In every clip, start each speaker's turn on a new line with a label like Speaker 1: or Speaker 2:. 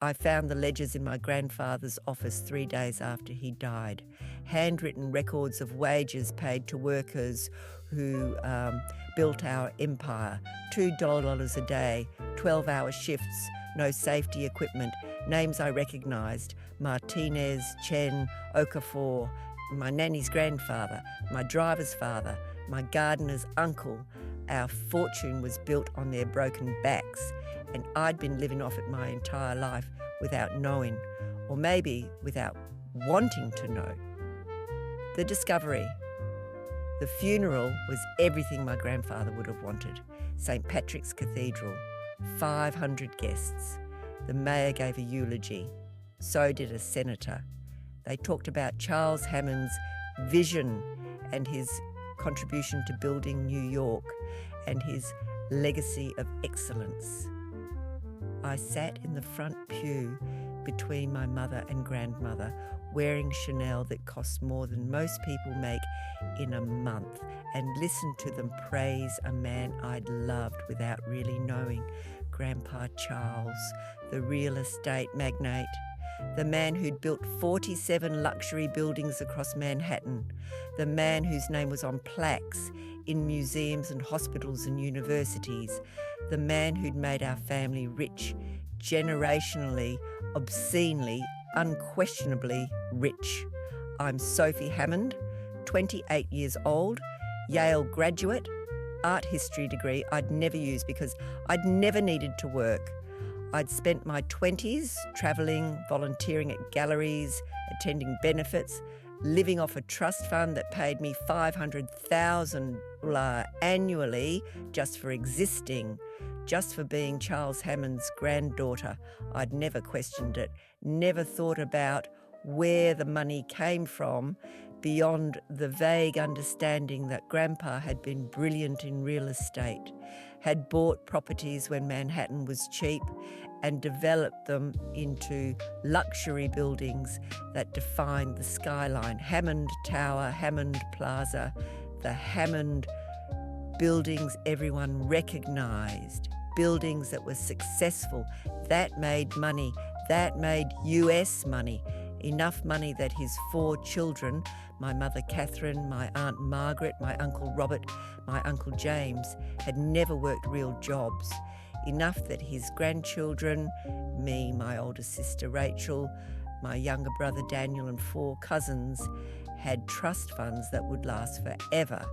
Speaker 1: I found the ledgers in my grandfather's office 3 days after he died. Handwritten records of wages paid to workers who built our empire. $2 a day, 12-hour shifts, no safety equipment. Names I recognised: Martinez, Chen, Okafor, my nanny's grandfather, my driver's father, my gardener's uncle. Our fortune was built on their broken backs, and I'd been living off it my entire life without knowing, or maybe without wanting to know. The discovery. The funeral was everything my grandfather would have wanted. St. Patrick's Cathedral, 500 guests. The mayor gave a eulogy. So did a senator. They talked about Charles Hammond's vision and his contribution to building New York and his legacy of excellence. I sat in the front pew between my mother and grandmother, wearing Chanel that cost more than most people make in a month, and listened to them praise a man I'd loved without really knowing, Grandpa Charles, the real estate magnate, the man who'd built 47 luxury buildings across Manhattan, the man whose name was on plaques in museums and hospitals and universities, the man who'd made our family rich, generationally, obscenely, unquestionably rich. I'm Sophie Hammond, 28 years old, Yale graduate, art history degree I'd never used because I'd never needed to work. I'd spent my 20s travelling, volunteering at galleries, attending benefits, living off a trust fund that paid me $500,000 annually just for existing, just for being Charles Hammond's granddaughter. I'd never questioned it, never thought about where the money came from beyond the vague understanding that Grandpa had been brilliant in real estate, had bought properties when Manhattan was cheap and developed them into luxury buildings that defined the skyline. Hammond Tower, Hammond Plaza, the Hammond buildings everyone recognised, buildings that were successful, that made money, that made US money, enough money that his 4 children, my mother Catherine, my aunt Margaret, my uncle Robert, my uncle James, had never worked real jobs, enough that his grandchildren, me, my older sister Rachel, my younger brother Daniel and 4 cousins, had trust funds that would last forever,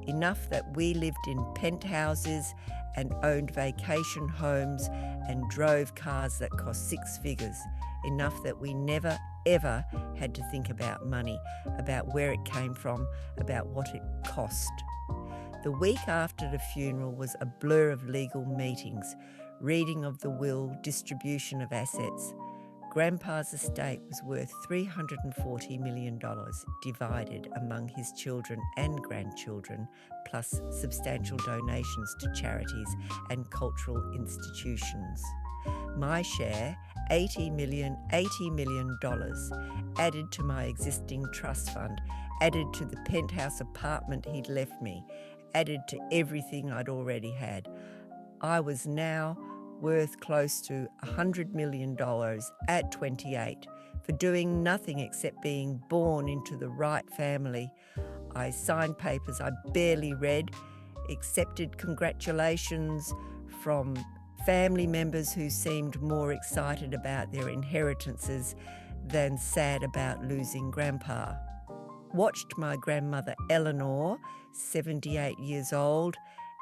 Speaker 1: enough that we lived in penthouses and owned vacation homes and drove cars that cost 6 figures, enough that we never ever had to think about money, about where it came from, about what it cost. The week after the funeral was a blur of legal meetings, reading of the will, distribution of assets. Grandpa's estate was worth $340 million, divided among his children and grandchildren, plus substantial donations to charities and cultural institutions. My share, $80 million, added to my existing trust fund, added to the penthouse apartment he'd left me, added to everything I'd already had. I was now worth close to $100 million at 28 for doing nothing except being born into the right family. I signed papers I barely read, accepted congratulations from family members who seemed more excited about their inheritances than sad about losing Grandpa. Watched my grandmother Eleanor, 78 years old,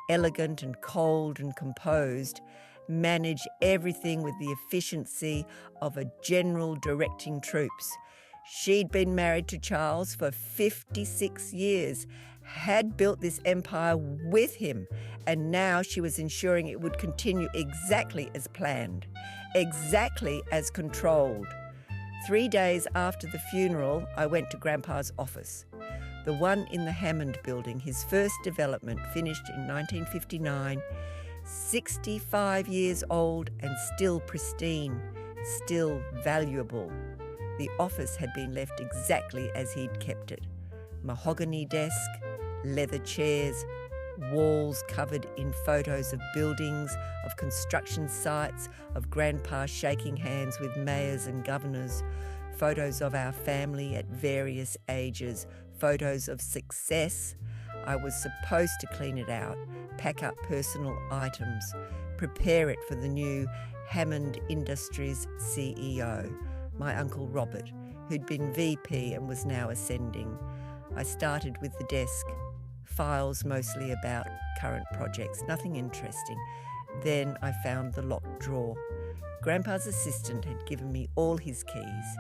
Speaker 1: elegant and cold and composed, manage everything with the efficiency of a general directing troops. She'd been married to Charles for 56 years, had built this empire with him, and now she was ensuring it would continue exactly as planned, exactly as controlled. 3 days after the funeral, I went to Grandpa's office, the one in the Hammond building, his first development, finished in 1959, 65 years old and still pristine, still valuable. The office had been left exactly as he'd kept it. Mahogany desk, leather chairs, walls covered in photos of buildings, of construction sites, of Grandpa shaking hands with mayors and governors, photos of our family at various ages, photos of success. I was supposed to clean it out, pack up personal items, prepare it for the new Hammond Industries CEO, my Uncle Robert, who'd been VP and was now ascending. I started with the desk, files mostly about current projects, nothing interesting. Then I found the locked drawer. Grandpa's assistant had given me all his keys,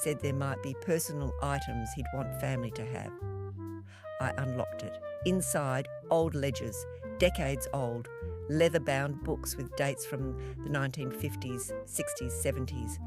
Speaker 1: said there might be personal items he'd want family to have. I unlocked it. Inside, old ledgers, decades old, leather-bound books with dates from the 1950s, 60s, 70s.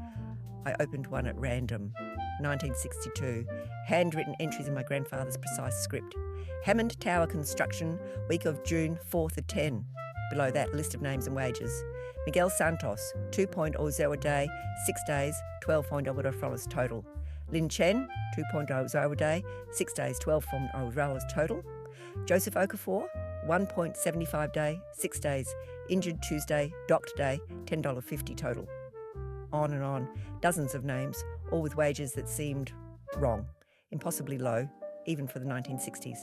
Speaker 1: I opened one at random. 1962, handwritten entries in my grandfather's precise script. Hammond Tower construction, week of June 4th at 10. Below that, list of names and wages. Miguel Santos, 2.00 a day, 6 days, $12.00 total. Lin Chen, 2.00 a day, 6 days, $12.00 total. Joseph Okafor, 1.75 day, 6 days, injured Tuesday, docked day, $10.50 total. On and on, dozens of names, all with wages that seemed wrong, impossibly low, even for the 1960s.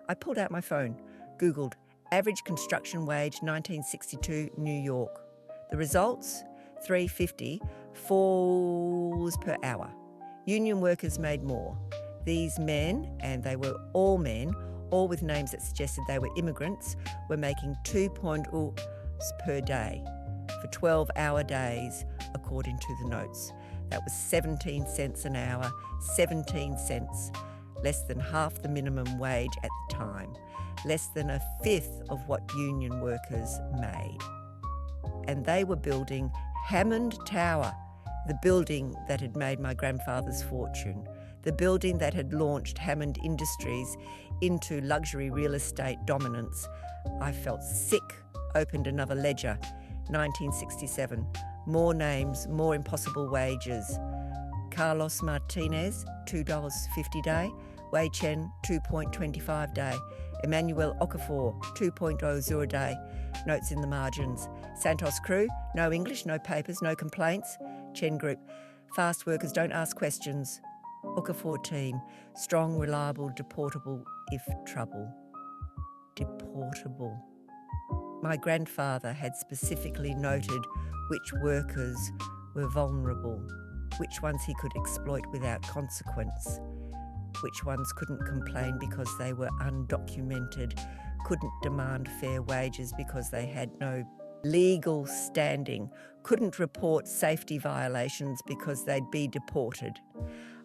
Speaker 1: I pulled out my phone, Googled average construction wage 1962 New York. The results, $3.50, $4 per hour. Union workers made more. These men, and they were all men, all with names that suggested they were immigrants, were making 2.0 per day for 12-hour days, according to the notes. That was 17 cents an hour, 17 cents, less than half the minimum wage at the time, less than a fifth of what union workers made. And they were building Hammond Tower, the building that had made my grandfather's fortune, the building that had launched Hammond Industries into luxury real estate dominance. I felt sick, opened another ledger. 1967, more names, more impossible wages. Carlos Martinez, $2.50 day. Wei Chen, 2.25 day. Emmanuel Okafor, 2.00 a day. Notes in the margins. Santos crew, no English, no papers, no complaints. Chen group, fast workers don't ask questions. Okafor team, strong, reliable, deportable if trouble. Deportable. My grandfather had specifically noted which workers were vulnerable, which ones he could exploit without consequence, which ones couldn't complain because they were undocumented, couldn't demand fair wages because they had no legal standing, couldn't report safety violations because they'd be deported.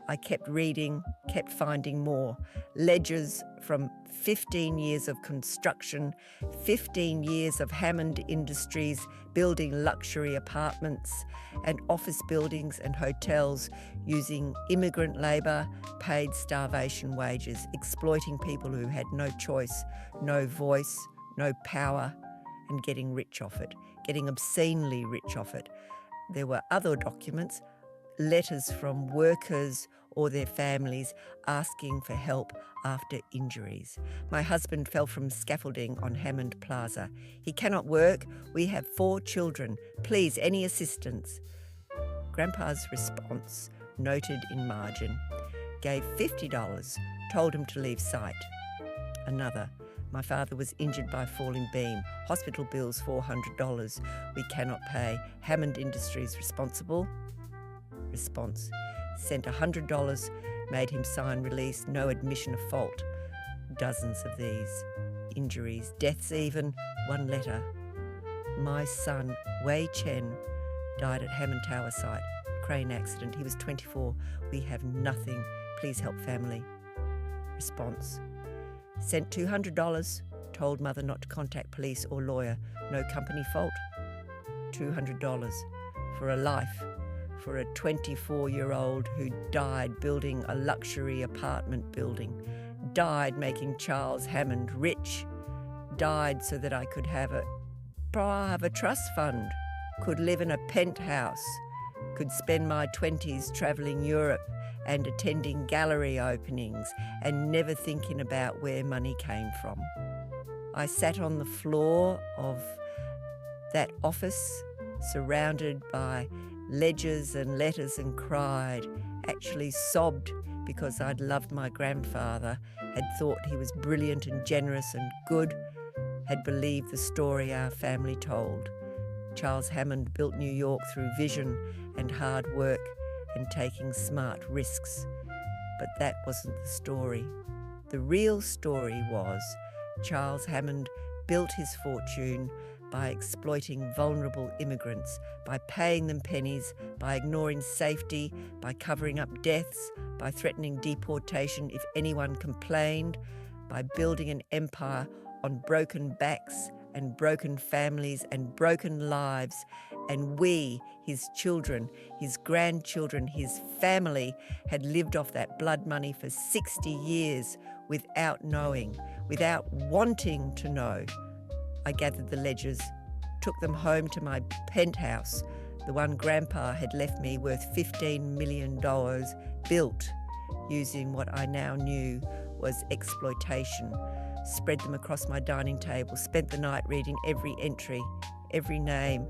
Speaker 1: I kept reading, kept finding more. Ledgers from 15 years of construction, 15 years of Hammond Industries building luxury apartments and office buildings and hotels using immigrant labour, paid starvation wages, exploiting people who had no choice, no voice, no power, and getting rich off it, getting obscenely rich off it. There were other documents, letters from workers or their families asking for help after injuries. My husband fell from scaffolding on Hammond Plaza. He cannot work. We have 4 children. Please, any assistance? Grandpa's response, noted in margin, gave $50, told him to leave sight. Another, my father was injured by falling beam. Hospital bills $400. We cannot pay. Hammond Industries responsible? Response, sent $100, made him sign release, no admission of fault. Dozens of these. Injuries, deaths even, 1 letter. My son, Wei Chen, died at Hammond Tower site. Crane accident. He was 24. We have nothing. Please help family. Response, sent $200, told mother not to contact police or lawyer. No company fault. $200 for a life. For a 24-year-old who died building a luxury apartment building, died making Charles Hammond rich, died so that I could have a trust fund, could live in a penthouse, could spend my 20s travelling Europe and attending gallery openings and never thinking about where money came from. I sat on the floor of that office, surrounded by ledgers and letters, and cried, actually sobbed, because I'd loved my grandfather, had thought he was brilliant and generous and good, had believed the story our family told. Charles Hammond built New York through vision and hard work and taking smart risks. But that wasn't the story. The real story was Charles Hammond built his fortune by exploiting vulnerable immigrants, by paying them pennies, by ignoring safety, by covering up deaths, by threatening deportation if anyone complained, by building an empire on broken backs and broken families and broken lives. And we, his children, his grandchildren, his family, had lived off that blood money for 60 years without knowing, without wanting to know. I gathered the ledgers, took them home to my penthouse, the one Grandpa had left me, worth $15 million, built using what I now knew was exploitation. Spread them across my dining table, spent the night reading every entry, every name,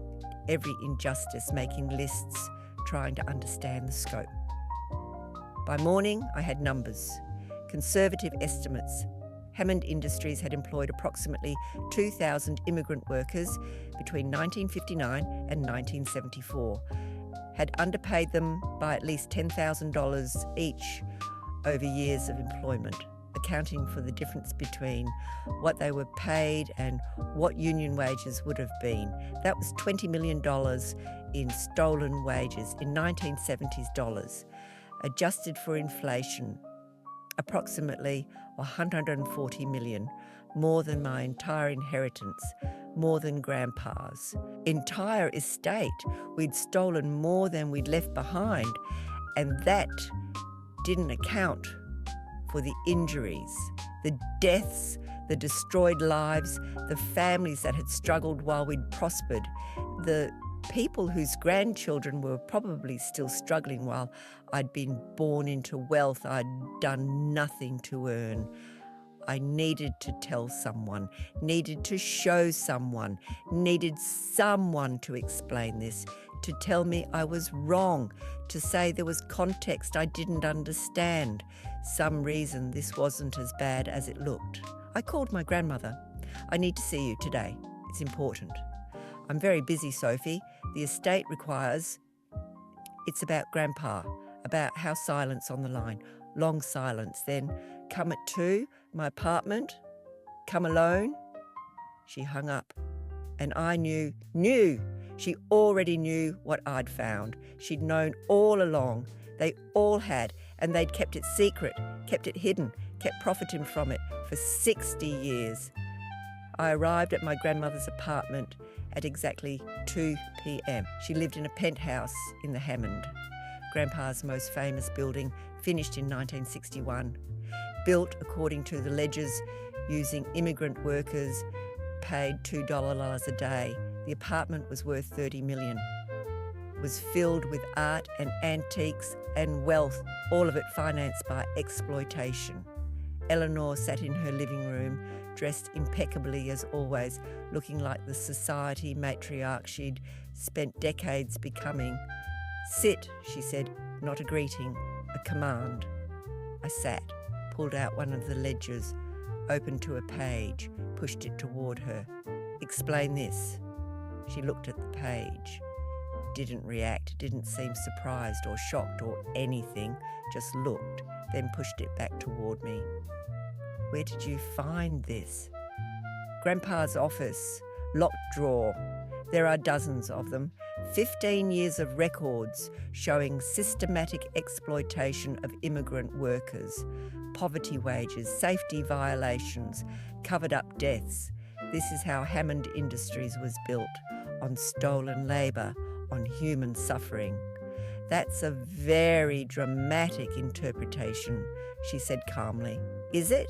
Speaker 1: every injustice, making lists, trying to understand the scope. By morning, I had numbers, conservative estimates. Hammond Industries had employed approximately 2,000 immigrant workers between 1959 and 1974, had underpaid them by at least $10,000 each over years of employment, accounting for the difference between what they were paid and what union wages would have been. That was $20 million in stolen wages in 1970s dollars, adjusted for inflation, approximately 140 million, more than my entire inheritance, more than Grandpa's entire estate. We'd stolen more than we'd left behind, and that didn't account for the injuries, the deaths, the destroyed lives, the families that had struggled while we'd prospered, the people whose grandchildren were probably still struggling while I'd been born into wealth I'd done nothing to earn. I needed to tell someone, needed to show someone, needed someone to explain this, to tell me I was wrong, to say there was context I didn't understand, some reason this wasn't as bad as it looked. I called my grandmother. I need to see you today. It's important. I'm very busy, Sophie. The estate requires... It's about Grandpa, about house silence on the line, long silence, then come at 2, my apartment, come alone. She hung up, and I knew, she already knew what I'd found. She'd known all along. They all had, and they'd kept it secret, kept it hidden, kept profiting from it for 60 years. I arrived at my grandmother's apartment at exactly 2 p.m. She lived in a penthouse in the Hammond, Grandpa's most famous building, finished in 1961, built according to the ledgers using immigrant workers, paid $2 a day. The apartment was worth $30 million. It was filled with art and antiques and wealth, all of it financed by exploitation. Eleanor sat in her living room, dressed impeccably as always, looking like the society matriarch she'd spent decades becoming. "Sit," she said, not a greeting, a command. I sat, pulled out one of the ledgers, opened to a page, pushed it toward her. "Explain this." She looked at the page, didn't react, didn't seem surprised or shocked or anything, just looked, then pushed it back toward me. "Where did you find this?" "Grandpa's office, locked drawer. There are dozens of them. 15 years of records showing systematic exploitation of immigrant workers, poverty wages, safety violations, covered up deaths. This is how Hammond Industries was built, on stolen labour, on human suffering." "That's a very dramatic interpretation," she said calmly. "Is it?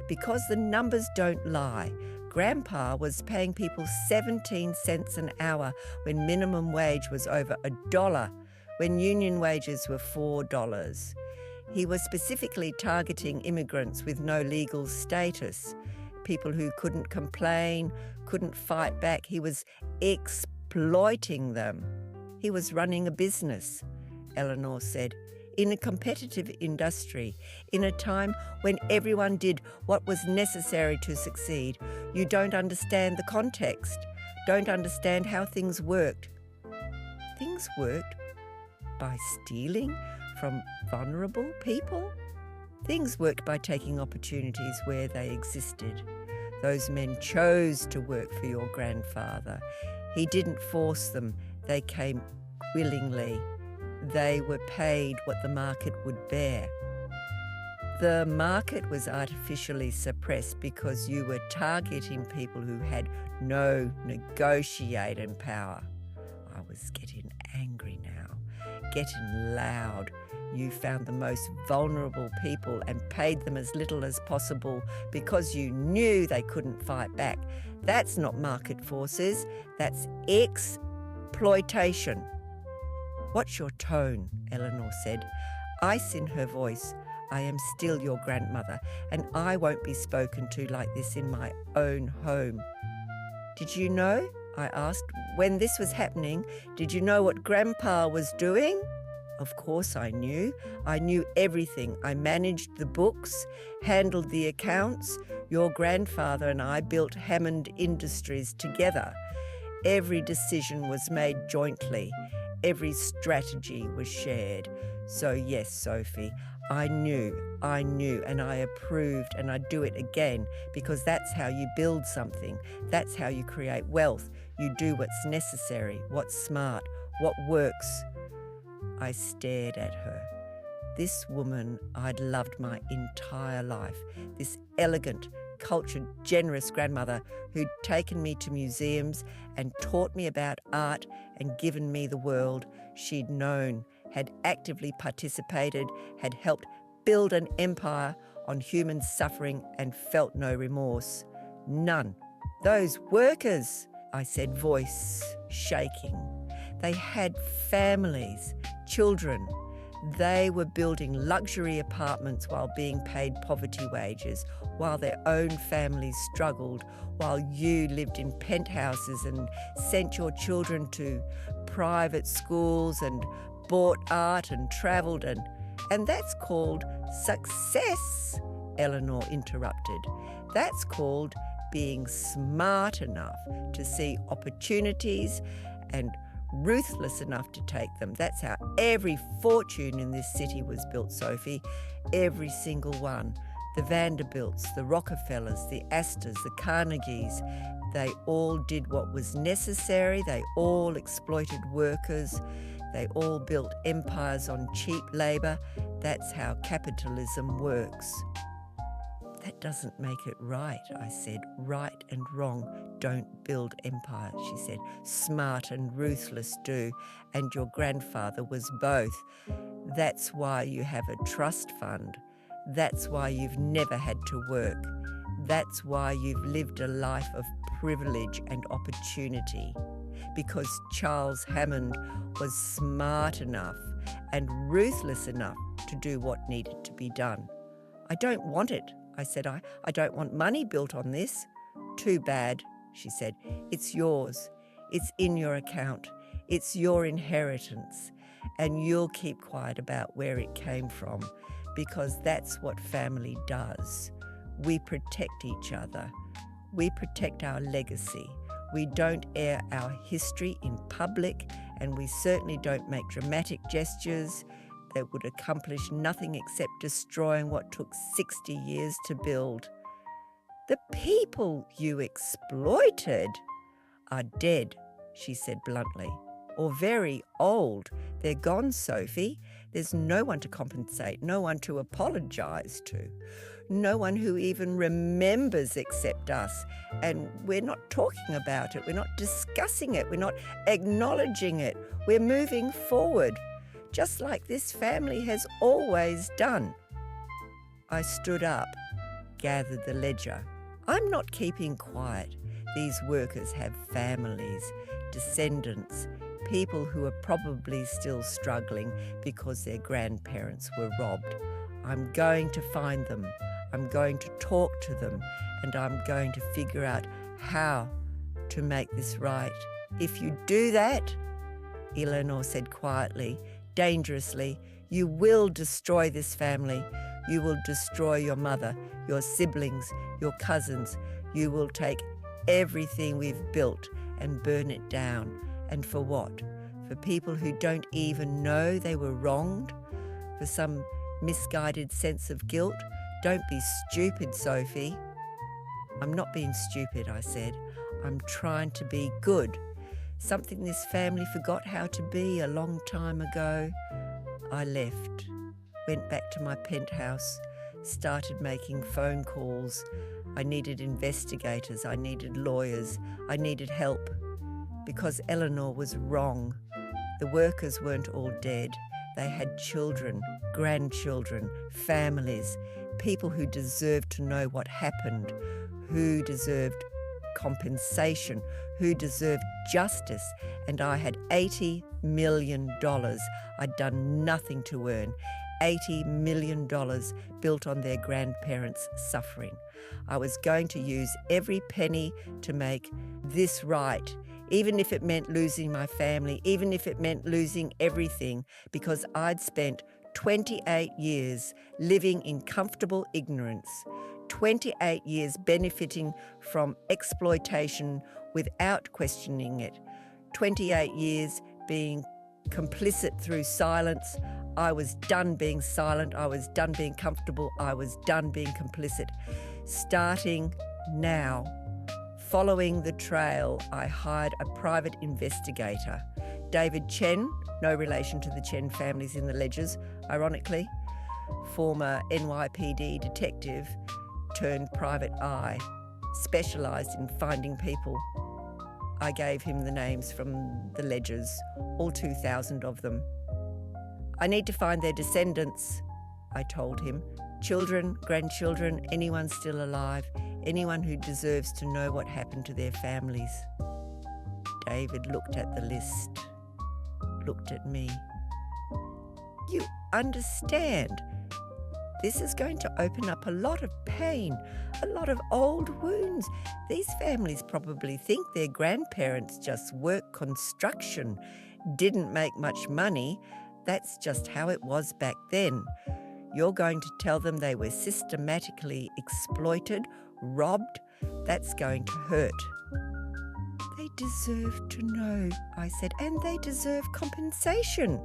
Speaker 1: Because the numbers don't lie. Grandpa was paying people 17 cents an hour when minimum wage was over $1, when union wages were $4. He was specifically targeting immigrants with no legal status, people who couldn't complain, couldn't fight back. He was exploiting them. He was running a business, Eleanor said, in a competitive industry, in a time when everyone did what was necessary to succeed. You don't understand the context, don't understand how things worked. Things worked by stealing from vulnerable people. Things worked by taking opportunities where they existed. Those men chose to work for your grandfather. He didn't force them. They came willingly. They were paid what the market would bear. The market was artificially suppressed because you were targeting people who had no negotiating power. I was getting angry now, getting loud. You found the most vulnerable people and paid them as little as possible because you knew they couldn't fight back. That's not market forces, that's exploitation. What's your tone? Eleanor said. Ice in her voice. I am still your grandmother, and I won't be spoken to like this in my own home. Did you know? I asked. When this was happening, did you know what Grandpa was doing? Of course I knew. I knew everything. I managed the books, handled the accounts. Your grandfather and I built Hammond Industries together. Every decision was made jointly. Every strategy was shared. So yes, Sophie, I knew, and I approved, and I'd do it again, because that's how you build something. That's how you create wealth. You do what's necessary, what's smart, what works. I stared at her. This woman I'd loved my entire life, this elegant, cultured, generous grandmother who'd taken me to museums and taught me about art and given me the world she'd known, had actively participated, had helped build an empire on human suffering and felt no remorse. None. Those workers, I said, voice shaking. They had families, children. They were building luxury apartments while being paid poverty wages, while their own families struggled, while you lived in penthouses and sent your children to private schools and bought art and travelled, and that's called success, Eleanor interrupted. That's called being smart enough to see opportunities and ruthless enough to take them. That's how every fortune in this city was built, Sophie. Every single one. The Vanderbilts, the Rockefellers, the Astors, the Carnegies. They all did what was necessary. They all exploited workers. They all built empires on cheap labour. That's how capitalism works. That doesn't make it right, I said. Right and wrong don't build empires, she said. Smart and ruthless do, and your grandfather was both. That's why you have a trust fund. That's why you've never had to work. That's why you've lived a life of privilege and opportunity. Because Charles Hammond was smart enough and ruthless enough to do what needed to be done. I don't want it, I said. I don't want money built on this. Too bad, she said. It's yours. It's in your account. It's your inheritance. And you'll keep quiet about where it came from, because that's what family does. We protect each other. We protect our legacy. We don't air our history in public, and we certainly don't make dramatic gestures that would accomplish nothing except destroying what took 60 years to build. The people you exploited are dead, she said bluntly, or very old. They're gone, Sophie. There's no one to compensate, no one to apologise to, no one who even remembers except us. And we're not talking about it, we're not discussing it, we're not acknowledging it. We're moving forward, just like this family has always done. I stood up, gathered the ledger. I'm not keeping quiet. These workers have families, descendants, people who are probably still struggling because their grandparents were robbed. I'm going to find them. I'm going to talk to them, and I'm going to figure out how to make this right. If you do that, Eleanor said quietly, dangerously, you will destroy this family. You will destroy your mother, your siblings, your cousins. You will take everything we've built and burn it down. And for what? For people who don't even know they were wronged? For some misguided sense of guilt? Don't be stupid, Sophie. I'm not being stupid, I said. I'm trying to be good. Something this family forgot how to be a long time ago. I left, went back to my penthouse, started making phone calls. I needed investigators, I needed lawyers, I needed help. Because Eleanor was wrong. The workers weren't all dead. They had children, grandchildren, families, people who deserved to know what happened, who deserved compensation, who deserved justice, and I had $80 million. I'd done nothing to earn. $80 million built on their grandparents' suffering. I was going to use every penny to make this right, even if it meant losing my family, even if it meant losing everything, because I'd spent 28 years living in comfortable ignorance, 28 years benefiting from exploitation without questioning it, 28 years being complicit through silence. I was done being silent, I was done being comfortable, I was done being complicit. Starting now, following the trail, I hired a private investigator, David Chen, no relation to the Chen families in the ledgers, ironically, former NYPD detective turned private eye, specialised in finding people. I gave him the names from the ledgers, all 2,000 of them. I need to find their descendants, I told him. Children, grandchildren, anyone still alive, anyone who deserves to know what happened to their families. David looked at the list, looked at me. You understand? This is going to open up a lot of pain, a lot of old wounds. These families probably think their grandparents just worked construction, didn't make much money. That's just how it was back then. You're going to tell them they were systematically exploited, robbed? That's going to hurt. They deserve to know, I said, and they deserve compensation.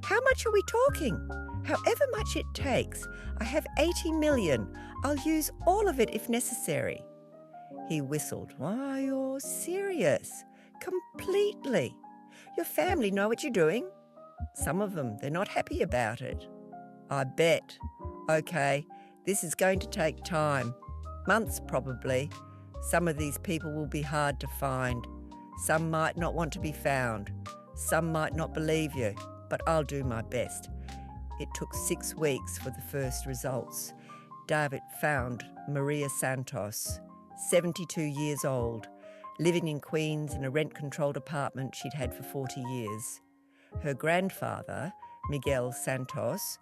Speaker 1: How much are we talking? However much it takes. I have 80 million. I'll use all of it if necessary. He whistled. Why, you're serious. Completely. Your family know what you're doing. Some of them, they're not happy about it. I bet. Okay, this is going to take time. Months probably. Some of these people will be hard to find. Some might not want to be found. Some might not believe you, but I'll do my best. It took 6 weeks for the first results. David found Maria Santos, 72 years old, living in Queens in a rent-controlled apartment she'd had for 40 years. Her grandfather, Miguel Santos,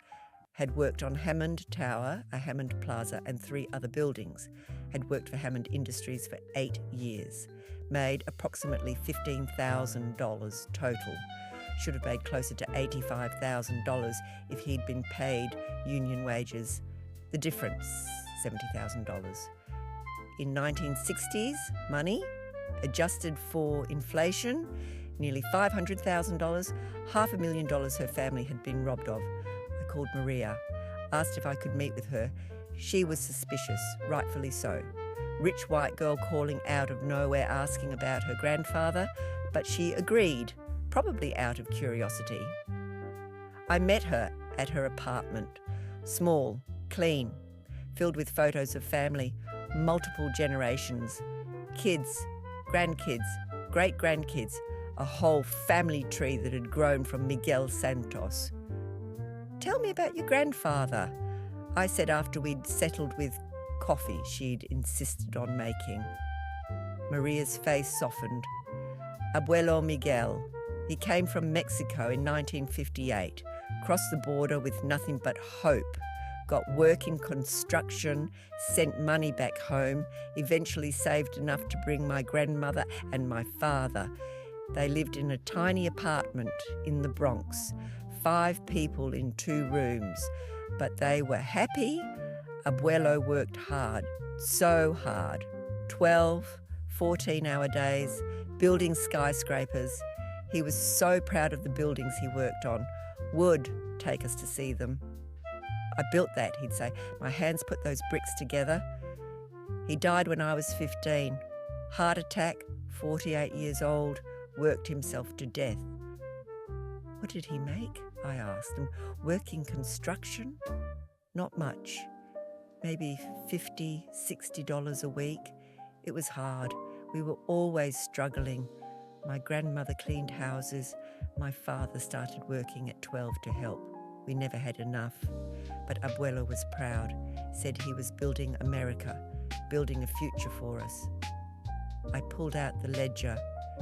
Speaker 1: had worked on Hammond Tower, a Hammond Plaza, and 3 other buildings, had worked for Hammond Industries for 8 years, made approximately $15,000 total. Should have made closer to $85,000 if he'd been paid union wages. The difference, $70,000. In 1960s money, adjusted for inflation, nearly $500,000, $500,000 her family had been robbed of. I called Maria, asked if I could meet with her. She was suspicious, rightfully so. Rich white girl calling out of nowhere asking about her grandfather, but she agreed, probably out of curiosity. I met her at her apartment, small, clean, filled with photos of family, multiple generations, kids, grandkids, great-grandkids, a whole family tree that had grown from Miguel Santos. Tell me about your grandfather, I said after we'd settled with coffee she'd insisted on making. Maria's face softened. Abuelo Miguel. He came from Mexico in 1958, crossed the border with nothing but hope, got work in construction, sent money back home, eventually saved enough to bring my grandmother and my father. They lived in a tiny apartment in the Bronx, 5 people in 2 rooms, but they were happy. Abuelo worked hard, so hard, 12, 14-hour days, building skyscrapers. He was so proud of the buildings he worked on. Would take us to see them. I built that, he'd say. My hands put those bricks together. He died when I was 15. Heart attack, 48 years old, worked himself to death. What did he make? I asked. And working construction? Not much. Maybe $50, $60 a week. It was hard. We were always struggling. My grandmother cleaned houses. My father started working at 12 to help. We never had enough. But Abuelo was proud, said he was building America, building a future for us. I pulled out the ledger,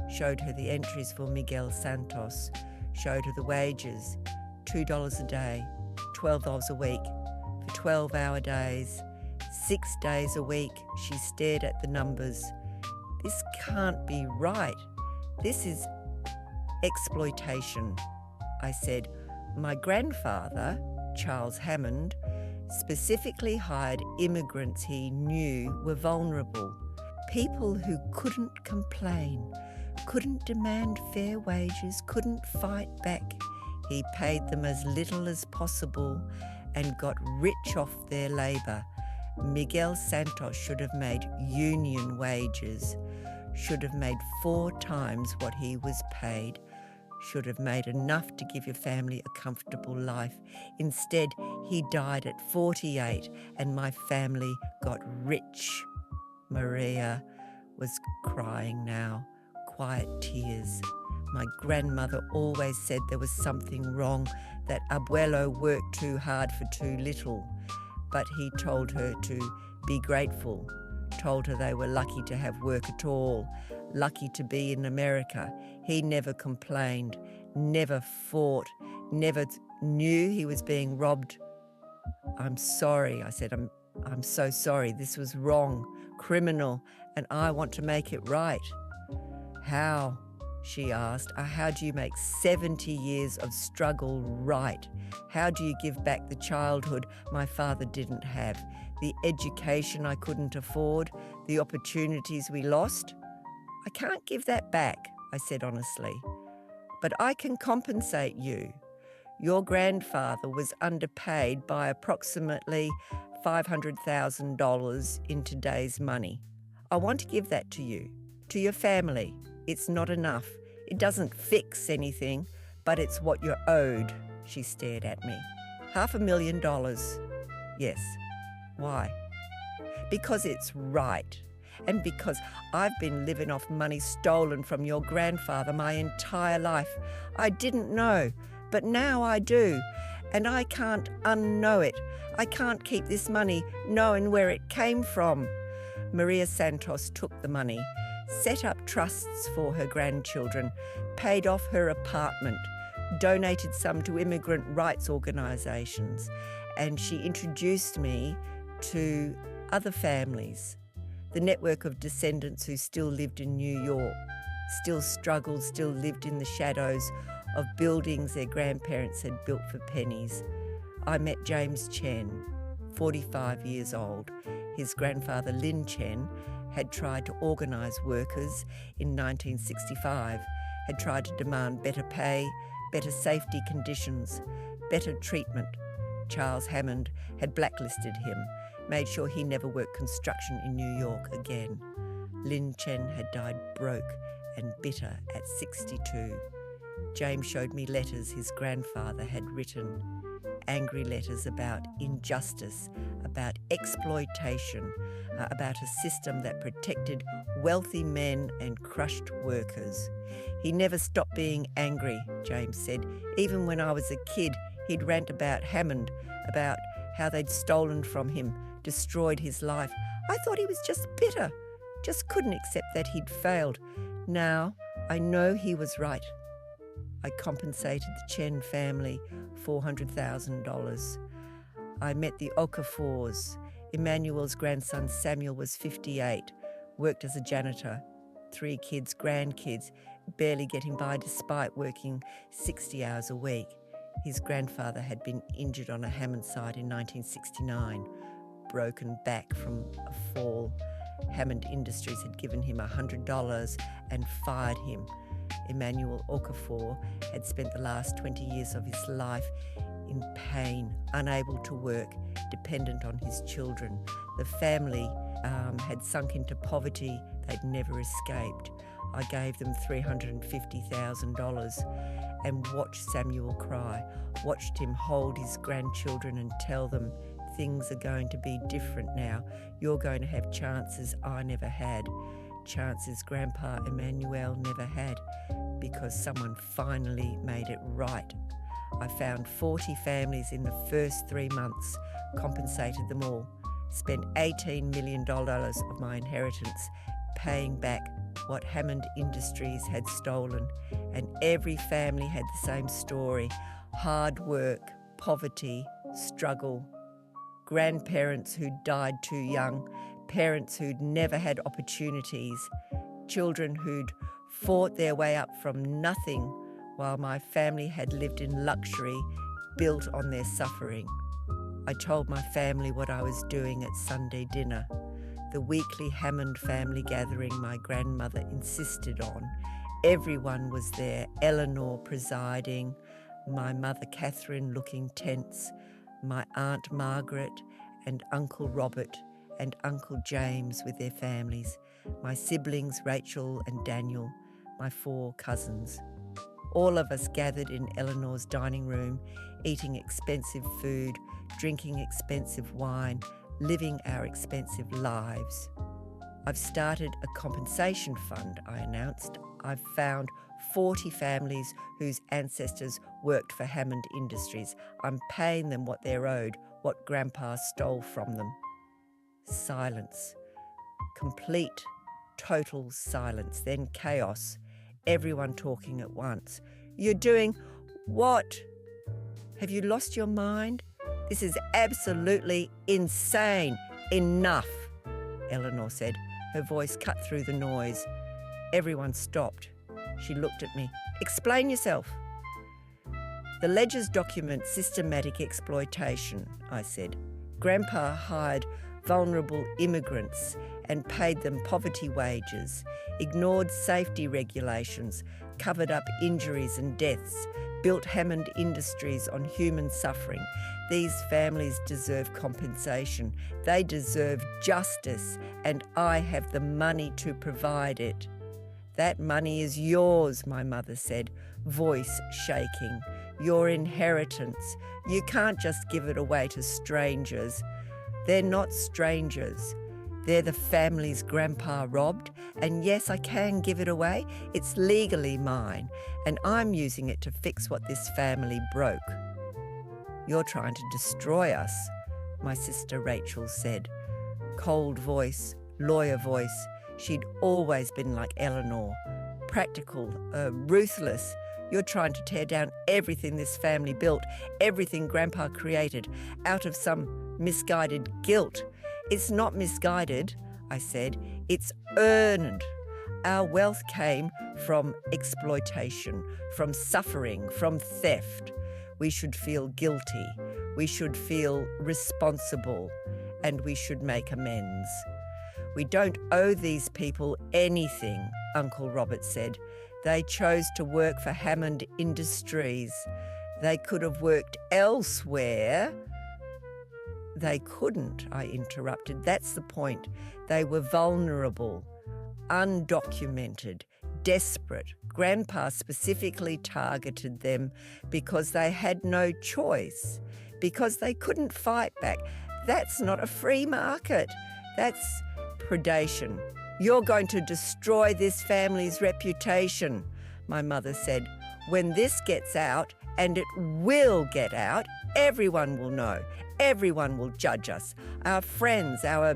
Speaker 1: showed her the entries for Miguel Santos, showed her the wages, $2 a day, $12 a week, for 12-hour days, 6 days a week. She stared at the numbers. This can't be right. This is exploitation. I said, my grandfather, Charles Hammond, specifically hired immigrants he knew were vulnerable, people who couldn't complain, couldn't demand fair wages, couldn't fight back. He paid them as little as possible and got rich off their labour. Miguel Santos should have made union wages, should have made 4 times what he was paid, should have made enough to give your family a comfortable life. Instead, he died at 48 and my family got rich. Maria was crying now, quiet tears. My grandmother always said there was something wrong, that Abuelo worked too hard for too little. But he told her to be grateful, told her they were lucky to have work at all, lucky to be in America. He never complained, never fought, never knew he was being robbed. I'm sorry, I said, I'm so sorry. This was wrong, criminal, and I want to make it right. How? She asked. How do you make 70 years of struggle right? How do you give back the childhood my father didn't have, the education I couldn't afford, the opportunities we lost? I can't give that back, I said honestly, but I can compensate you. Your grandfather was underpaid by approximately $500,000 in today's money. I want to give that to you, to your family. It's not enough. It doesn't fix anything, but it's what you're owed. She stared at me. $500,000. Yes. Why? Because it's right. And because I've been living off money stolen from your grandfather my entire life. I didn't know, but now I do. And I can't unknow it. I can't keep this money knowing where it came from. Maria Santos took the money, set up trusts for her grandchildren, paid off her apartment, donated some to immigrant rights organisations, and she introduced me to other families, the network of descendants who still lived in New York, still struggled, still lived in the shadows of buildings their grandparents had built for pennies. I met James Chen, 45 years old. His grandfather, Lin Chen, had tried to organise workers in 1965, had tried to demand better pay, better safety conditions, better treatment. Charles Hammond had blacklisted him, made sure he never worked construction in New York again. Lin Chen had died broke and bitter at 62. James showed me letters his grandfather had written, angry letters about injustice, about exploitation, about a system that protected wealthy men and crushed workers. He never stopped being angry, James said. Even when I was a kid, he'd rant about Hammond, about how they'd stolen from him, destroyed his life. I thought he was just bitter, just couldn't accept that he'd failed. Now I know he was right. I compensated the Chen family $400,000. I met the Okafors. Emmanuel's grandson Samuel was 58, worked as a janitor, 3 kids, grandkids, barely getting by despite working 60 hours a week. His grandfather had been injured on a Hammond site in 1969, broken back from a fall. Hammond Industries had given him $100 and fired him. Emmanuel Okafor had spent the last 20 years of his life in pain, unable to work, dependent on his children. The family had sunk into poverty they'd never escaped. I gave them $350,000 and watched Samuel cry, watched him hold his grandchildren and tell them, things are going to be different now. You're going to have chances I never had, chances Grandpa Emmanuel never had, because someone finally made it right. I found 40 families in the first 3 months, compensated them all, spent $18 million of my inheritance paying back what Hammond Industries had stolen, and every family had the same story: hard work, poverty, struggle, grandparents who'd died too young, parents who'd never had opportunities, children who'd fought their way up from nothing while my family had lived in luxury built on their suffering. I told my family what I was doing at Sunday dinner, the weekly Hammond family gathering my grandmother insisted on. Everyone was there, Eleanor presiding, my mother Catherine looking tense, my Aunt Margaret and Uncle Robert and Uncle James with their families, my siblings Rachel and Daniel, my 4 cousins. All of us gathered in Eleanor's dining room, eating expensive food, drinking expensive wine, living our expensive lives. I've started a compensation fund, I announced. I've found 40 families whose ancestors worked for Hammond Industries. I'm paying them what they're owed, what Grandpa stole from them. Silence. Complete, total silence. Then chaos. Everyone talking at once. You're doing what? Have you lost your mind? This is absolutely insane. Enough, Eleanor said. Her voice cut through the noise. Everyone stopped. She looked at me. Explain yourself. The ledgers document systematic exploitation, I said. Grandpa hired vulnerable immigrants and paid them poverty wages, ignored safety regulations, covered up injuries and deaths, built Hammond Industries on human suffering. These families deserve compensation. They deserve justice, and I have the money to provide it. That money is yours, my mother said, voice shaking. Your inheritance. You can't just give it away to strangers. They're not strangers. They're the families Grandpa robbed, and yes, I can give it away. It's legally mine, and I'm using it to fix what this family broke. You're trying to destroy us, my sister Rachel said. Cold voice, lawyer voice. She'd always been like Eleanor. Practical, ruthless. You're trying to tear down everything this family built, everything Grandpa created, out of some misguided guilt. It's not misguided, I said. It's earned. Our wealth came from exploitation, from suffering, from theft. We should feel guilty. We should feel responsible, and we should make amends. We don't owe these people anything, Uncle Robert said. They chose to work for Hammond Industries. They could have worked elsewhere. They couldn't, I interrupted. That's the point. They were vulnerable, undocumented, desperate. Grandpa specifically targeted them because they had no choice, because they couldn't fight back. That's not a free market. That's predation. You're going to destroy this family's reputation, my mother said. When this gets out, and it will get out, everyone will know. Everyone will judge us. Our friends, our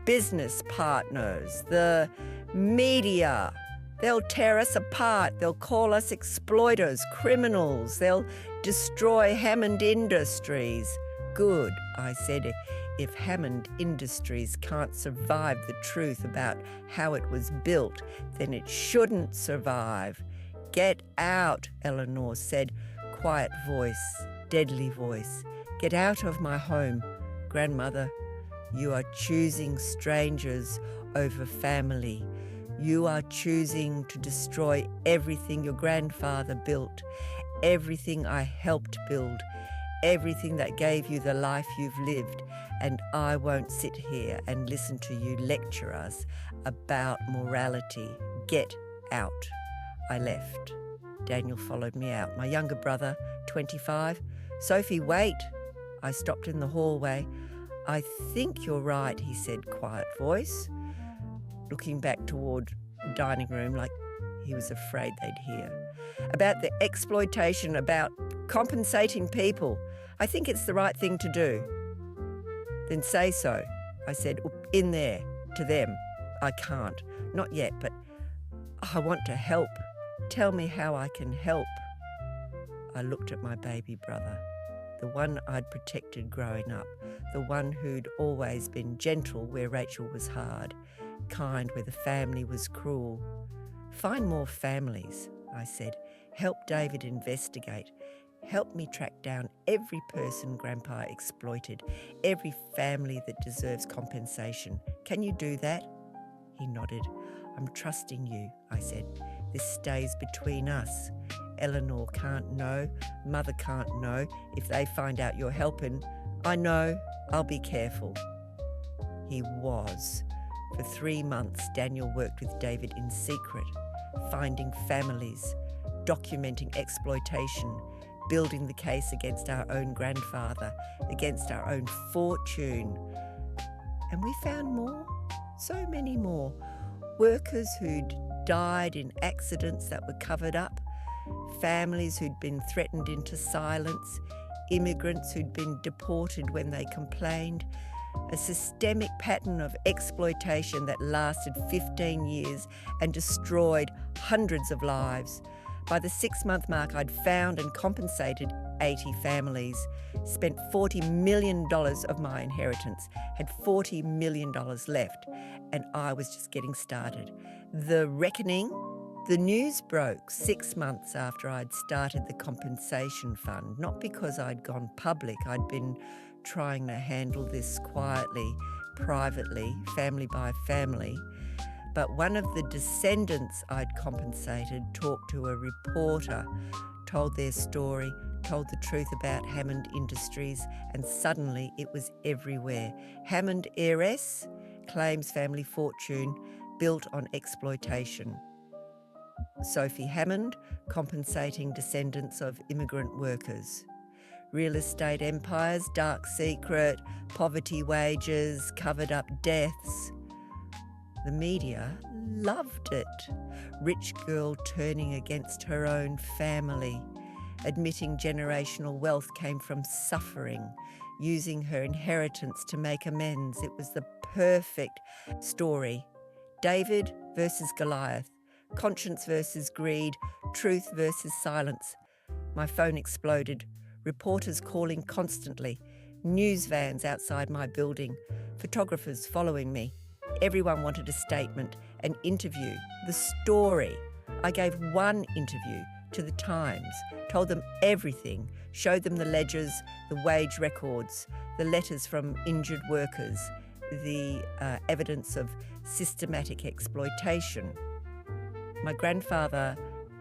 Speaker 1: business partners, the media. They'll tear us apart. They'll call us exploiters, criminals. They'll destroy Hammond Industries. good, I said. If Hammond Industries can't survive the truth about how it was built, then it shouldn't survive. Get out, Eleanor said, quiet voice, deadly voice. Get out of my home, grandmother. You are choosing strangers over family. You are choosing to destroy everything your grandfather built, everything I helped build, everything that gave you the life you've lived, and I won't sit here and listen to you lecture us about morality. Get out. I left. Daniel followed me out. My younger brother, 25. Sophie, wait. I stopped in the hallway. I think you're right, he said, quiet voice, looking back toward the dining room like he was afraid they'd hear. About the exploitation, about compensating people. I think it's the right thing to do. Then say so, I said, in there, to them. I can't. Not yet, but I want to help. Tell me how I can help. I looked at my baby brother, the one I'd protected growing up, the one who'd always been gentle where Rachel was hard, kind where the family was cruel. Find more families, I said. Help David investigate. Help me track down every person Grandpa exploited, every family that deserves compensation. Can you do that? He nodded. I'm trusting you, I said. This stays between us. Eleanor can't know, Mother can't know. If they find out you're helping, I know, I'll be careful. He was. For 3 months, Daniel worked with David in secret, finding families, documenting exploitation, building the case against our own grandfather, against our own fortune. And we found more, so many more. Workers who'd died in accidents that were covered up, families who'd been threatened into silence, immigrants who'd been deported when they complained, a systemic pattern of exploitation that lasted 15 years and destroyed hundreds of lives. By the 6-month mark, I'd found and compensated 80 families, spent $40 million of my inheritance, had $40 million left, and I was just getting started. The reckoning, the news broke 6 months after I'd started the compensation fund, not because I'd gone public. I'd been trying to handle this quietly, privately, family by family. But one of the descendants I'd compensated talked to a reporter, told their story, told the truth about Hammond Industries, and suddenly it was everywhere. Hammond heiress claims family fortune built on exploitation. Sophie Hammond compensating descendants of immigrant workers. Real estate empires, dark secret, poverty wages, covered up deaths. The media loved it. Rich girl turning against her own family, admitting generational wealth came from suffering, using her inheritance to make amends. It was the perfect story. David versus Goliath, conscience versus greed, truth versus silence. My phone exploded. Reporters calling constantly. News vans outside my building. Photographers following me. Everyone wanted a statement, an interview, the story. I gave one interview to the Times, told them everything, showed them the ledgers, the wage records, the letters from injured workers, the evidence of systematic exploitation. My grandfather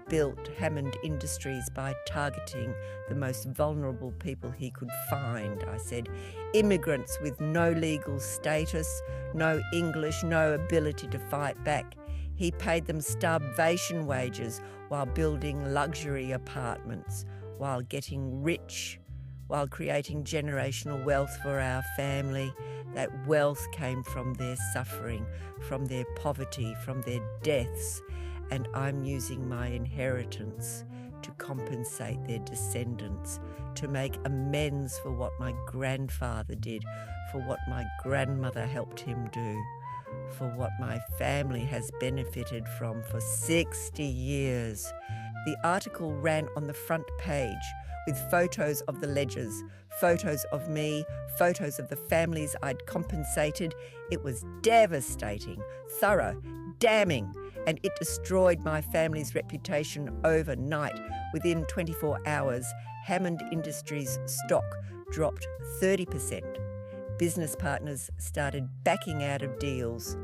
Speaker 1: built Hammond Industries by targeting the most vulnerable people he could find, I said. Immigrants with no legal status, no English, no ability to fight back. He paid them starvation wages while building luxury apartments, while getting rich, while creating generational wealth for our family. That wealth came from their suffering, from their poverty, from their deaths. And I'm using my inheritance to compensate their descendants, to make amends for what my grandfather did, for what my grandmother helped him do, for what my family has benefited from for 60 years. The article ran on the front page with photos of the ledgers, photos of me, photos of the families I'd compensated. It was devastating, thorough, damning, and it destroyed my family's reputation overnight. Within 24 hours, Hammond Industries stock dropped 30%. Business partners started backing out of deals.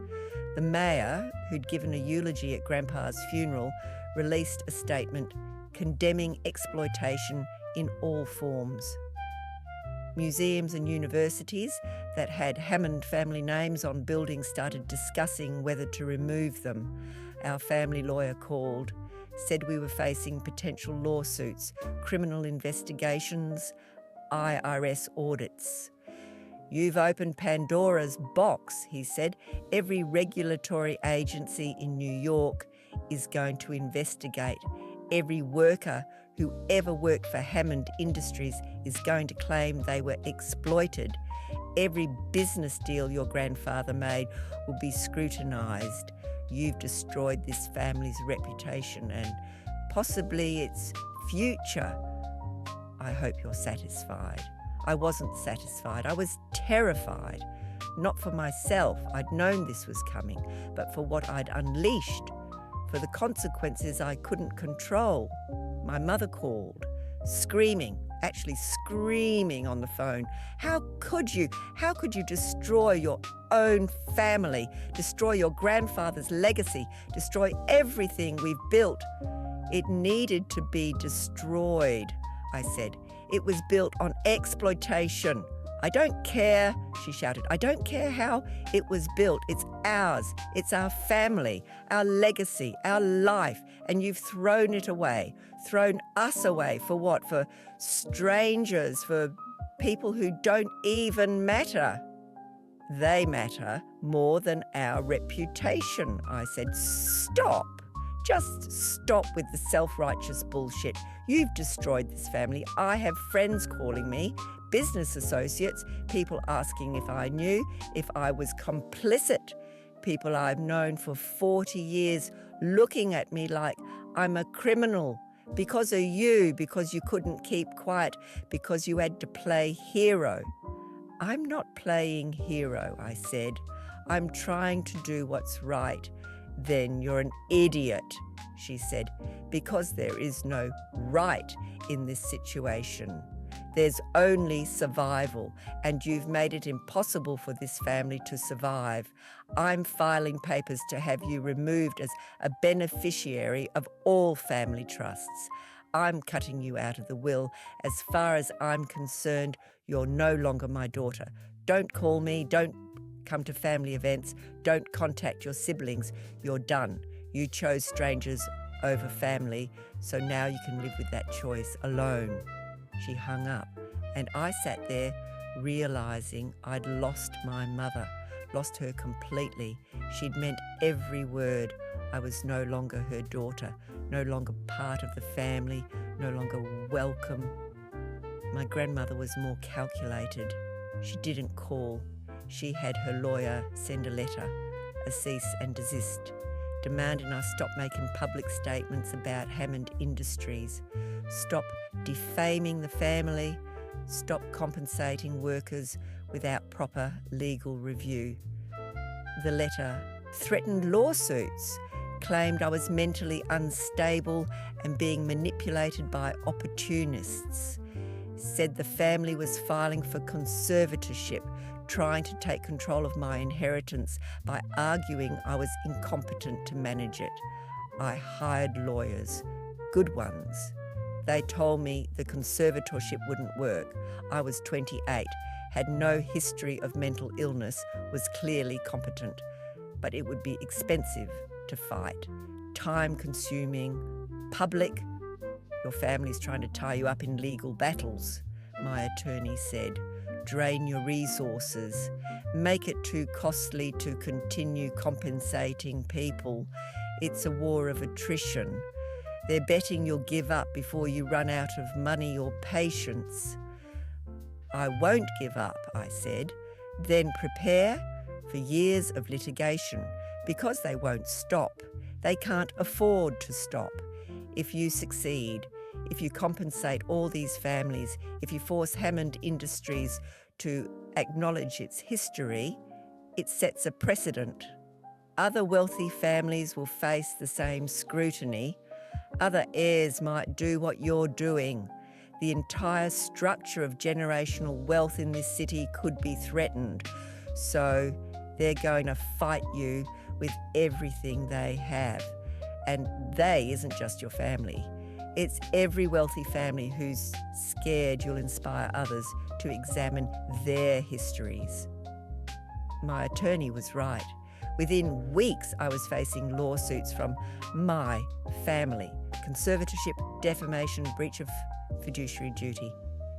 Speaker 1: The mayor, who'd given a eulogy at Grandpa's funeral, released a statement condemning exploitation in all forms. Museums and universities that had Hammond family names on buildings started discussing whether to remove them. Our family lawyer called, said we were facing potential lawsuits, criminal investigations, IRS audits. "You've opened Pandora's box," he said. "Every regulatory agency in New York is going to investigate. Every worker who ever worked for Hammond Industries is going to claim they were exploited. Every business deal your grandfather made will be scrutinised. You've destroyed this family's reputation and possibly its future. I hope you're satisfied." I wasn't satisfied. I was terrified. Not for myself, I'd known this was coming, but for what I'd unleashed, for the consequences I couldn't control. My mother called, screaming on the phone. How could you destroy your own family, destroy your grandfather's legacy, destroy everything we've built? "It needed to be destroyed," I said. "It was built on exploitation. I don't care," she shouted. "I don't care how it was built. It's ours. It's our family, our legacy, our life. And you've thrown it away, thrown us away for what? For strangers, for people who don't even matter." "They matter more than our reputation," I said. "Stop. Just stop with the self-righteous bullshit. You've destroyed this family. I have friends calling me, business associates, people asking if I knew, if I was complicit, people I've known for 40 years looking at me like I'm a criminal because of you, because you couldn't keep quiet, because you had to play hero." "I'm not playing hero," I said. "I'm trying to do what's right." "Then you're an idiot," she said, "because there is no right in this situation. There's only survival, and you've made it impossible for this family to survive. I'm filing papers to have you removed as a beneficiary of all family trusts. I'm cutting you out of the will. As far as I'm concerned, you're no longer my daughter. Don't call me, don't come to family events, don't contact your siblings. You're done. You chose strangers over family, so now you can live with that choice alone." She hung up, and I sat there realising I'd lost my mother, lost her completely. She'd meant every word. I was no longer her daughter, no longer part of the family, no longer welcome. My grandmother was more calculated. She didn't call. She had her lawyer send a letter, a cease and desist, demanding I stop making public statements about Hammond Industries, stop defaming the family, stop compensating workers without proper legal review. The letter threatened lawsuits, claimed I was mentally unstable and being manipulated by opportunists, said the family was filing for conservatorship, trying to take control of my inheritance by arguing I was incompetent to manage it. I hired lawyers, good ones. They told me the conservatorship wouldn't work. I was 28, had no history of mental illness, was clearly competent, but it would be expensive to fight, time-consuming, public. Your family's trying to tie you up in legal battles, my attorney said. Drain your resources, make it too costly to continue compensating people. It's a war of attrition. They're betting you'll give up before you run out of money or patience. I won't give up, I said. Then prepare for years of litigation, because they won't stop. They can't afford to stop. If you succeed, if you compensate all these families, if you force Hammond Industries to acknowledge its history, it sets a precedent. Other wealthy families will face the same scrutiny. Other heirs might do what you're doing. The entire structure of generational wealth in this city could be threatened. So they're going to fight you with everything they have. And they isn't just your family. It's every wealthy family who's scared you'll inspire others to examine their histories. My attorney was right. Within weeks, I was facing lawsuits from my family: conservatorship, defamation, breach of fiduciary duty.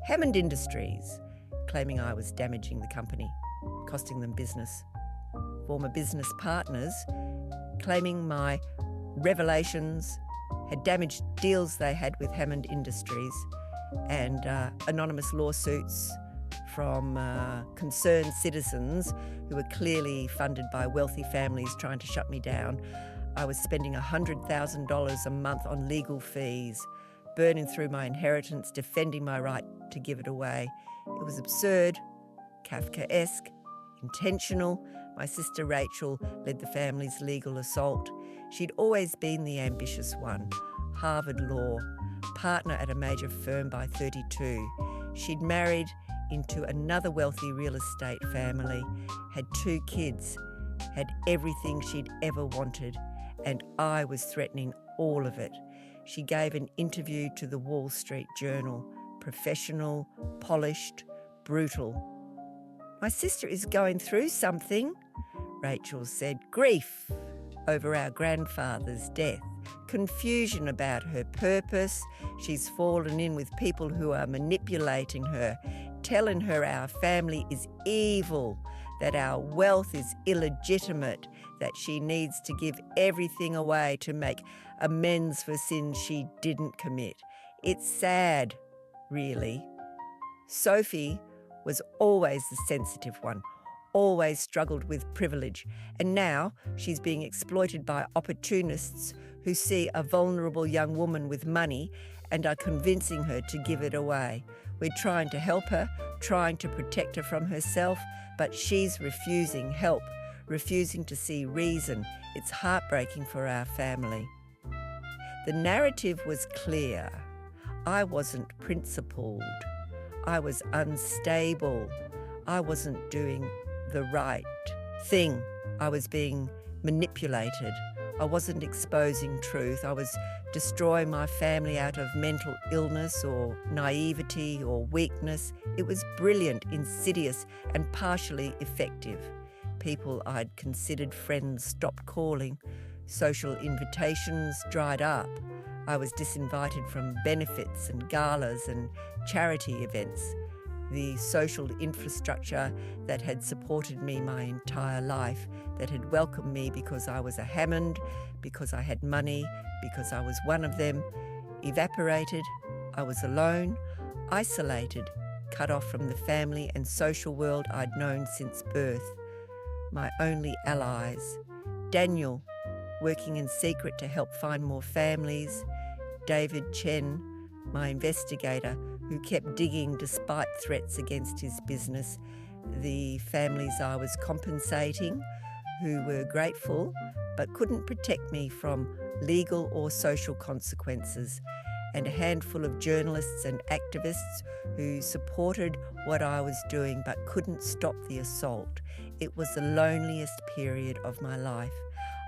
Speaker 1: Hammond Industries, claiming I was damaging the company, costing them business. Former business partners, claiming my revelations had damaged deals they had with Hammond Industries, and anonymous lawsuits from concerned citizens who were clearly funded by wealthy families trying to shut me down. I was spending $100,000 a month on legal fees, burning through my inheritance, defending my right to give it away. It was absurd, Kafkaesque, intentional. My sister Rachel led the family's legal assault. She'd always been the ambitious one. Harvard Law, partner at a major firm by 32. She'd married into another wealthy real estate family, had 2 kids, had everything she'd ever wanted, and I was threatening all of it. She gave an interview to the Wall Street Journal, professional, polished, brutal. "My sister is going through something," Rachel said. "Grief over our grandfather's death, confusion about her purpose. She's fallen in with people who are manipulating her, telling her our family is evil, that our wealth is illegitimate, that she needs to give everything away to make amends for sins she didn't commit. It's sad, really." Sophie was always the sensitive one, always struggled with privilege, and now she's being exploited by opportunists who see a vulnerable young woman with money and are convincing her to give it away. We're trying to help her, trying to protect her from herself, but she's refusing help, refusing to see reason. It's heartbreaking for our family. The narrative was clear. I wasn't principled. I was unstable. I wasn't doing the right thing. I was being manipulated. I wasn't exposing truth. I was destroying my family out of mental illness or naivety or weakness. It was brilliant, insidious, and partially effective. People I'd considered friends stopped calling. Social invitations dried up. I was disinvited from benefits and galas and charity events. The social infrastructure that had supported me my entire life, that had welcomed me because I was a Hammond, because I had money, because I was one of them, evaporated. I was alone, isolated, cut off from the family and social world I'd known since birth. My only allies: Daniel, working in secret to help find more families; David Chen, my investigator, who kept digging despite threats against his business; the families I was compensating, who were grateful but couldn't protect me from legal or social consequences; and a handful of journalists and activists who supported what I was doing but couldn't stop the assault. It was the loneliest period of my life.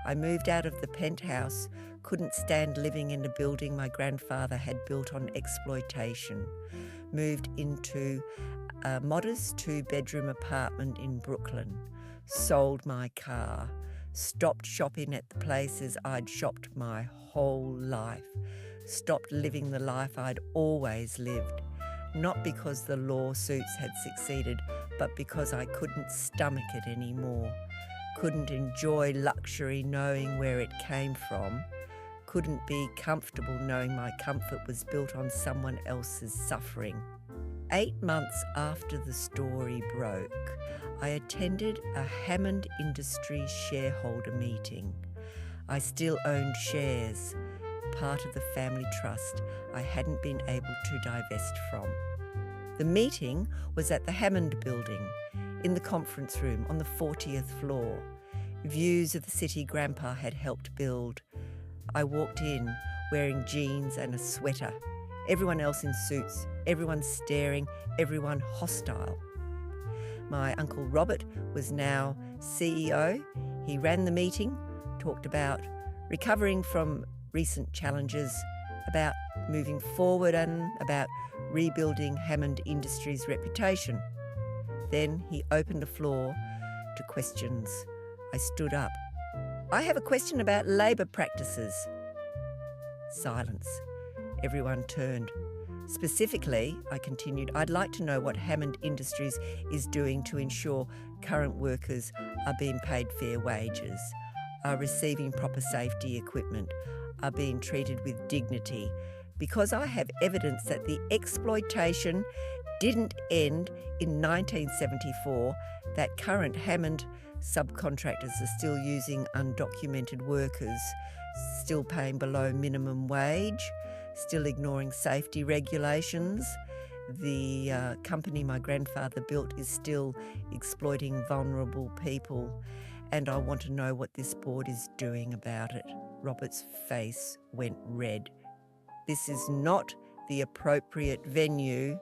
Speaker 1: I moved out of the penthouse, couldn't stand living in a building my grandfather had built on exploitation. Moved into a modest 2-bedroom apartment in Brooklyn. Sold my car. Stopped shopping at the places I'd shopped my whole life. Stopped living the life I'd always lived. Not because the lawsuits had succeeded, but because I couldn't stomach it anymore. Couldn't enjoy luxury knowing where it came from. Couldn't be comfortable knowing my comfort was built on someone else's suffering. 8 months after the story broke, I attended a Hammond Industries shareholder meeting. I still owned shares, part of the family trust I hadn't been able to divest from. The meeting was at the Hammond building, in the conference room on the 40th floor. Views of the city Grandpa had helped build. I walked in wearing jeans and a sweater. Everyone else in suits, everyone staring, everyone hostile. My Uncle Robert was now CEO. He ran the meeting, talked about recovering from recent challenges, about moving forward and about rebuilding Hammond Industries' reputation. Then he opened the floor to questions. I stood up. I have a question about labour practices. Silence. Everyone turned. Specifically, I continued, I'd like to know what Hammond Industries is doing to ensure current workers are being paid fair wages, are receiving proper safety equipment, are being treated with dignity, because I have evidence that the exploitation didn't end in 1974, that current Hammond subcontractors are still using undocumented workers, still paying below minimum wage, still ignoring safety regulations. The company my grandfather built is still exploiting vulnerable people, and I want to know what this board is doing about it. Robert's face went red. This is not the appropriate venue.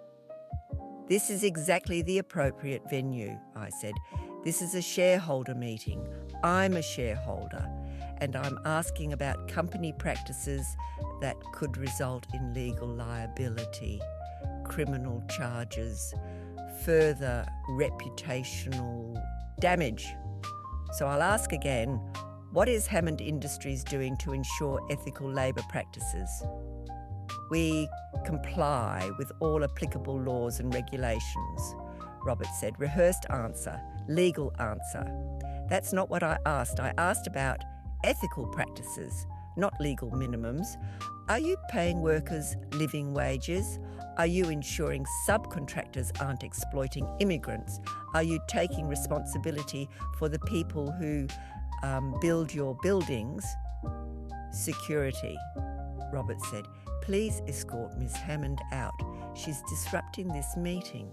Speaker 1: This is exactly the appropriate venue, I said. This is a shareholder meeting. I'm a shareholder, and I'm asking about company practices that could result in legal liability, criminal charges, further reputational damage. So I'll ask again, what is Hammond Industries doing to ensure ethical labour practices? We comply with all applicable laws and regulations, Robert said. Rehearsed answer, legal answer. That's not what I asked. I asked about ethical practices, not legal minimums. Are you paying workers living wages? Are you ensuring subcontractors aren't exploiting immigrants? Are you taking responsibility for the people who build your buildings? Security, Robert said. Please escort Miss Hammond out. She's disrupting this meeting.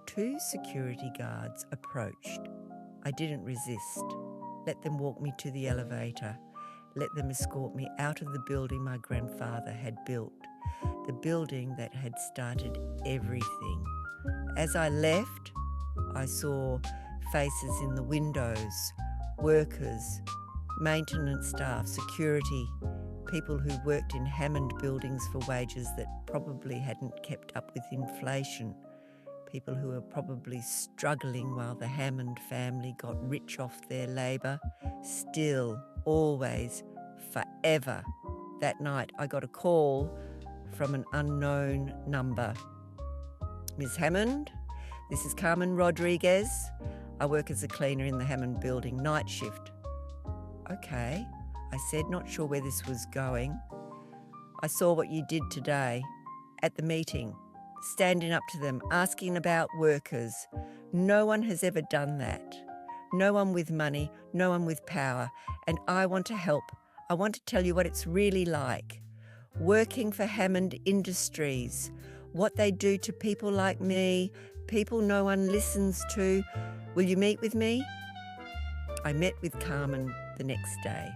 Speaker 1: 2 security guards approached. I didn't resist. Let them walk me to the elevator. Let them escort me out of the building my grandfather had built, the building that had started everything. As I left, I saw faces in the windows, workers, maintenance staff, security, people who worked in Hammond buildings for wages that probably hadn't kept up with inflation, people who were probably struggling while the Hammond family got rich off their labour. Still, always, forever. That night I got a call from an unknown number. Miss Hammond, this is Carmen Rodriguez. I work as a cleaner in the Hammond building, night shift. Okay, I said, not sure where this was going. I saw what you did today at the meeting, standing up to them, asking about workers. No one has ever done that. No one with money, no one with power. And I want to help. I want to tell you what it's really like. Working for Hammond Industries, what they do to people like me, people no one listens to. Will you meet with me? I met with Carmen the next day.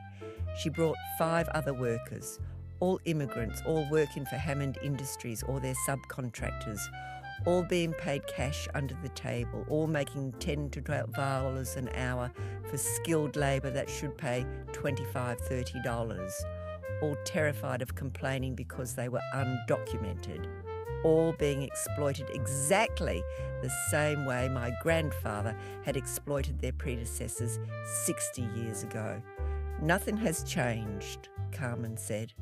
Speaker 1: She brought 5 other workers, all immigrants, all working for Hammond Industries or their subcontractors, all being paid cash under the table, all making $10 to $12 an hour for skilled labour that should pay $25, $30, all terrified of complaining because they were undocumented, all being exploited exactly the same way my grandfather had exploited their predecessors 60 years ago. Nothing has changed, Carmen said.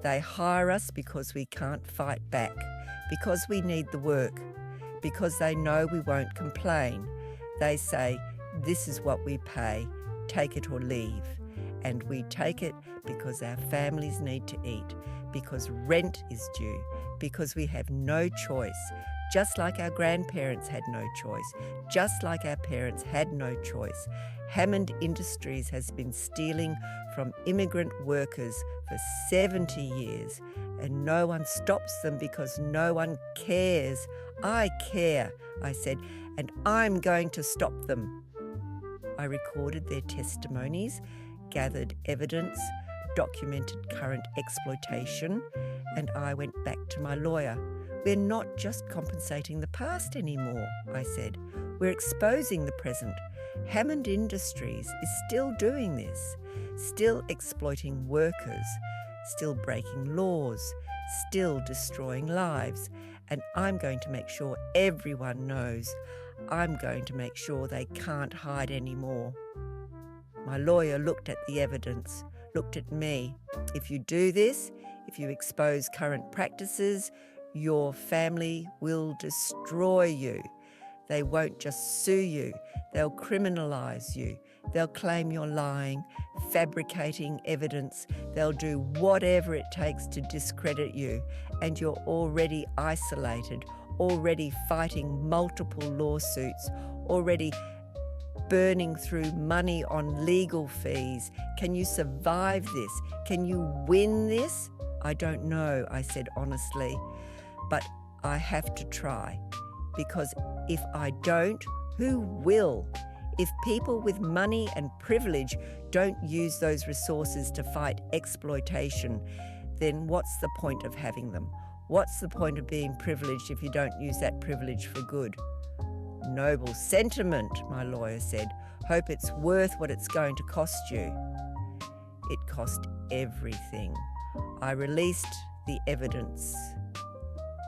Speaker 1: They hire us because we can't fight back, because we need the work, because they know we won't complain. They say, this is what we pay, take it or leave. And we take it because our families need to eat, because rent is due, because we have no choice, just like our grandparents had no choice, just like our parents had no choice. Hammond Industries has been stealing from immigrant workers for 70 years, and no one stops them because no one cares. I care, I said, and I'm going to stop them. I recorded their testimonies, gathered evidence, documented current exploitation, and I went back to my lawyer. We're not just compensating the past anymore, I said. We're exposing the present. Hammond Industries is still doing this, still exploiting workers, still breaking laws, still destroying lives, and I'm going to make sure everyone knows. I'm going to make sure they can't hide anymore. My lawyer looked at the evidence, looked at me. If you do this, if you expose current practices, your family will destroy you. They won't just sue you, they'll criminalise you. They'll claim you're lying, fabricating evidence. They'll do whatever it takes to discredit you. And you're already isolated, already fighting multiple lawsuits, already burning through money on legal fees. Can you survive this? Can you win this? I don't know, I said honestly, but I have to try, because if I don't, who will? If people with money and privilege don't use those resources to fight exploitation, then what's the point of having them? What's the point of being privileged if you don't use that privilege for good? Noble sentiment, my lawyer said. Hope it's worth what it's going to cost you. It cost everything. I released the evidence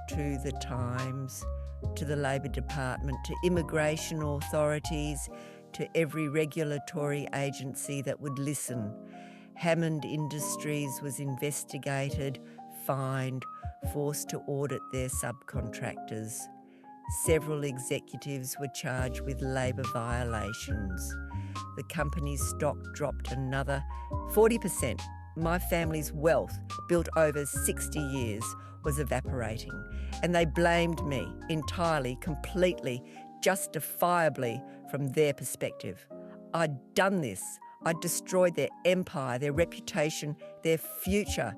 Speaker 1: to the Times, to the Labor Department, to immigration authorities, to every regulatory agency that would listen. Hammond Industries was investigated, fined, forced to audit their subcontractors. Several executives were charged with labour violations. The company's stock dropped another 40%. My family's wealth, built over 60 years, was evaporating, and they blamed me entirely, completely, justifiably from their perspective. I'd done this. I'd destroyed their empire, their reputation, their future.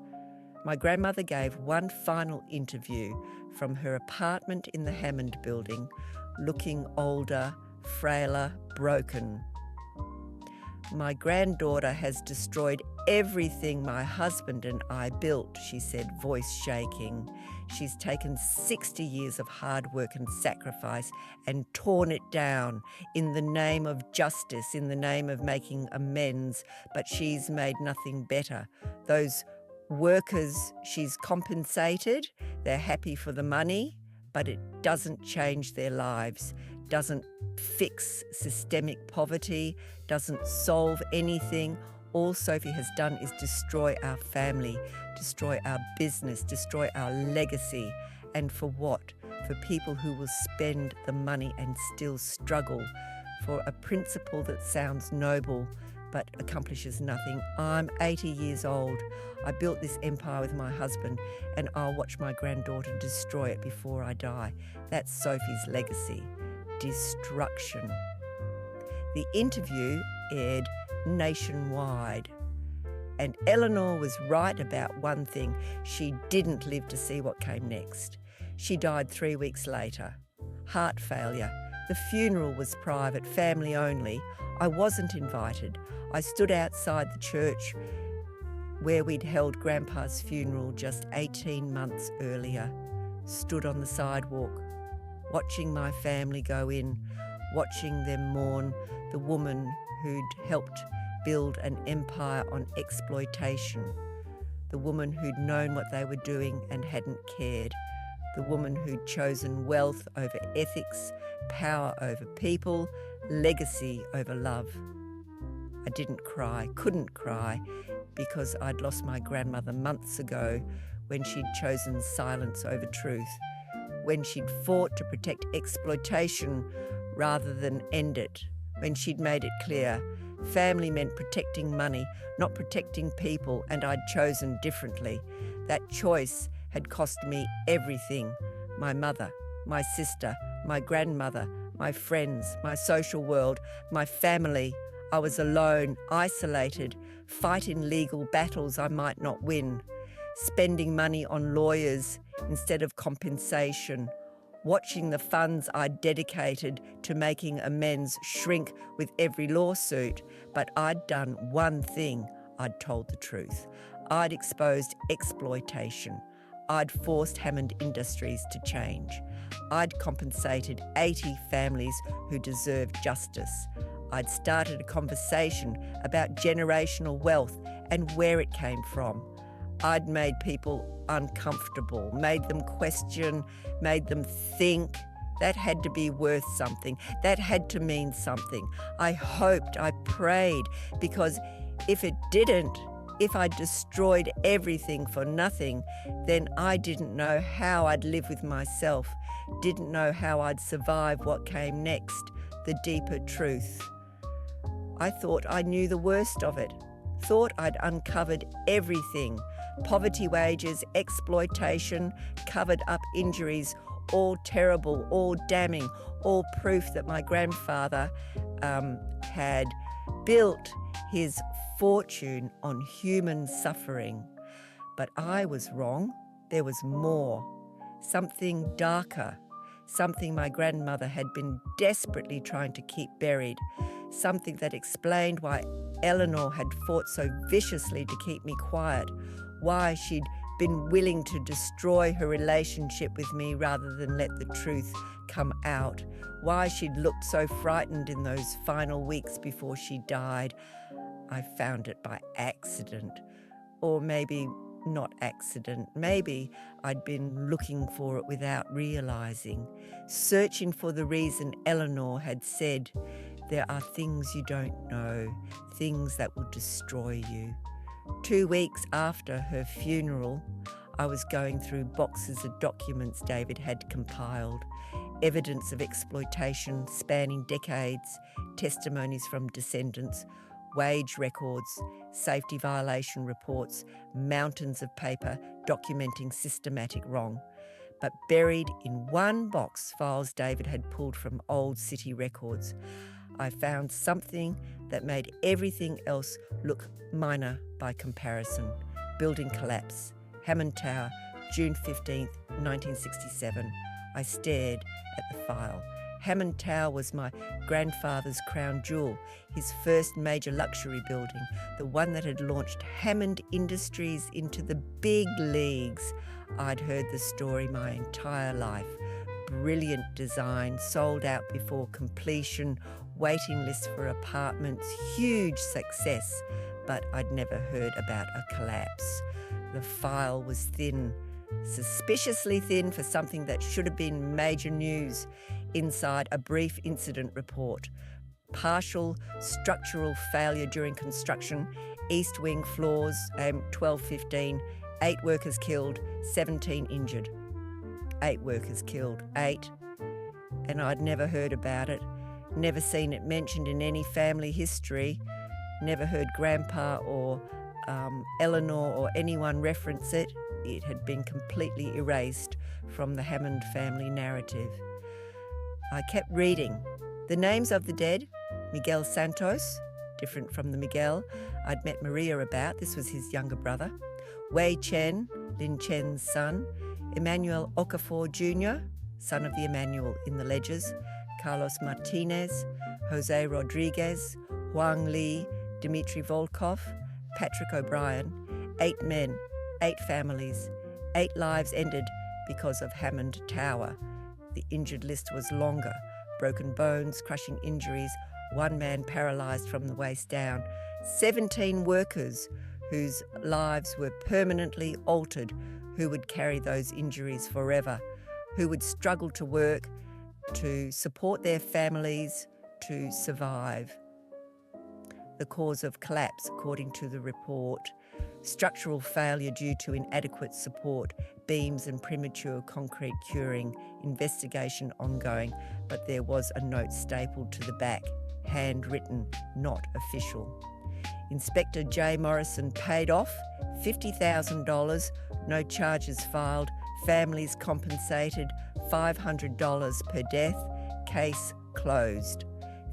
Speaker 1: My grandmother gave one final interview from her apartment in the Hammond building, looking older, frailer, broken. My granddaughter has destroyed everything my husband and I built, she said, voice shaking. She's taken 60 years of hard work and sacrifice and torn it down in the name of justice, in the name of making amends, but she's made nothing better. Those workers she's compensated, they're happy for the money, but it doesn't change their lives, doesn't fix systemic poverty, doesn't solve anything. All Sophie has done is destroy our family, destroy our business, destroy our legacy. And for what? For people who will spend the money and still struggle for a principle that sounds noble but accomplishes nothing. I'm 80 years old. I built this empire with my husband, and I'll watch my granddaughter destroy it before I die. That's Sophie's legacy. Destruction. The interview aired nationwide. And Eleanor was right about one thing. She didn't live to see what came next. She died 3 weeks later. Heart failure. The funeral was private, family only. I wasn't invited. I stood outside the church where we'd held Grandpa's funeral just 18 months earlier. Stood on the sidewalk, watching my family go in, watching them mourn the woman who'd helped build an empire on exploitation, the woman who'd known what they were doing and hadn't cared, the woman who'd chosen wealth over ethics, power over people, legacy over love. I didn't cry, couldn't cry, because I'd lost my grandmother months ago when she'd chosen silence over truth, when she'd fought to protect exploitation rather than end it, when she'd made it clear family meant protecting money, not protecting people, and I'd chosen differently. That choice had cost me everything: my mother, my sister, my grandmother, my friends, my social world, my family. I was alone, isolated, fighting legal battles I might not win, spending money on lawyers instead of compensation, watching the funds I'd dedicated to making amends shrink with every lawsuit. But I'd done one thing. I'd told the truth. I'd exposed exploitation. I'd forced Hammond Industries to change. I'd compensated 80 families who deserved justice. I'd started a conversation about generational wealth and where it came from. I'd made people uncomfortable, made them question, made them think. That had to be worth something. That had to mean something. I hoped, I prayed, because if it didn't, if I destroyed everything for nothing, then I didn't know how I'd live with myself, didn't know how I'd survive what came next, the deeper truth. I thought I knew the worst of it, thought I'd uncovered everything, poverty wages, exploitation, covered up injuries, all terrible, all damning, all proof that my grandfather had built his fortune on human suffering. But I was wrong. There was more, something darker, something my grandmother had been desperately trying to keep buried, something that explained why Eleanor had fought so viciously to keep me quiet, why she'd been willing to destroy her relationship with me rather than let the truth come out, why she'd looked so frightened in those final weeks before she died. I found it by accident, or maybe not accident. Maybe I'd been looking for it without realising, searching for the reason Eleanor had said, "There are things you don't know, things that will destroy you." 2 weeks after her funeral, I was going through boxes of documents David had compiled, evidence of exploitation spanning decades, testimonies from descendants, wage records, safety violation reports, mountains of paper documenting systematic wrong. But buried in one box, files David had pulled from old city records, I found something that made everything else look minor by comparison. Building collapse, Hammond Tower, June 15th, 1967. I stared at the file. Hammond Tower was my grandfather's crown jewel, his first major luxury building, the one that had launched Hammond Industries into the big leagues. I'd heard the story my entire life. Brilliant design, sold out before completion, waiting lists for apartments, huge success, but I'd never heard about a collapse. The file was thin, suspiciously thin for something that should have been major news. Inside, a brief incident report. Partial structural failure during construction, east wing floors, 12:15, 8 workers killed, 17 injured. 8 workers killed, 8. And I'd never heard about it, never seen it mentioned in any family history, never heard Grandpa or Eleanor or anyone reference it. It had been completely erased from the Hammond family narrative. I kept reading. The names of the dead: Miguel Santos, different from the Miguel I'd met Maria about, this was his younger brother, Wei Chen, Lin Chen's son, Emmanuel Okafor Jr., son of the Emmanuel in the ledgers, Carlos Martinez, Jose Rodriguez, Huang Li, Dmitry Volkov, Patrick O'Brien. 8 men, 8 families, 8 lives ended because of Hammond Tower. The injured list was longer. Broken bones, crushing injuries, 1 man paralysed from the waist down, 17 workers whose lives were permanently altered, who would carry those injuries forever, who would struggle to work, to support their families, to survive. The cause of collapse, according to the report: structural failure due to inadequate support, beams and premature concrete curing, investigation ongoing, but there was a note stapled to the back, handwritten, not official. Inspector J. Morrison paid off $50,000, no charges filed, families compensated, $500 per death, case closed.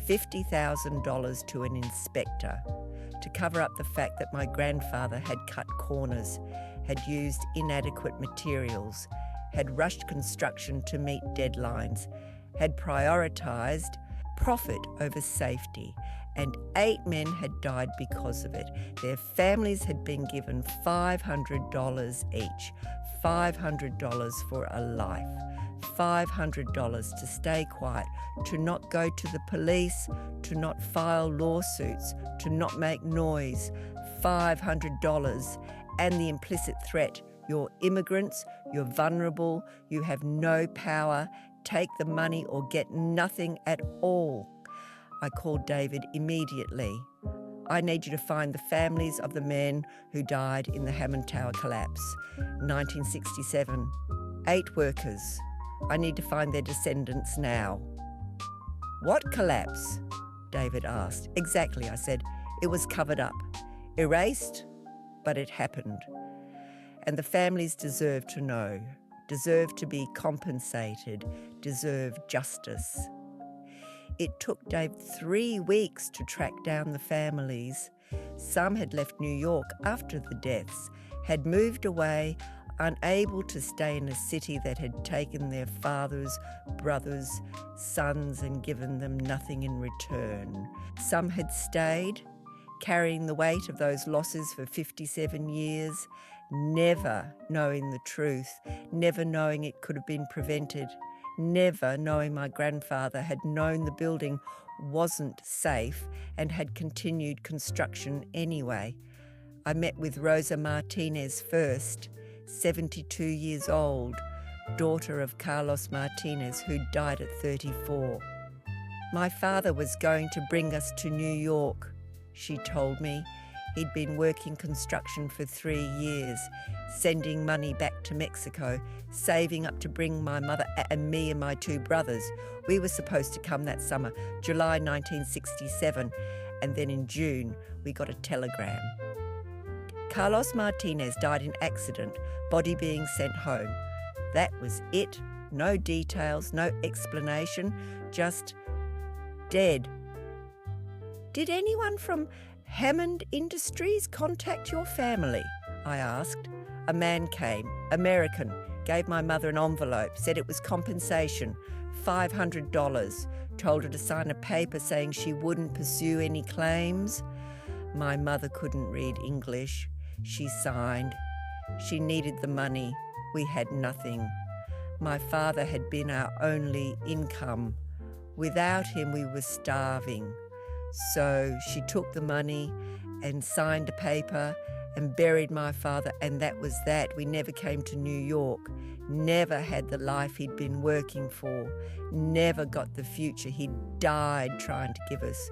Speaker 1: $50,000 to an inspector to cover up the fact that my grandfather had cut corners, had used inadequate materials, had rushed construction to meet deadlines, had prioritised profit over safety, and 8 men had died because of it. Their families had been given $500 each, $500 for a life, $500 to stay quiet, to not go to the police, to not file lawsuits, to not make noise, $500, and the implicit threat, you're immigrants, you're vulnerable, you have no power, take the money or get nothing at all. I called David immediately. I need you to find the families of the men who died in the Hammond Tower collapse, 1967. 8 workers. I need to find their descendants now. What collapse? David asked. Exactly, I said. It was covered up. Erased, but it happened. And the families deserve to know, deserve to be compensated, deserve justice. It took Dave 3 weeks to track down the families. Some had left New York after the deaths, had moved away, unable to stay in a city that had taken their fathers, brothers, sons and given them nothing in return. Some had stayed, carrying the weight of those losses for 57 years, never knowing the truth, never knowing it could have been prevented, never knowing my grandfather had known the building wasn't safe and had continued construction anyway. I met with Rosa Martinez first, 72 years old, daughter of Carlos Martinez, who died at 34. My father was going to bring us to New York, she told me. He'd been working construction for 3 years, sending money back to Mexico, saving up to bring my mother and me and my 2 brothers. We were supposed to come that summer, July 1967, and then in June we got a telegram. Carlos Martinez died in accident, body being sent home. That was it. No details, no explanation, just dead. Did anyone from Hammond Industries contact your family? I asked. A man came, American, gave my mother an envelope, said it was compensation, $500, told her to sign a paper saying she wouldn't pursue any claims. My mother couldn't read English. She signed. She needed the money. We had nothing. My father had been our only income. Without him, we were starving. So she took the money and signed a paper and buried my father, and that was that. We never came to New York, never had the life he'd been working for, never got the future he'd died trying to give us.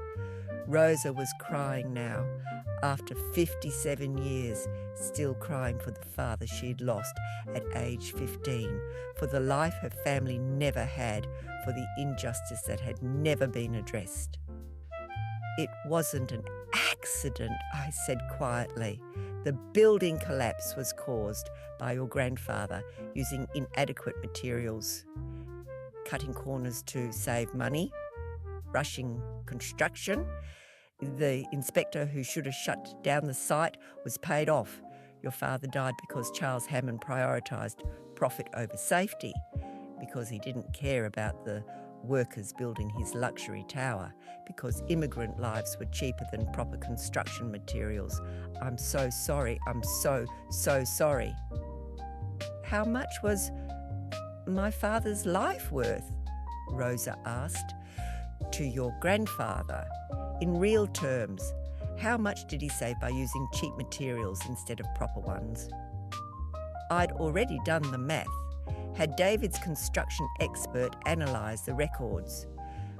Speaker 1: Rosa was crying now, after 57 years, still crying for the father she'd lost at age 15, for the life her family never had, for the injustice that had never been addressed. It wasn't an accident, I said quietly. The building collapse was caused by your grandfather using inadequate materials, cutting corners to save money, rushing construction. The inspector who should have shut down the site was paid off. Your father died because Charles Hammond prioritised profit over safety, because he didn't care about the workers building his luxury tower, because immigrant lives were cheaper than proper construction materials. I'm so sorry. I'm so sorry. How much was my father's life worth? Rosa asked. To your grandfather. In real terms, how much did he save by using cheap materials instead of proper ones? I'd already done the math. Had David's construction expert analysed the records.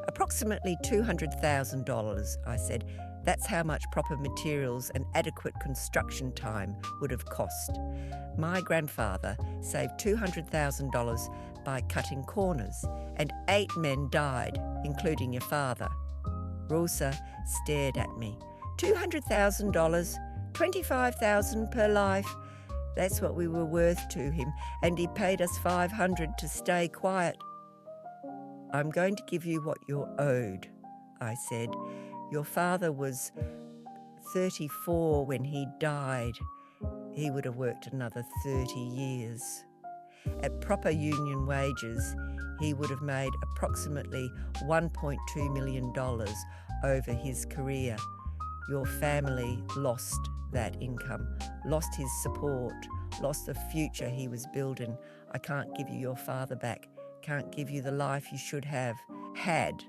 Speaker 1: Approximately $200,000, I said. That's how much proper materials and adequate construction time would have cost. My grandfather saved $200,000 by cutting corners, and 8 men died, including your father. Rosa stared at me. $200,000, $25,000 per life. That's what we were worth to him, and he paid us $500 to stay quiet. I'm going to give you what you're owed, I said. Your father was 34 when he died. He would have worked another 30 years. At proper union wages, he would have made approximately $1.2 million over his career. Your family lost that income, lost his support, lost the future he was building. I can't give you your father back, can't give you the life you should have had.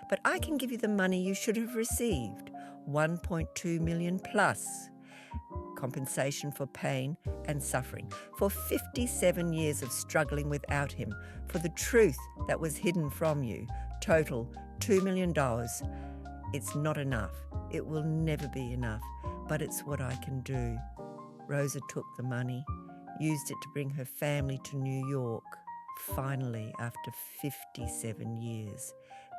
Speaker 1: But I can give you the money you should have received, $1.2 million plus. Compensation for pain and suffering, for 57 years of struggling without him, for the truth that was hidden from you. Total $2 million. It's not enough. It will never be enough, but it's what I can do. Rosa took the money, used it to bring her family to New York. Finally, after 57 years,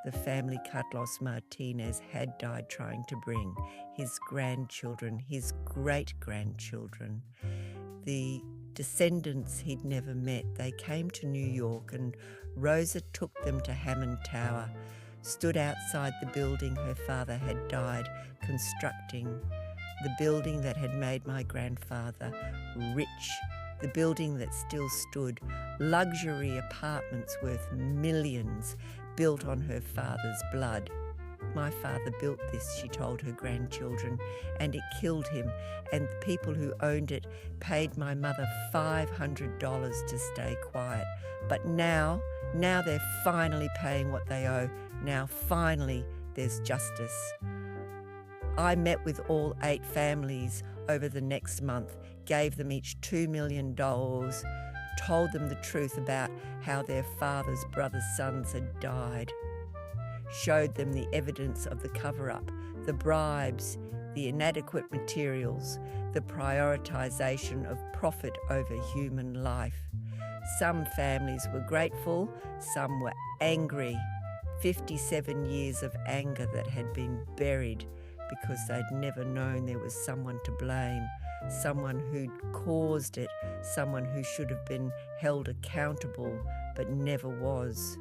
Speaker 1: the family Carlos Martinez had died trying to bring his grandchildren, his great-grandchildren, the descendants he'd never met. They came to New York, and Rosa took them to Hammond Tower, stood outside the building her father had died constructing, the building that had made my grandfather rich, the building that still stood, luxury apartments worth millions, built on her father's blood. My father built this, she told her grandchildren, and it killed him, and the people who owned it paid my mother $500 to stay quiet. But now they're finally paying what they owe. Now finally there's justice. I met with all 8 families over the next month, gave them each $2 million, told them the truth about how their father's brother's sons had died, showed them the evidence of the cover-up, the bribes, the inadequate materials, the prioritization of profit over human life. Some families were grateful, some were angry. 57 years of anger that had been buried because they'd never known there was someone to blame, someone who'd caused it, someone who should have been held accountable but never was.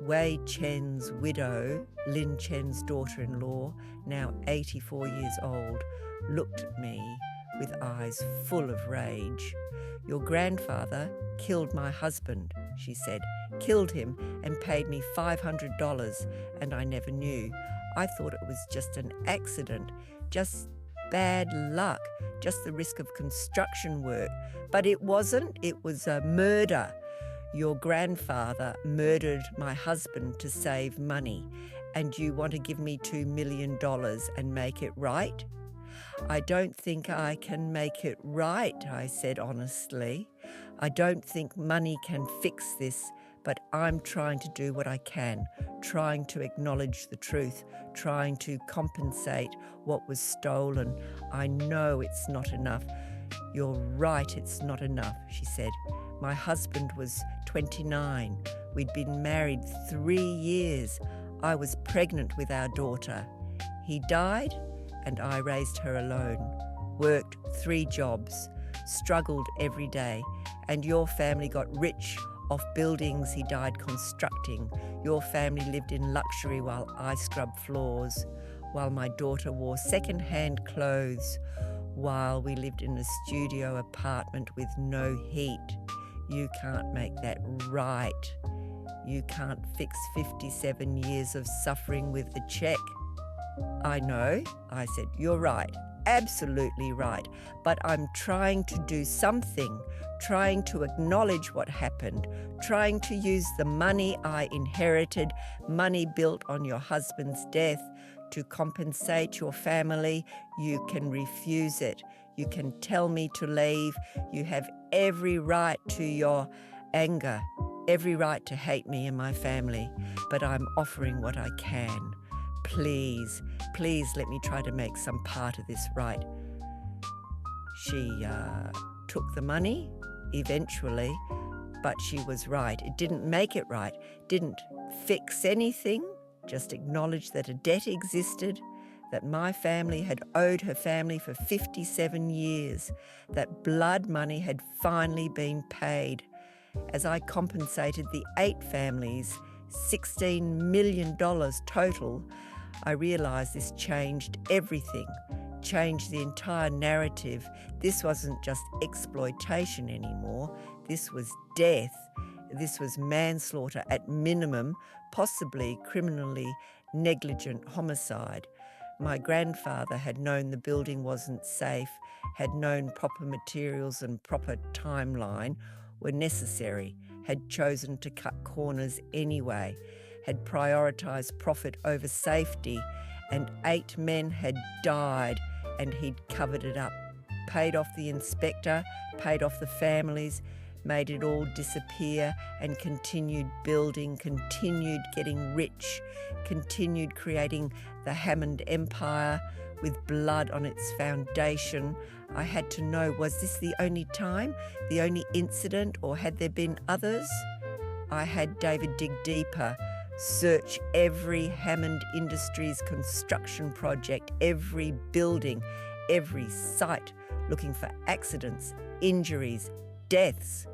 Speaker 1: Wei Chen's widow, Lin Chen's daughter-in-law, now 84 years old, looked at me with eyes full of rage. Your grandfather killed my husband, she said, killed him and paid me $500, and I never knew. I thought it was just an accident, just bad luck, just the risk of construction work. But it wasn't, it was a murder. Your grandfather murdered my husband to save money, and you want to give me $2 million and make it right? I don't think I can make it right, I said honestly. I don't think money can fix this, but I'm trying to do what I can, trying to acknowledge the truth, trying to compensate what was stolen. I know it's not enough. You're right, it's not enough, she said. My husband was 29. We'd been married 3 years. I was pregnant with our daughter. He died, and I raised her alone, worked 3 jobs, struggled every day, and your family got rich off buildings he died constructing. Your family lived in luxury while I scrubbed floors, while my daughter wore second-hand clothes, while we lived in a studio apartment with no heat. You can't make that right. You can't fix 57 years of suffering with a check. I know, I said, you're right, absolutely right, but I'm trying to do something, trying to acknowledge what happened, trying to use the money I inherited, money built on your husband's death, to compensate your family. You can refuse it. You can tell me to leave. You have every right to your anger, every right to hate me and my family, but I'm offering what I can. Please, please let me try to make some part of this right. She took the money eventually, but she was right. It didn't make it right, didn't fix anything, just acknowledged that a debt existed, that my family had owed her family for 57 years, that blood money had finally been paid. As I compensated the 8 families, $16 million total, I realised this changed everything, changed the entire narrative. This wasn't just exploitation anymore, this was death. This was manslaughter at minimum, possibly criminally negligent homicide. My grandfather had known the building wasn't safe, had known proper materials and proper timeline were necessary, had chosen to cut corners anyway, had prioritised profit over safety, and 8 men had died and he'd covered it up, paid off the inspector, paid off the families, made it all disappear and continued building, continued getting rich, continued creating the Hammond Empire with blood on its foundation. I had to know, was this the only time, the only incident, or had there been others? I had David dig deeper, search every Hammond Industries construction project, every building, every site, looking for accidents, injuries, deaths.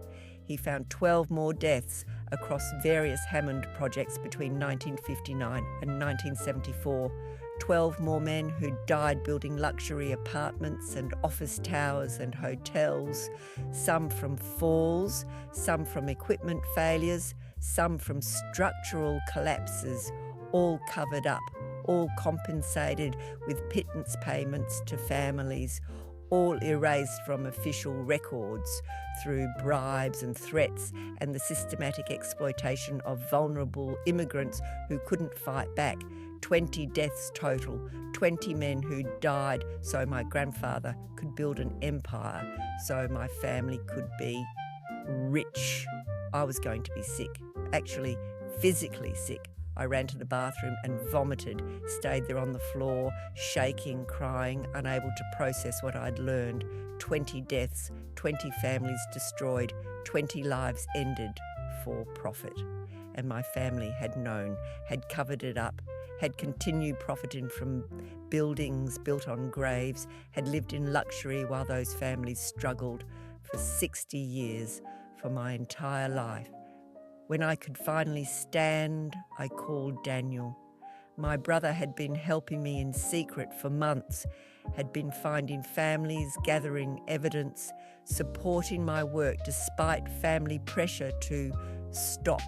Speaker 1: He found 12 more deaths across various Hammond projects between 1959 and 1974. 12 more men who died building luxury apartments and office towers and hotels, some from falls, some from equipment failures, some from structural collapses, all covered up, all compensated with pittance payments to families, all erased from official records through bribes and threats and the systematic exploitation of vulnerable immigrants who couldn't fight back. 20 deaths total, 20 men who died so my grandfather could build an empire, so my family could be rich. I was going to be sick, actually physically sick. I ran to the bathroom and vomited, stayed there on the floor, shaking, crying, unable to process what I'd learned. 20 deaths, 20 families destroyed, 20 lives ended for profit. And my family had known, had covered it up, had continued profiting from buildings built on graves, had lived in luxury while those families struggled for 60 years, for my entire life. When I could finally stand, I called Daniel. My brother had been helping me in secret for months, had been finding families, gathering evidence, supporting my work despite family pressure to stop.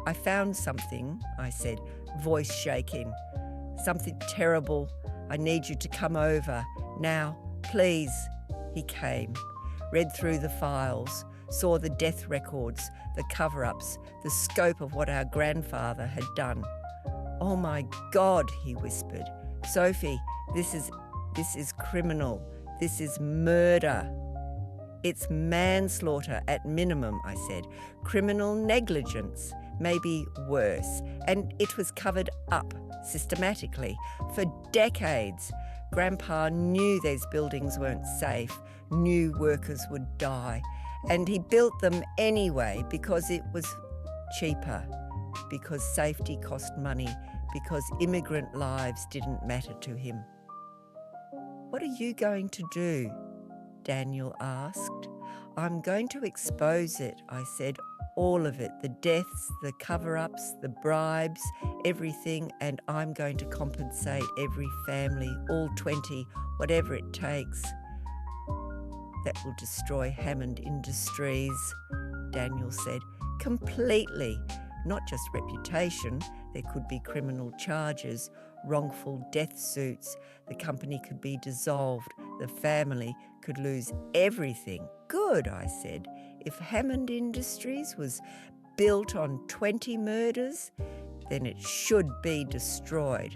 Speaker 1: I found something, I said, voice shaking. Something terrible. I need you to come over. Now, please. He came, read through the files, saw the death records, the cover-ups, the scope of what our grandfather had done. "Oh my God," he whispered. "Sophie, this is criminal. This is murder." "It's manslaughter at minimum," I said. "Criminal negligence, maybe worse. And it was covered up systematically for decades. Grandpa knew these buildings weren't safe, knew workers would die. And he built them anyway because it was cheaper, because safety cost money, because immigrant lives didn't matter to him." "What are you going to do?" Daniel asked. "I'm going to expose it," I said. "All of it, the deaths, the cover-ups, the bribes, everything, and I'm going to compensate every family, all 20, whatever it takes." "That will destroy Hammond Industries," Daniel said. "Completely. Not just reputation. There could be criminal charges, wrongful death suits. The company could be dissolved. The family could lose everything." "Good," I said. "If Hammond Industries was built on 20 murders, then it should be destroyed."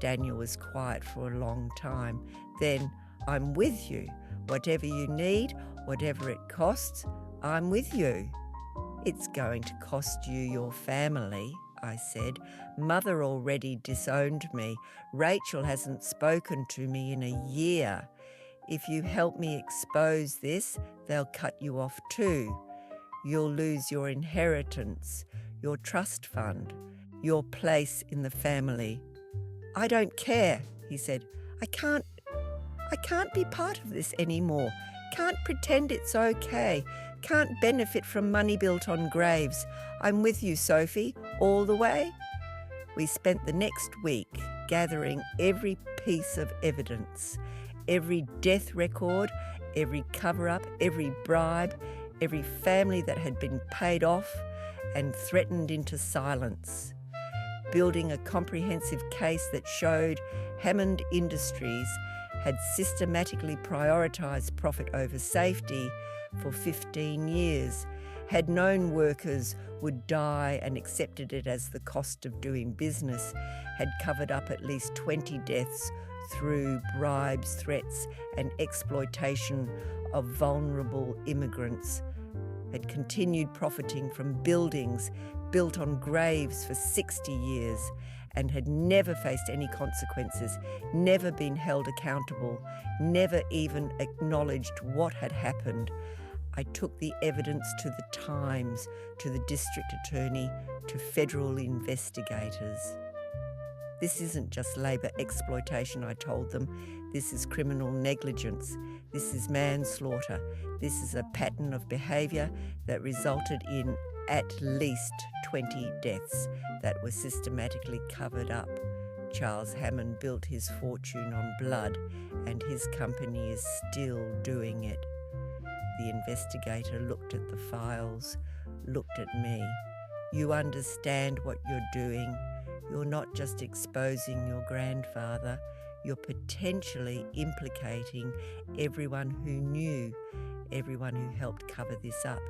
Speaker 1: Daniel was quiet for a long time. "Then I'm with you. Whatever you need, whatever it costs, I'm with you." "It's going to cost you your family," I said. "Mother already disowned me. Rachel hasn't spoken to me in a year. If you help me expose this, they'll cut you off too. You'll lose your inheritance, your trust fund, your place in the family." "I don't care," he said. I can't be part of this anymore. Can't pretend it's okay. Can't benefit from money built on graves. I'm with you, Sophie, all the way. We spent the next week gathering every piece of evidence, every death record, every cover-up, every bribe, every family that had been paid off and threatened into silence, building a comprehensive case that showed Hammond Industries had systematically prioritised profit over safety for 15 years, had known workers would die and accepted it as the cost of doing business, had covered up at least 20 deaths through bribes, threats and exploitation of vulnerable immigrants, had continued profiting from buildings built on graves for 60 years and had never faced any consequences, never been held accountable, never even acknowledged what had happened. I took the evidence to the Times, to the district attorney, to federal investigators. This isn't just labour exploitation, I told them. This is criminal negligence. This is manslaughter. This is a pattern of behaviour that resulted in at least 20 deaths that were systematically covered up. Charles Hammond built his fortune on blood, and his company is still doing it. The investigator looked at the files, looked at me. You understand what you're doing. You're not just exposing your grandfather, you're potentially implicating everyone who knew, everyone who helped cover this up.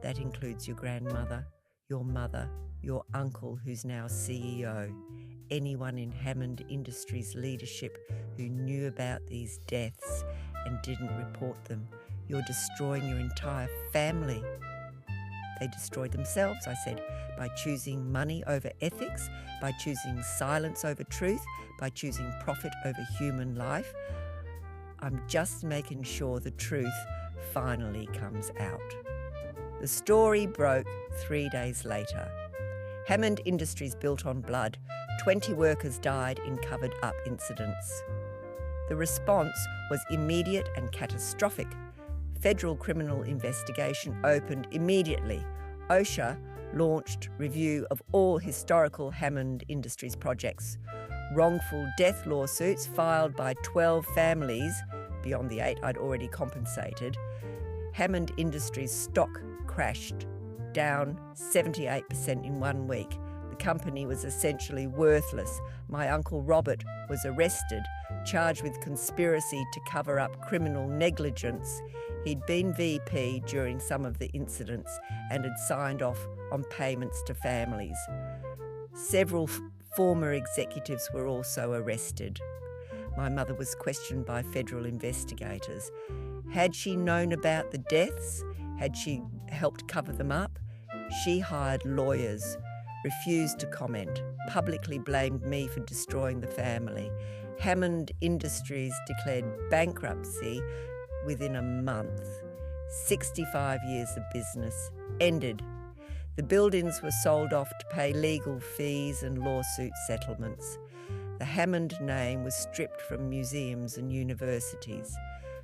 Speaker 1: That includes your grandmother, your mother, your uncle who's now CEO, anyone in Hammond Industries leadership who knew about these deaths and didn't report them. You're destroying your entire family. They destroyed themselves, I said, by choosing money over ethics, by choosing silence over truth, by choosing profit over human life. I'm just making sure the truth finally comes out. The story broke 3 days later. Hammond Industries built on blood. 20 workers died in covered-up incidents. The response was immediate and catastrophic. Federal criminal investigation opened immediately. OSHA launched review of all historical Hammond Industries projects. Wrongful death lawsuits filed by 12 families, beyond the 8 I'd already compensated. Hammond Industries stock crashed, down 78% in 1 week. The company was essentially worthless. My uncle Robert was arrested, charged with conspiracy to cover up criminal negligence. He'd been VP during some of the incidents and had signed off on payments to families. Several former executives were also arrested. My mother was questioned by federal investigators. Had she known about the deaths? Had she helped cover them up? She hired lawyers, refused to comment, publicly blamed me for destroying the family. Hammond Industries declared bankruptcy within a month. 65 years of business ended. The buildings were sold off to pay legal fees and lawsuit settlements. The Hammond name was stripped from museums and universities.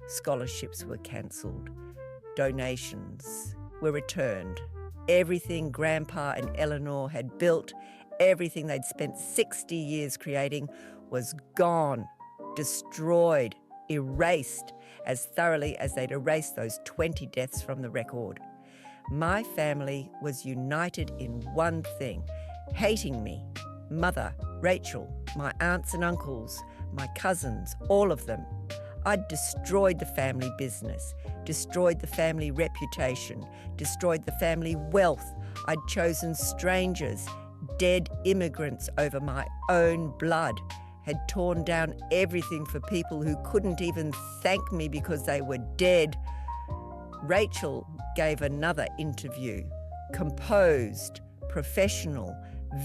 Speaker 1: Scholarships were cancelled. Donations were returned. Everything Grandpa and Eleanor had built, everything they'd spent 60 years creating, was gone, destroyed, erased as thoroughly as they'd erased those 20 deaths from the record. My family was united in one thing, hating me. Mother, Rachel, my aunts and uncles, my cousins, all of them. I'd destroyed the family business, destroyed the family reputation, destroyed the family wealth. I'd chosen strangers, dead immigrants over my own blood, had torn down everything for people who couldn't even thank me because they were dead. Rachel gave another interview, composed, professional,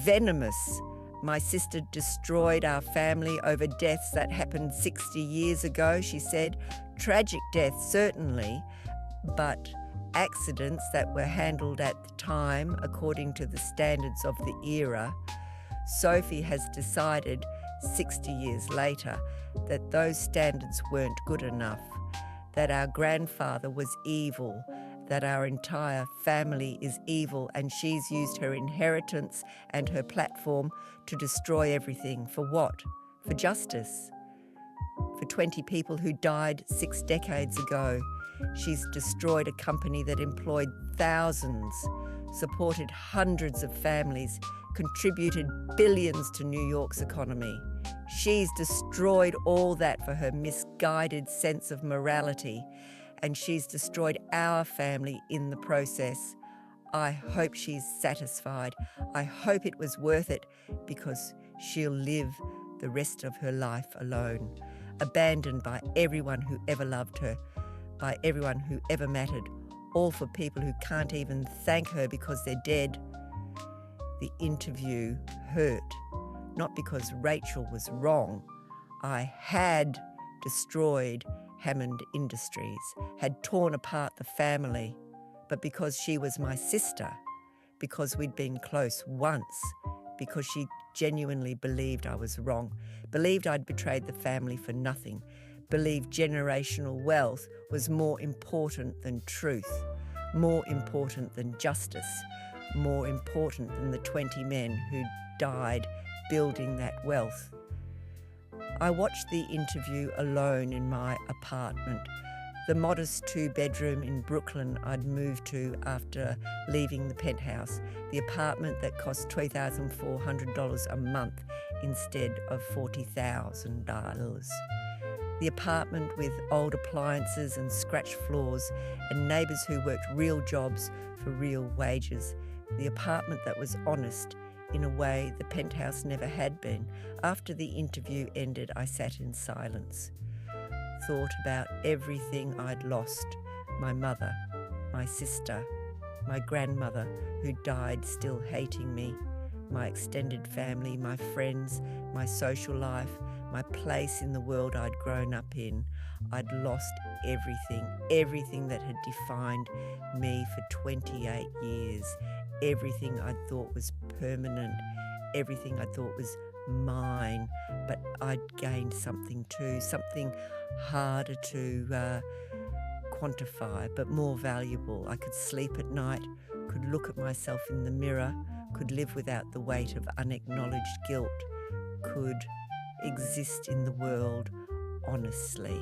Speaker 1: venomous. My sister destroyed our family over deaths that happened 60 years ago, she said. Tragic deaths, certainly, but accidents that were handled at the time according to the standards of the era. Sophie has decided 60 years later, that those standards weren't good enough, that our grandfather was evil, that our entire family is evil, and she's used her inheritance and her platform to destroy everything. For what? For justice. For 20 people who died 6 decades ago. She's destroyed a company that employed thousands, supported hundreds of families, contributed billions to New York's economy. She's destroyed all that for her misguided sense of morality, and she's destroyed our family in the process. I hope she's satisfied. I hope it was worth it, because she'll live the rest of her life alone, abandoned by everyone who ever loved her, by everyone who ever mattered, all for people who can't even thank her because they're dead. The interview hurt, not because Rachel was wrong. I had destroyed Hammond Industries, had torn apart the family, but because she was my sister, because we'd been close once, because she genuinely believed I was wrong, believed I'd betrayed the family for nothing, believed generational wealth was more important than truth, more important than justice, more important than the 20 men who died building that wealth. I watched the interview alone in my apartment, the modest 2-bedroom in Brooklyn I'd moved to after leaving the penthouse, the apartment that cost $3,400 a month instead of $40,000. The apartment with old appliances and scratched floors and neighbours who worked real jobs for real wages. The apartment that was honest in a way the penthouse never had been. After the interview ended, I sat in silence, thought about everything I'd lost: my mother, my sister, my grandmother who died still hating me, my extended family, my friends, my social life, my place in the world I'd grown up in. I'd lost everything that had defined me for 28 years, everything I thought was permanent, everything I thought was mine, but I'd gained something too, something harder to quantify, but more valuable. I could sleep at night, could look at myself in the mirror, could live without the weight of unacknowledged guilt, could exist in the world honestly,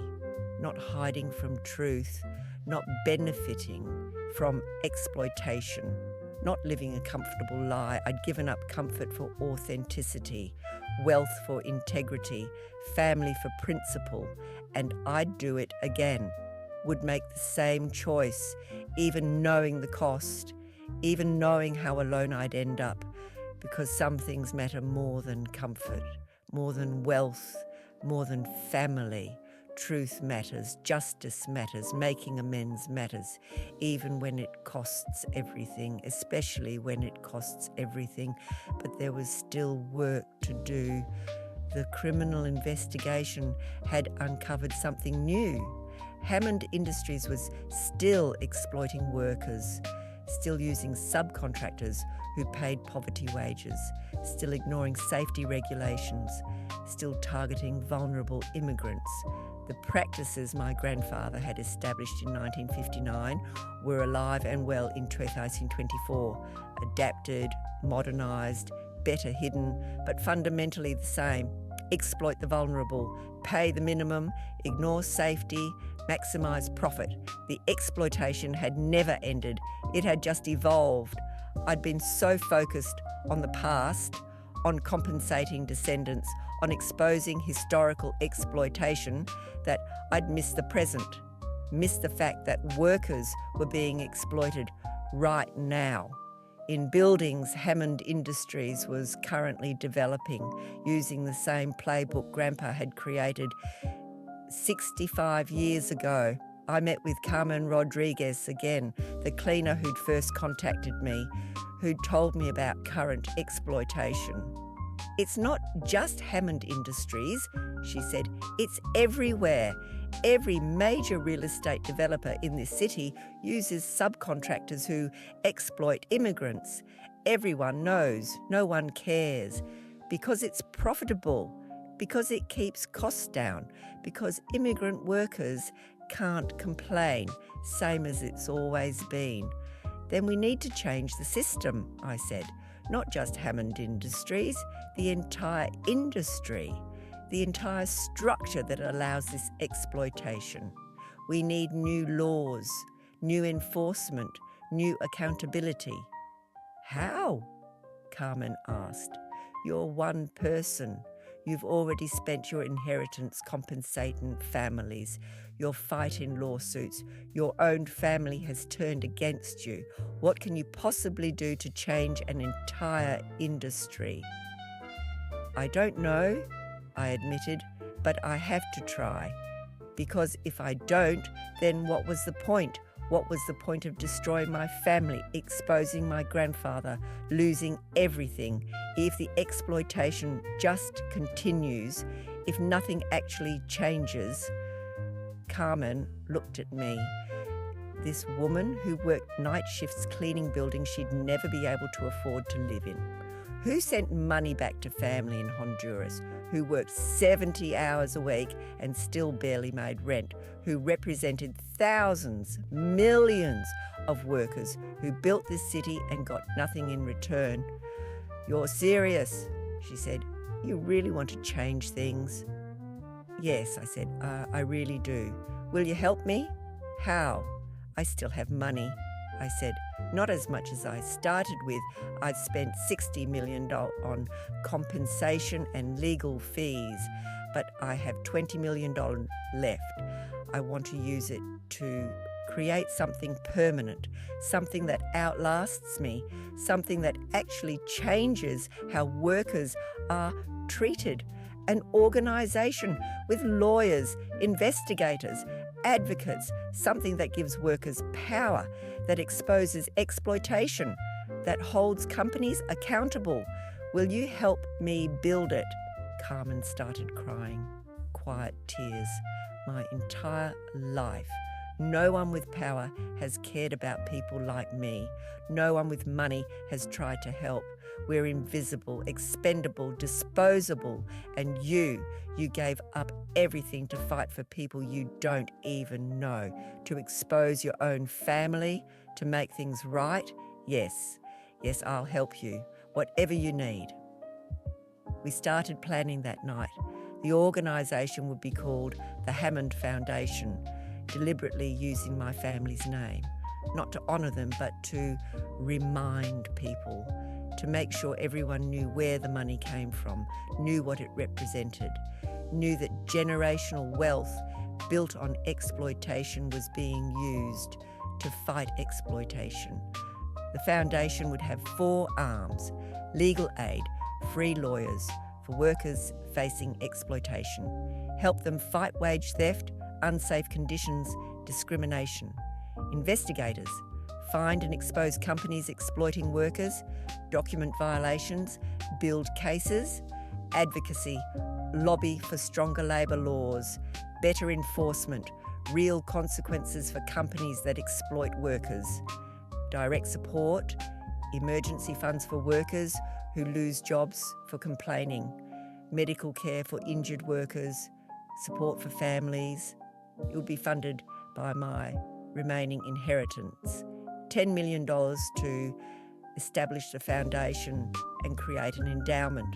Speaker 1: not hiding from truth, not benefiting from exploitation, not living a comfortable lie. I'd given up comfort for authenticity, wealth for integrity, family for principle, and I'd do it again, would make the same choice, even knowing the cost, even knowing how alone I'd end up, because some things matter more than comfort, more than wealth, more than family. Truth matters, justice matters, making amends matters, even when it costs everything, especially when it costs everything. But there was still work to do. The criminal investigation had uncovered something new. Hammond Industries was still exploiting workers, still using subcontractors who paid poverty wages, still ignoring safety regulations, still targeting vulnerable immigrants. The practices my grandfather had established in 1959 were alive and well in 2024, adapted, modernised, better hidden, but fundamentally the same. Exploit the vulnerable, pay the minimum, ignore safety, maximise profit. The exploitation had never ended. It had just evolved. I'd been so focused on the past, on compensating descendants, on exposing historical exploitation, that I'd missed the present, missed the fact that workers were being exploited right now. In buildings Hammond Industries was currently developing, using the same playbook Grandpa had created 65 years ago. I met with Carmen Rodriguez again, the cleaner who'd first contacted me, who'd told me about current exploitation. It's not just Hammond Industries, she said, it's everywhere. Every major real estate developer in this city uses subcontractors who exploit immigrants. Everyone knows, no one cares, because it's profitable, because it keeps costs down, because immigrant workers can't complain, same as it's always been. Then we need to change the system, I said. Not just Hammond Industries, the entire industry, the entire structure that allows this exploitation. We need new laws, new enforcement, new accountability. How? Carmen asked. You're one person. You've already spent your inheritance compensating families. You're fighting lawsuits. Your own family has turned against you. What can you possibly do to change an entire industry? I don't know, I admitted, but I have to try. Because if I don't, then what was the point? What was the point of destroying my family, exposing my grandfather, losing everything, if the exploitation just continues, if nothing actually changes? Carmen looked at me. This woman who worked night shifts cleaning buildings she'd never be able to afford to live in. Who sent money back to family in Honduras? Who worked 70 hours a week and still barely made rent? Who represented thousands, millions of workers who built this city and got nothing in return? You're serious, she said. You really want to change things? Yes, I said, I really do. Will you help me? How? I still have money, I said. Not as much as I started with. I've spent $60 million on compensation and legal fees, but I have $20 million left. I want to use it to create something permanent, something that outlasts me, something that actually changes how workers are treated. An organisation with lawyers, investigators, advocates, something that gives workers power, that exposes exploitation, that holds companies accountable. Will you help me build it? Carmen started crying, quiet tears. My entire life, no one with power has cared about people like me. No one with money has tried to help. We're invisible, expendable, disposable. And you gave up everything to fight for people you don't even know, to expose your own family, to make things right. Yes, I'll help you, whatever you need. We started planning that night. The organisation would be called the Hammond Foundation, deliberately using my family's name, not to honour them, but to remind people, to make sure everyone knew where the money came from, knew what it represented, knew that generational wealth built on exploitation was being used to fight exploitation. The foundation would have 4 arms: legal aid, free lawyers for workers facing exploitation, help them fight wage theft, unsafe conditions, discrimination. Investigators, find and expose companies exploiting workers, document violations, build cases. Advocacy, lobby for stronger labour laws, better enforcement, real consequences for companies that exploit workers. Direct support, emergency funds for workers who lose jobs for complaining, medical care for injured workers, support for families. It would be funded by my remaining inheritance. $10 million to establish the foundation and create an endowment.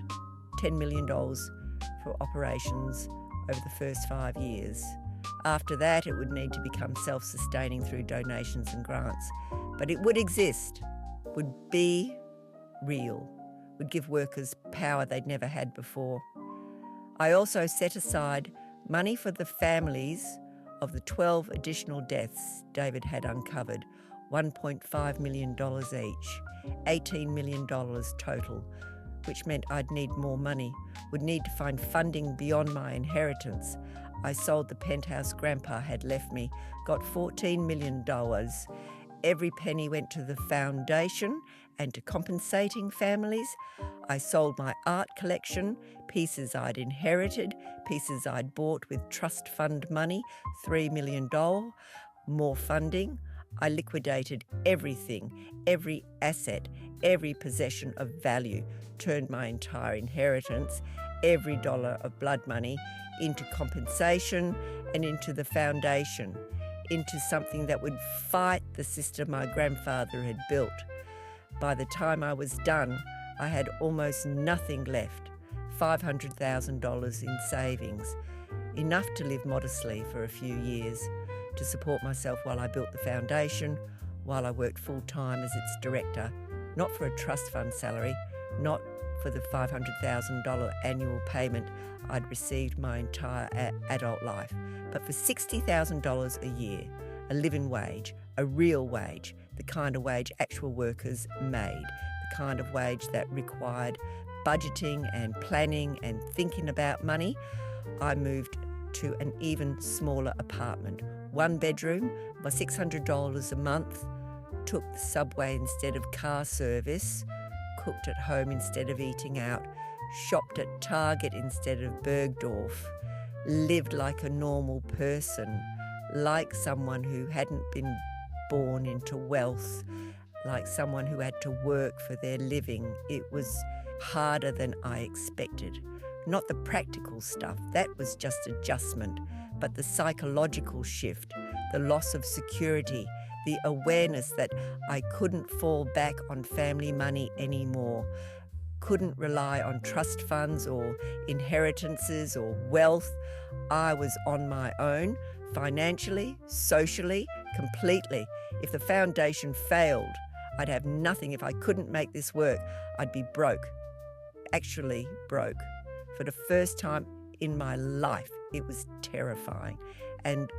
Speaker 1: $10 million for operations over the first 5 years. After that, it would need to become self-sustaining through donations and grants. But it would exist, would be real, would give workers power they'd never had before. I also set aside money for the families of the 12 additional deaths David had uncovered, $1.5 million each, $18 million total, which meant I'd need more money, would need to find funding beyond my inheritance. I sold the penthouse Grandpa had left me, got $14 million. Every penny went to the foundation and to compensating families. I sold my art collection, pieces I'd inherited, pieces I'd bought with trust fund money, $3 million, more funding. I liquidated everything, every asset, every possession of value, turned my entire inheritance, every dollar of blood money into compensation and into the foundation, into something that would fight the system my grandfather had built. By the time I was done, I had almost nothing left, $500,000 in savings, enough to live modestly for a few years, to support myself while I built the foundation, while I worked full-time as its director, not for a trust fund salary, not for the $500,000 annual payment I'd received my entire adult life, but for $60,000 a year, a living wage, a real wage, the kind of wage actual workers made, the kind of wage that required budgeting and planning and thinking about money. I moved to an even smaller apartment, 1 bedroom, by $600 a month, took the subway instead of car service, cooked at home instead of eating out, shopped at Target instead of Bergdorf, lived like a normal person, like someone who hadn't been born into wealth, like someone who had to work for their living. It was harder than I expected. Not the practical stuff, that was just adjustment, but the psychological shift, the loss of security, the awareness that I couldn't fall back on family money anymore, couldn't rely on trust funds or inheritances or wealth. I was on my own, financially, socially, completely. If the foundation failed, I'd have nothing. If I couldn't make this work, I'd be broke. Actually broke. For the first time in my life, it was terrifying and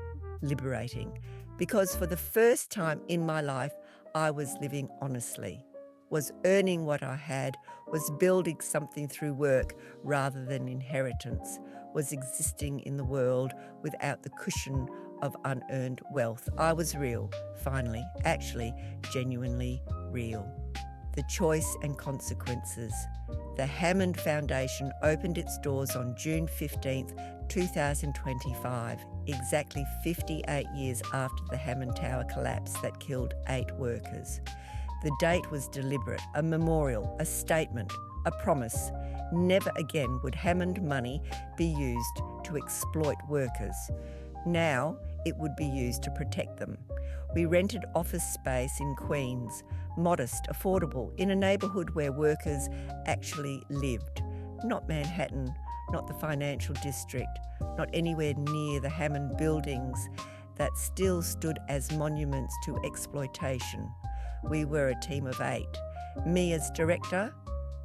Speaker 1: liberating, because for the first time in my life, I was living honestly, was earning what I had, was building something through work rather than inheritance, was existing in the world without the cushion of unearned wealth. I was real, finally, actually, genuinely real. The choice and consequences. The Hammond Foundation opened its doors on June 15th, 2025, exactly 58 years after the Hammond Tower collapse that killed 8 workers. The date was deliberate, a memorial, a statement, a promise. Never again would Hammond money be used to exploit workers. Now it would be used to protect them. We rented office space in Queens, modest, affordable, in a neighbourhood where workers actually lived. Not Manhattan, not the financial district, not anywhere near the Hammond buildings that still stood as monuments to exploitation. We were a team of 8. Me as director,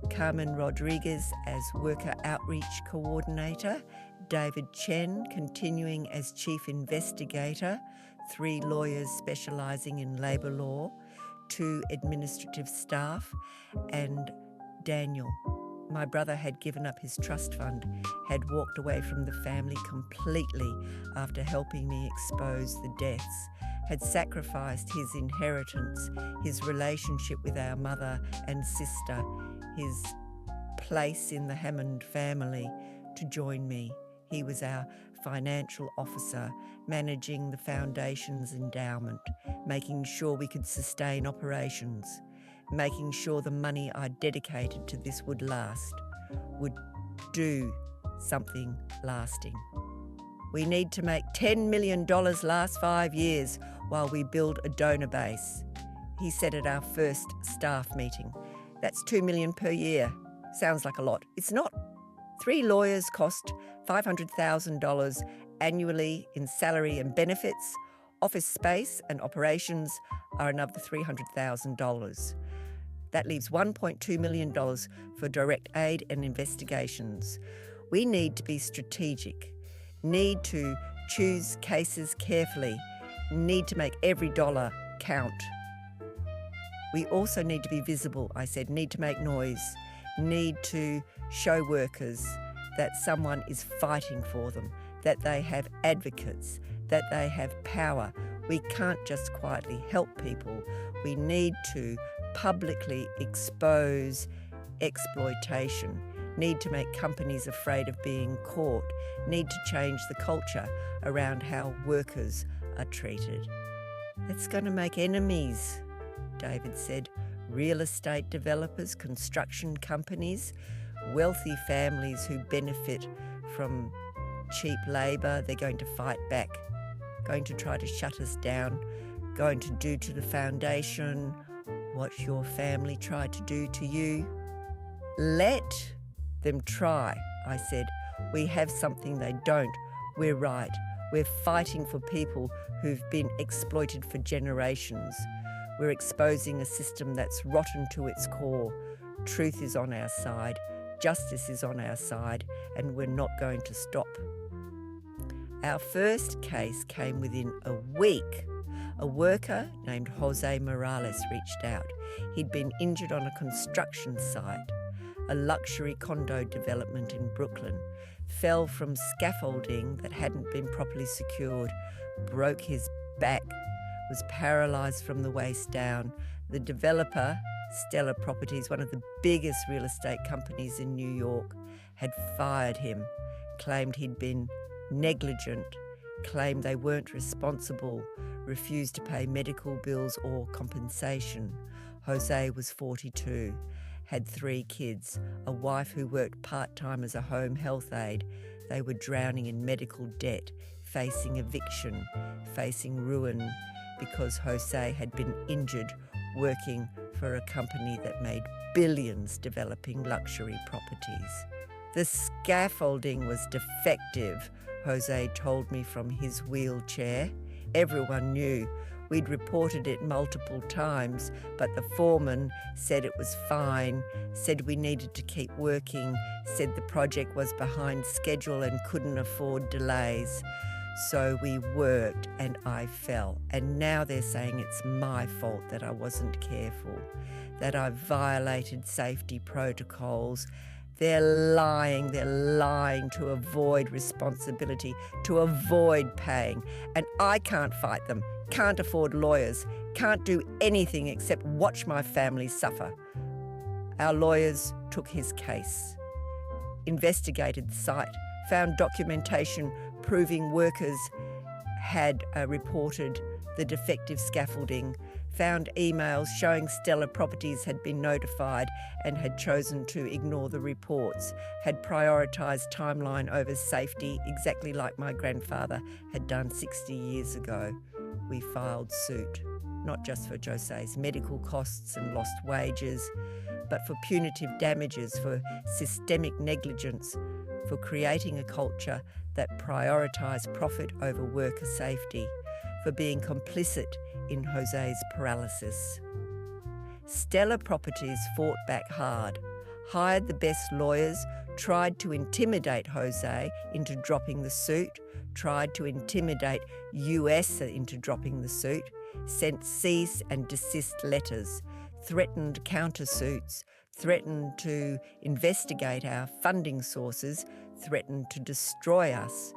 Speaker 1: Carmen Rodriguez as worker outreach coordinator, David Chen continuing as chief investigator, 3 lawyers specialising in labour law, 2 administrative staff, and Daniel. My brother had given up his trust fund, had walked away from the family completely after helping me expose the deaths, had sacrificed his inheritance, his relationship with our mother and sister, his place in the Hammond family to join me. He was our financial officer, managing the foundation's endowment, making sure we could sustain operations, making sure the money I dedicated to this would last, would do something lasting. We need to make $10 million last 5 years while we build a donor base, he said at our first staff meeting. That's $2 million per year. Sounds like a lot. It's not. 3 lawyers cost $500,000 annually in salary and benefits. Office space and operations are another $300,000. That leaves $1.2 million for direct aid and investigations. We need to be strategic, need to choose cases carefully, need to make every dollar count. We also need to be visible, I said, need to make noise, need to show workers that someone is fighting for them, that they have advocates, that they have power. We can't just quietly help people. We need to publicly expose exploitation, need to make companies afraid of being caught, need to change the culture around how workers are treated. It's going to make enemies, David said. Real estate developers, construction companies. wealthy families who benefit from cheap labour. They're going to fight back, going to try to shut us down, going to do to the foundation what your family tried to do to you. Let them try, I said. We have something they don't. We're right. We're fighting for people who've been exploited for generations. We're exposing a system that's rotten to its core. Truth is on our side. Justice is on our side, and we're not going to stop. Our first case came within a week. A worker named Jose Morales reached out. He'd been injured on a construction site, a luxury condo development in Brooklyn, fell from scaffolding that hadn't been properly secured, broke his back, was paralysed from the waist down. The developer, Stellar Properties, one of the biggest real estate companies in New York, had fired him, claimed he'd been negligent, claimed they weren't responsible, refused to pay medical bills or compensation. Jose was 42, had 3 kids, a wife who worked part-time as a home health aide. They were drowning in medical debt, facing eviction, facing ruin, because Jose had been injured working for a company that made billions developing luxury properties. The scaffolding was defective, Jose told me from his wheelchair. Everyone knew. We'd reported it multiple times, but the foreman said it was fine, said we needed to keep working, said the project was behind schedule and couldn't afford delays. So we worked and I fell. And now they're saying it's my fault that I wasn't careful, that I violated safety protocols. They're lying to avoid responsibility, to avoid paying. And I can't fight them, can't afford lawyers, can't do anything except watch my family suffer. Our lawyers took his case, investigated the site, found documentation proving workers had reported the defective scaffolding, found emails showing Stellar Properties had been notified and had chosen to ignore the reports, had prioritised timeline over safety, exactly like my grandfather had done 60 years ago. We filed suit, not just for Jose's medical costs and lost wages, but for punitive damages, for systemic negligence, for creating a culture that prioritised profit over worker safety, for being complicit in Jose's paralysis. Stellar Properties fought back hard, hired the best lawyers, tried to intimidate Jose into dropping the suit, tried to intimidate US into dropping the suit, sent cease and desist letters, threatened countersuits, threatened to investigate our funding sources, threatened to destroy us.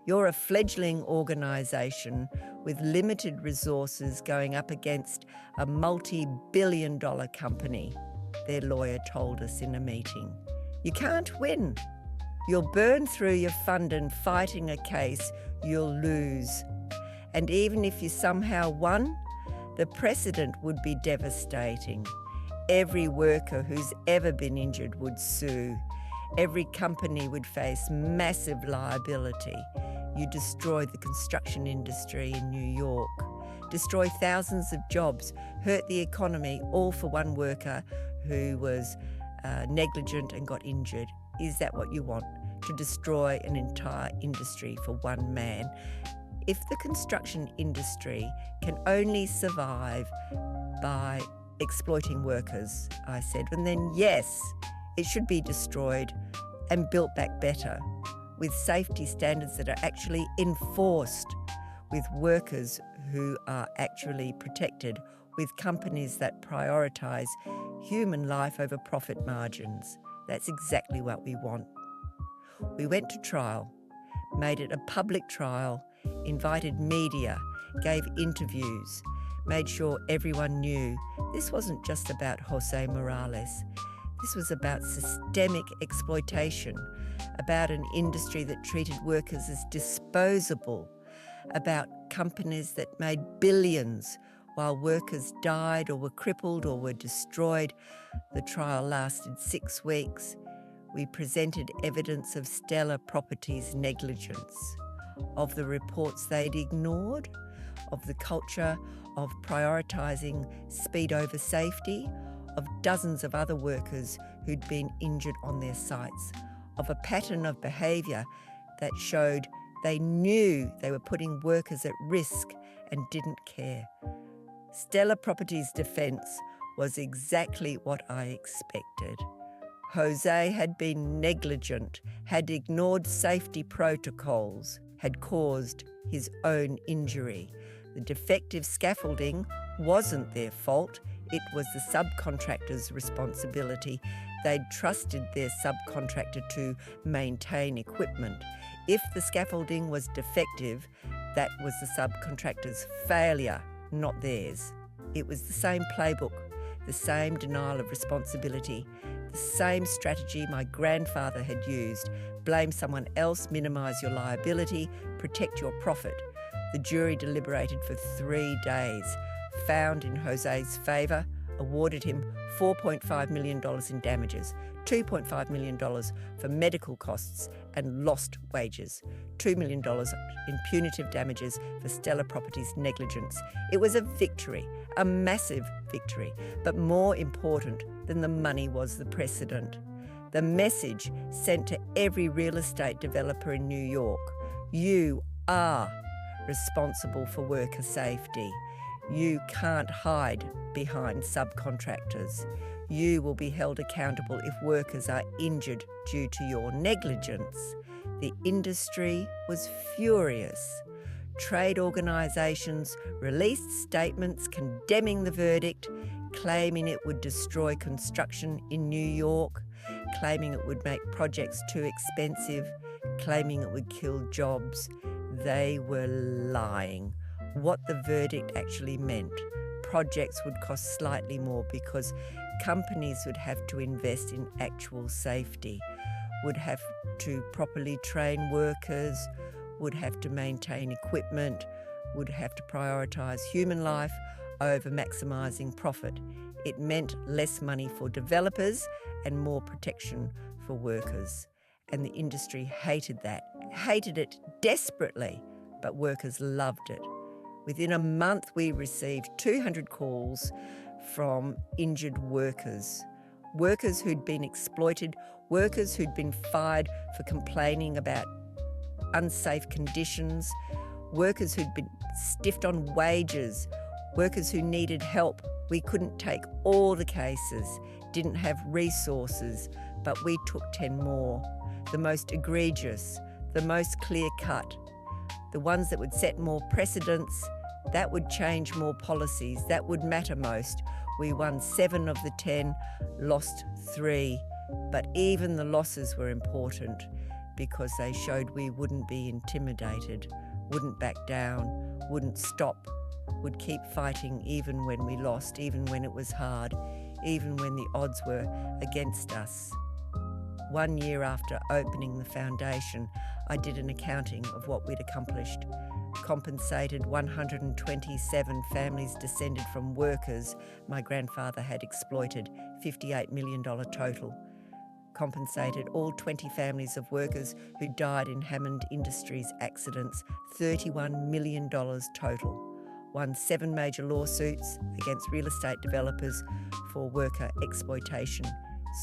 Speaker 1: You're a fledgling organisation with limited resources going up against a multi-billion-dollar company, their lawyer told us in a meeting. You can't win. You'll burn through your fund and fighting a case, you'll lose. And even if you somehow won, the precedent would be devastating. Every worker who's ever been injured would sue. Every company would face massive liability. You destroy the construction industry in New York, destroy thousands of jobs, hurt the economy, all for one worker who was negligent and got injured. Is that what you want? To destroy an entire industry for one man? If the construction industry can only survive by exploiting workers, I said, and then yes, it should be destroyed and built back better, with safety standards that are actually enforced, with workers who are actually protected, with companies that prioritise human life over profit margins. That's exactly what we want. We went to trial, made it a public trial, invited media, gave interviews, made sure everyone knew this wasn't just about Jose Morales. This was about systemic exploitation, about an industry that treated workers as disposable, about companies that made billions while workers died or were crippled or were destroyed. The trial lasted 6 weeks. we presented evidence of Stella Properties' negligence, of the reports they'd ignored, of the culture of prioritising speed over safety, of dozens of other workers who'd been injured on their sites, of a pattern of behaviour that showed they knew they were putting workers at risk and didn't care. Stella Properties' defence was exactly what I expected. Jose had been negligent, had ignored safety protocols, had caused his own injury. The defective scaffolding wasn't their fault, it was the subcontractor's responsibility. They'd trusted their subcontractor to maintain equipment. If the scaffolding was defective, that was the subcontractor's failure, not theirs. It was the same playbook, the same denial of responsibility, the same strategy my grandfather had used. Blame someone else, minimise your liability, protect your profit. The jury deliberated for 3 days, found in Jose's favour, awarded him $4.5 million in damages, $2.5 million for medical costs and lost wages, $2 million in punitive damages for Stella Properties' negligence. It was a victory, a massive victory, but more important than the money was the precedent. The message sent to every real estate developer in New York: you are responsible for worker safety. You can't hide behind subcontractors. You will be held accountable if workers are injured due to your negligence. The industry was furious. Trade organisations released statements condemning the verdict, claiming it would destroy construction in New York, claiming it would make projects too expensive, claiming it would kill jobs. They were lying. What the verdict actually meant: projects would cost slightly more because companies would have to invest in actual safety, would have to properly train workers, would have to maintain equipment, would have to prioritise human life over maximising profit. It meant less money for developers and more protection for workers. And the industry hated that, hated it desperately, but workers loved it. Within a month, we received 200 calls from injured workers, workers who'd been exploited, workers who'd been fired for complaining about unsafe conditions, workers who'd been stiffed on wages, workers who needed help. We couldn't take all the cases, didn't have resources, but we took 10 more. The most egregious, the most clear-cut, the ones that would set more precedents, that would change more policies, that would matter most. We won 7 of the 10, lost 3, but even the losses were important because they showed we wouldn't be intimidated, wouldn't back down, wouldn't stop, would keep fighting even when we lost, even when it was hard, even when the odds were against us. 1 year after opening the foundation, I did an accounting of what we'd accomplished. Compensated 127 families descended from workers my grandfather had exploited, $58 million total. Compensated all 20 families of workers who died in Hammond Industries accidents, $31 million total. Won 7 major lawsuits against real estate developers for worker exploitation,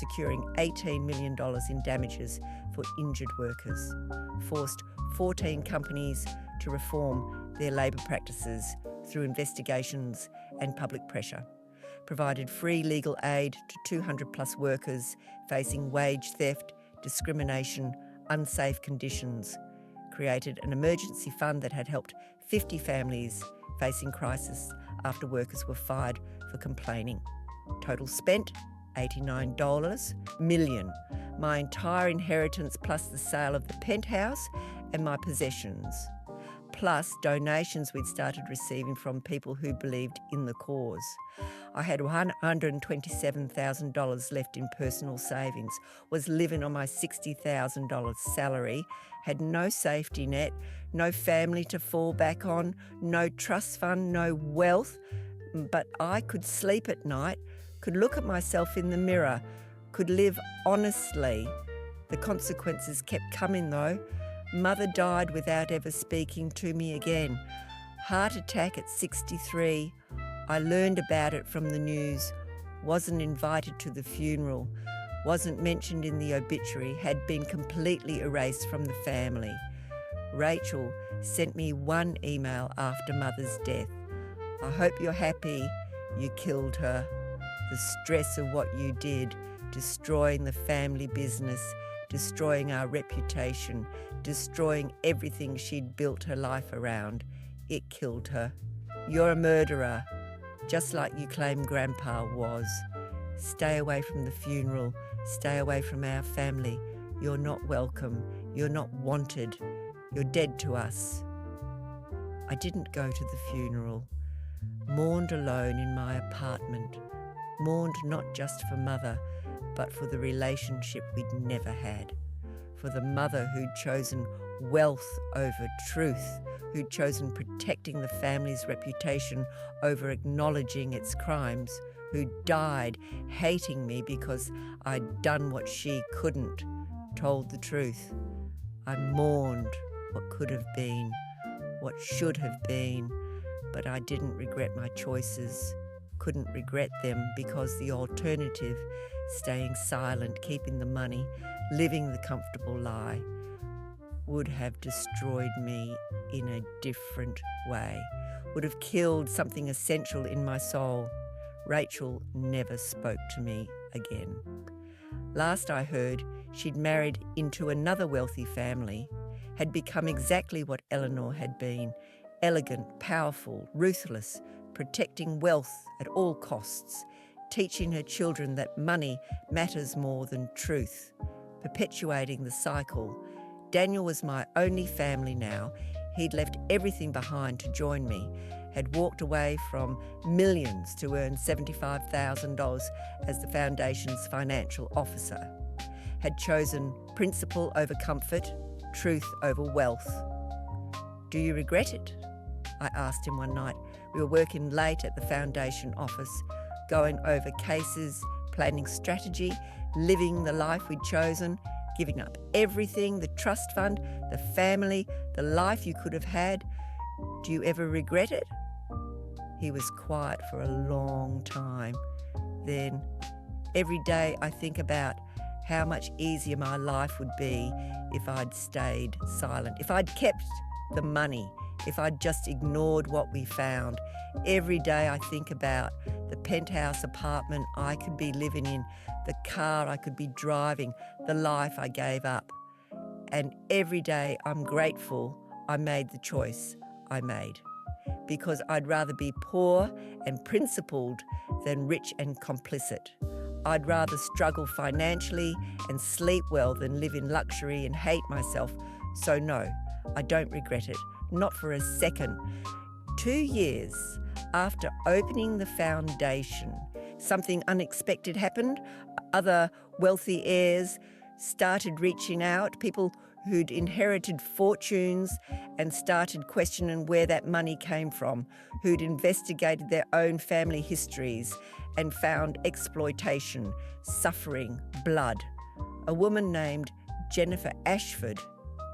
Speaker 1: securing $18 million in damages for injured workers. Forced 14 companies to reform their labour practices through investigations and public pressure. Provided free legal aid to 200 plus workers facing wage theft, discrimination, unsafe conditions. Created an emergency fund that had helped 50 families facing crisis after workers were fired for complaining. Total spent, $89 million. My entire inheritance plus the sale of the penthouse and my possessions, plus donations we'd started receiving from people who believed in the cause. I had $127,000 left in personal savings, was living on my $60,000 salary, had no safety net, no family to fall back on, no trust fund, no wealth, but I could sleep at night, could look at myself in the mirror, could live honestly, The consequences kept coming though. Mother died without ever speaking to me again. Heart attack at 63. I learned about it from the news. Wasn't invited to the funeral. Wasn't mentioned in the obituary. Had been completely erased from the family. Rachel sent me one email after Mother's death. I hope you're happy you killed her. The stress of what you did, destroying the family business, destroying our reputation, destroying everything she'd built her life around. It killed her. You're a murderer, just like you claim Grandpa was. Stay away from the funeral. Stay away from our family. You're not welcome. You're not wanted. You're dead to us. I didn't go to the funeral. Mourned alone in my apartment. Mourned not just for Mother, but for the relationship we'd never had. For the mother who'd chosen wealth over truth, who'd chosen protecting the family's reputation over acknowledging its crimes, who died hating me because I'd done what she couldn't, told the truth. I mourned what could have been, what should have been, but I didn't regret my choices, couldn't regret them because the alternative, staying silent, keeping the money, living the comfortable lie, would have destroyed me in a different way, would have killed something essential in my soul. Rachel never spoke to me again. Last I heard, she'd married into another wealthy family, had become exactly what Eleanor had been, elegant, powerful, ruthless, protecting wealth at all costs, teaching her children that money matters more than truth, perpetuating the cycle. Daniel was my only family now. He'd left everything behind to join me, had walked away from millions to earn $75,000 as the foundation's financial officer, had chosen principle over comfort, truth over wealth. Do you regret it? I asked him one night. We were working late at the foundation office, going over cases, planning strategy, living the life we'd chosen, giving up everything, the trust fund, the family, the life you could have had. Do you ever regret it? He was quiet for a long time. Then, every day I think about how much easier my life would be if I'd stayed silent, if I'd kept the money, if I'd just ignored what we found. Every day I think about the penthouse apartment I could be living in, the car I could be driving, the life I gave up. And every day I'm grateful I made the choice I made, because I'd rather be poor and principled than rich and complicit. I'd rather struggle financially and sleep well than live in luxury and hate myself. So no, I don't regret it, not for a second. 2 years after opening the foundation, something unexpected happened. Other wealthy heirs started reaching out, people who'd inherited fortunes and started questioning where that money came from, who'd investigated their own family histories and found exploitation, suffering, blood. A woman named Jennifer Ashford,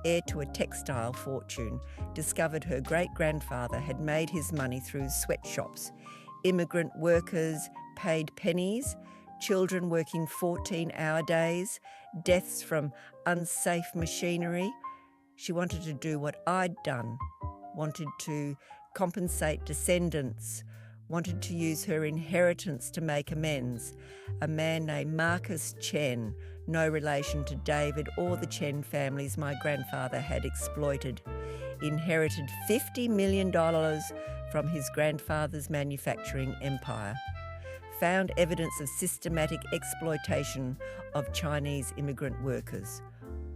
Speaker 1: heir to a textile fortune, discovered her great-grandfather had made his money through sweatshops. Immigrant workers paid pennies, children working 14-hour days, deaths from unsafe machinery. She wanted to do what I'd done, wanted to compensate descendants, wanted to use her inheritance to make amends. A man named Marcus Chen, no relation to David or the Chen families my grandfather had exploited, inherited $50 million from his grandfather's manufacturing empire, found evidence of systematic exploitation of Chinese immigrant workers,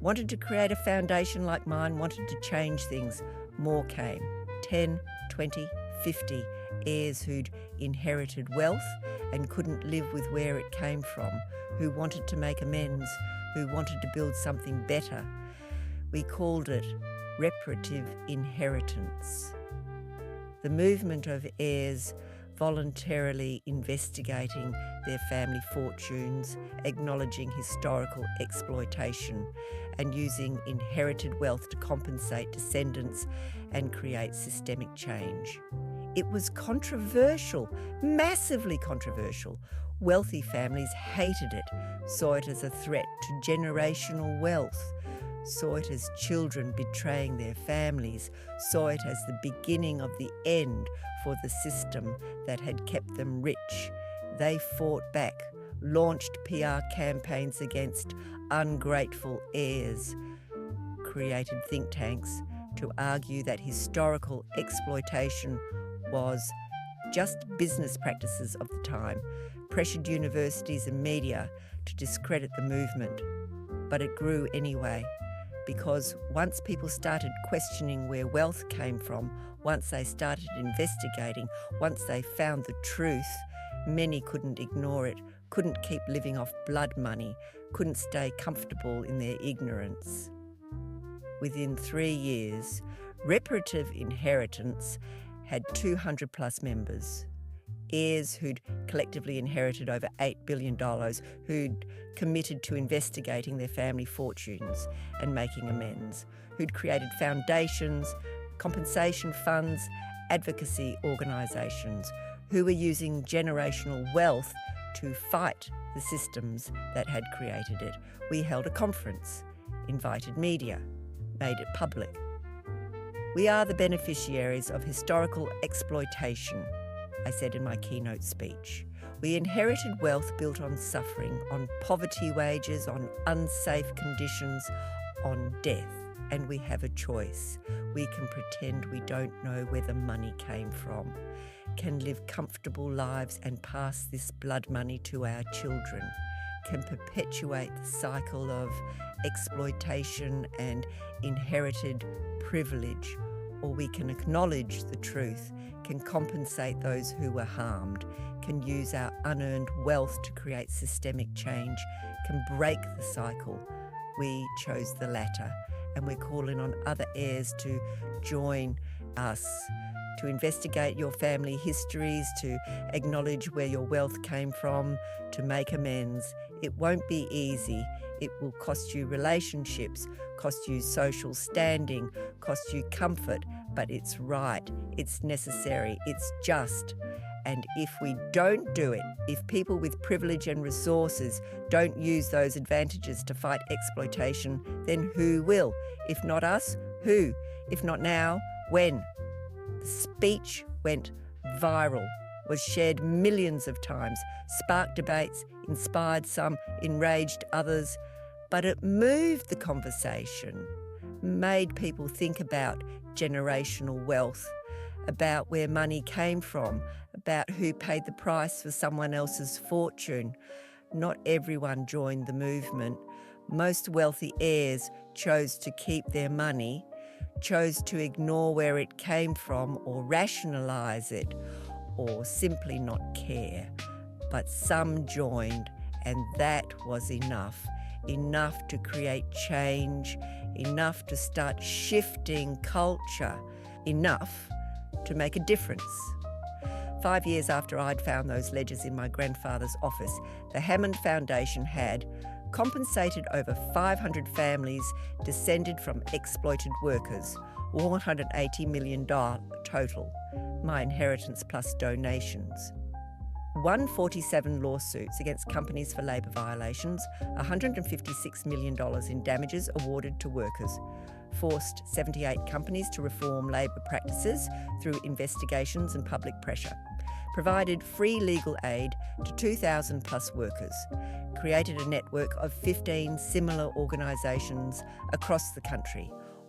Speaker 1: wanted to create a foundation like mine, wanted to change things. More came, 10, 20, 50 heirs who'd inherited wealth and couldn't live with where it came from, who wanted to make amends, who wanted to build something better. We called it reparative inheritance. The movement of heirs voluntarily investigating their family fortunes, acknowledging historical exploitation, and using inherited wealth to compensate descendants and create systemic change. It was controversial, massively controversial. Wealthy families hated it, saw it as a threat to generational wealth, saw it as children betraying their families, saw it as the beginning of the end for the system that had kept them rich. They fought back, launched PR campaigns against ungrateful heirs, created think tanks to argue that historical exploitation was just business practices of the time, pressured universities and media to discredit the movement. But it grew anyway, because once people started questioning where wealth came from, once they started investigating, once they found the truth, many couldn't ignore it, couldn't keep living off blood money, couldn't stay comfortable in their ignorance. Within 3 years, reparative inheritance had 200 plus members. Heirs who'd collectively inherited over $8 billion, who'd committed to investigating their family fortunes and making amends, who'd created foundations, compensation funds, advocacy organisations, who were using generational wealth to fight the systems that had created it. We held a conference, invited media, made it public. We are the beneficiaries of historical exploitation, I said in my keynote speech. We inherited wealth built on suffering, on poverty wages, on unsafe conditions, on death. And we have a choice. We can pretend we don't know where the money came from, can live comfortable lives and pass this blood money to our children, can perpetuate the cycle of exploitation and inherited privilege, or we can acknowledge the truth, can compensate those who were harmed, can use our unearned wealth to create systemic change, can break the cycle. We chose the latter, and we're calling on other heirs to join us, to investigate your family histories, to acknowledge where your wealth came from, to make amends. It won't be easy. It will cost you relationships, cost you social standing, cost you comfort, but it's right, it's necessary, it's just. And if we don't do it, if people with privilege and resources don't use those advantages to fight exploitation, then who will? If not us, who? If not now, when? The speech went viral, was shared millions of times, sparked debates, inspired some, enraged others, but it moved the conversation, made people think about generational wealth, about where money came from, about who paid the price for someone else's fortune. Not everyone joined the movement. Most wealthy heirs chose to keep their money, chose to ignore where it came from or rationalise it, or simply not care. But some joined, and that was enough. Enough to create change, enough to start shifting culture, enough to make a difference. 5 years after I'd found those ledgers in my grandfather's office, the Hammond Foundation had compensated over 500 families descended from exploited workers, $180 million total, my inheritance plus donations. 147 lawsuits against companies for labour violations, $156 million in damages awarded to workers, forced 78 companies to reform labour practices through investigations and public pressure, provided free legal aid to 2,000 plus workers, created a network of 15 similar organisations across the country,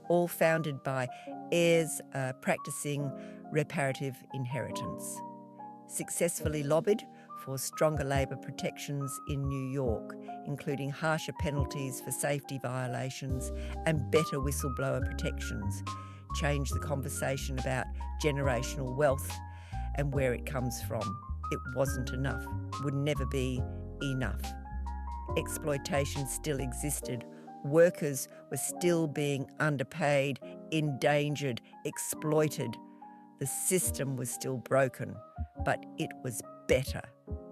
Speaker 1: all founded by heirs practising reparative inheritance. Successfully lobbied for stronger labour protections in New York, including harsher penalties for safety violations and better whistleblower protections, changed the conversation about generational wealth and where it comes from. It wasn't enough, would never be enough. Exploitation still existed. Workers were still being underpaid, endangered, exploited. The system was still broken, but it was better,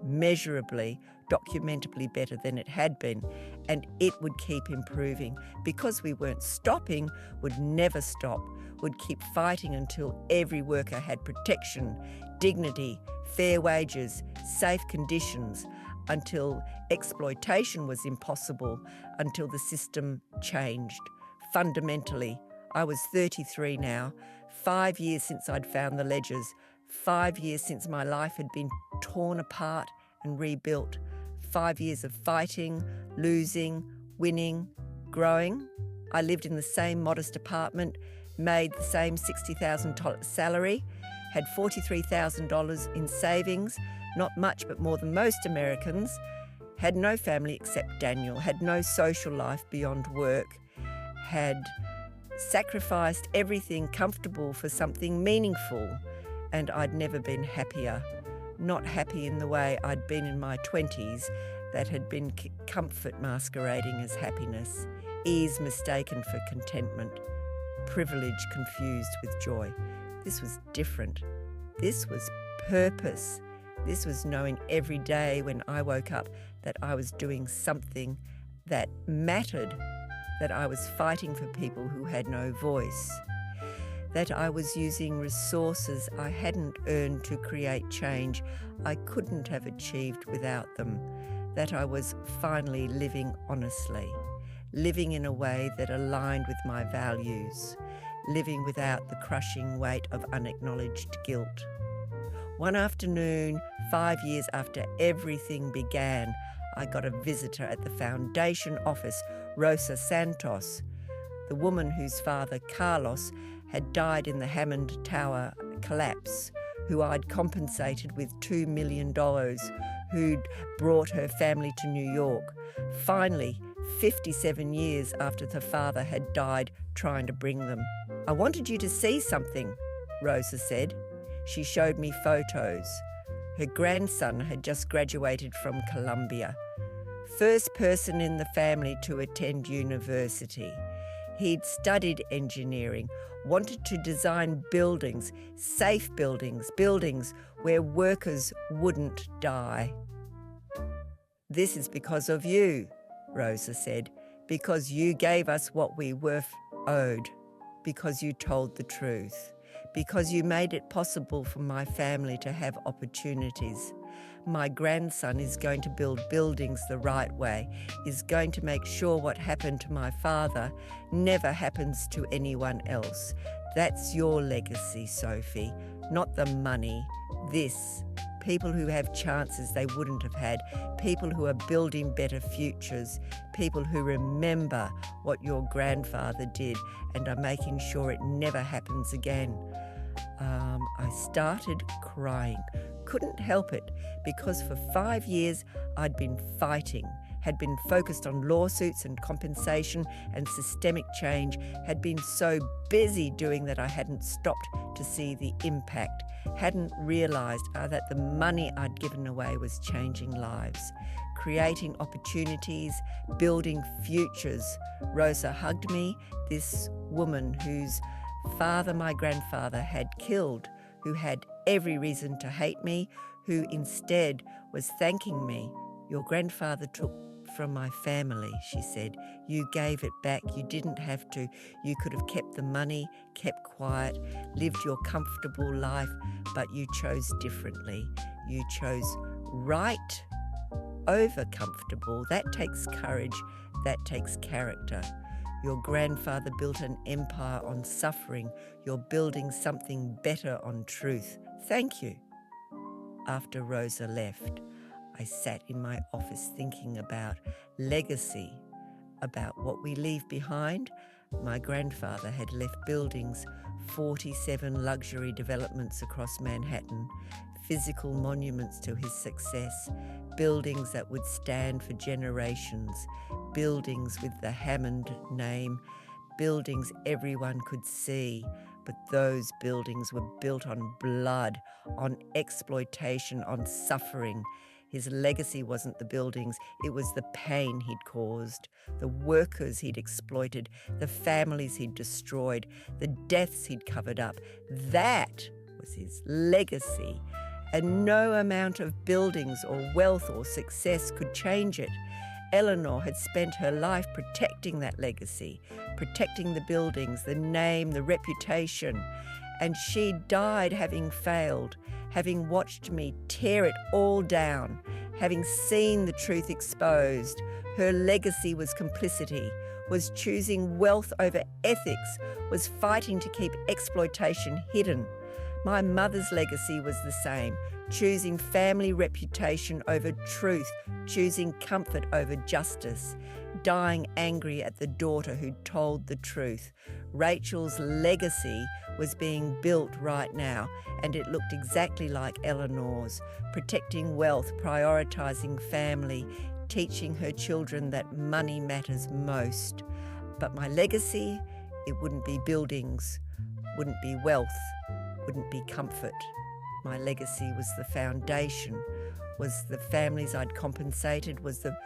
Speaker 1: measurably, documentably better than it had been, and it would keep improving because we weren't stopping, would never stop, would keep fighting until every worker had protection, dignity, fair wages, safe conditions, until exploitation was impossible, until the system changed. Fundamentally, I was 33 now, 5 years since I'd found the ledgers, 5 years since my life had been torn apart and rebuilt, 5 years of fighting, losing, winning, growing. I lived in the same modest apartment, made the same $60,000 salary, had $43,000 in savings, not much but more than most Americans, had no family except Daniel, had no social life beyond work, had sacrificed everything comfortable for something meaningful, and I'd never been happier. Not happy in the way I'd been in my 20s, that had been comfort masquerading as happiness, ease mistaken for contentment, privilege confused with joy. This was different. This was purpose. This was knowing every day when I woke up that I was doing something that mattered, that I was fighting for people who had no voice, that I was using resources I hadn't earned to create change I couldn't have achieved without them, that I was finally living honestly, living in a way that aligned with my values, living without the crushing weight of unacknowledged guilt. One afternoon, 5 years after everything began, I got a visitor at the foundation office, Rosa Santos, the woman whose father, Carlos, had died in the Hammond Tower collapse, who I'd compensated with $2 million, who'd brought her family to New York. Finally, 57 years after the father had died trying to bring them. "I wanted you to see something," Rosa said. She showed me photos. Her grandson had just graduated from Columbia. First person in the family to attend university. He'd studied engineering, wanted to design buildings, safe buildings, buildings where workers wouldn't die. "This is because of you," Rosa said, "because you gave us what we were owed, because you told the truth, because you made it possible for my family to have opportunities. My grandson is going to build buildings the right way, is going to make sure what happened to my father never happens to anyone else. That's your legacy, Sophie, not the money. This, people who have chances they wouldn't have had, people who are building better futures, people who remember what your grandfather did and are making sure it never happens again." I started crying. Couldn't help it, because for 5 years I'd been fighting, had been focused on lawsuits and compensation and systemic change, had been so busy doing that I hadn't stopped to see the impact, hadn't realised that the money I'd given away was changing lives, creating opportunities, building futures. Rosa hugged me, this woman whose father my grandfather had killed, who had every reason to hate me, who instead was thanking me. "Your grandfather took from my family," she said. "You gave it back. You didn't have to. You could have kept the money, kept quiet, lived your comfortable life, but you chose differently. You chose right over comfortable. That takes courage. That takes character. Your grandfather built an empire on suffering. You're building something better on truth. Thank you." After Rosa left, I sat in my office thinking about legacy, about what we leave behind. My grandfather had left buildings, 47 luxury developments across Manhattan, physical monuments to his success, buildings that would stand for generations, buildings with the Hammond name, buildings everyone could see, but those buildings were built on blood, on exploitation, on suffering. His legacy wasn't the buildings, it was the pain he'd caused, the workers he'd exploited, the families he'd destroyed, the deaths he'd covered up. That was his legacy, and no amount of buildings or wealth or success could change it. Eleanor had spent her life protecting that legacy, protecting the buildings, the name, the reputation, and she died having failed, having watched me tear it all down, having seen the truth exposed. Her legacy was complicity, was choosing wealth over ethics, was fighting to keep exploitation hidden. My mother's legacy was the same, choosing family reputation over truth, choosing comfort over justice, dying angry at the daughter who'd told the truth. Rachel's legacy was being built right now, and it looked exactly like Eleanor's, protecting wealth, prioritising family, teaching her children that money matters most. But my legacy, it wouldn't be buildings, wouldn't be wealth, wouldn't be comfort. My legacy was the foundation, was the families I'd compensated, was the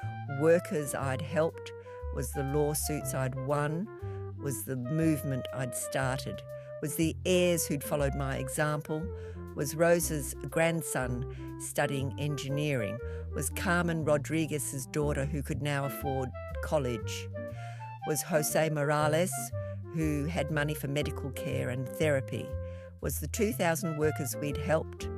Speaker 1: workers I'd helped, was the lawsuits I'd won, was the movement I'd started, was the heirs who'd followed my example, was Rosa's grandson studying engineering, was Carmen Rodriguez's daughter who could now afford college, was Jose Morales who had money for medical care and therapy, was the 2,000 workers we'd helped,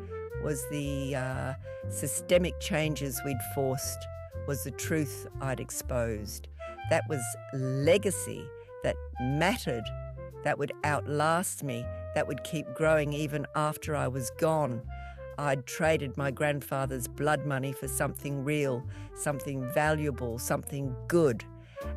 Speaker 1: was the systemic changes we'd forced, was the truth I'd exposed. That was legacy that mattered, that would outlast me, that would keep growing even after I was gone. I'd traded my grandfather's blood money for something real, something valuable, something good,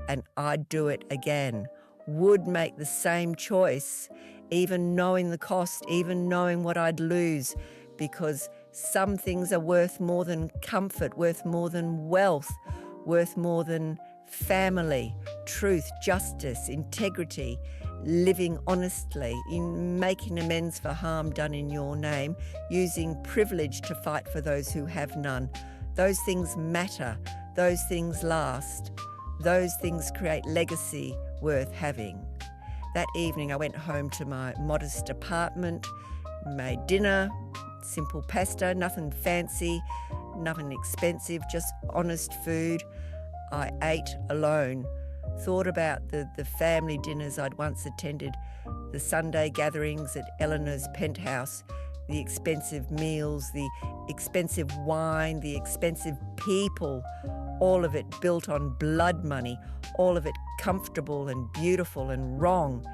Speaker 1: and I'd do it again. Would make the same choice, even knowing the cost, even knowing what I'd lose, because some things are worth more than comfort, worth more than wealth, worth more than family, truth, justice, integrity, living honestly, in making amends for harm done in your name, using privilege to fight for those who have none. Those things matter, those things last, those things create legacy worth having. That evening I went home to my modest apartment, made dinner, simple pasta, nothing fancy, nothing expensive, just honest food. I ate alone, thought about the family dinners I'd once attended, the Sunday gatherings at Eleanor's penthouse, the expensive meals, the expensive wine, the expensive people, all of it built on blood money, all of it comfortable and beautiful and wrong.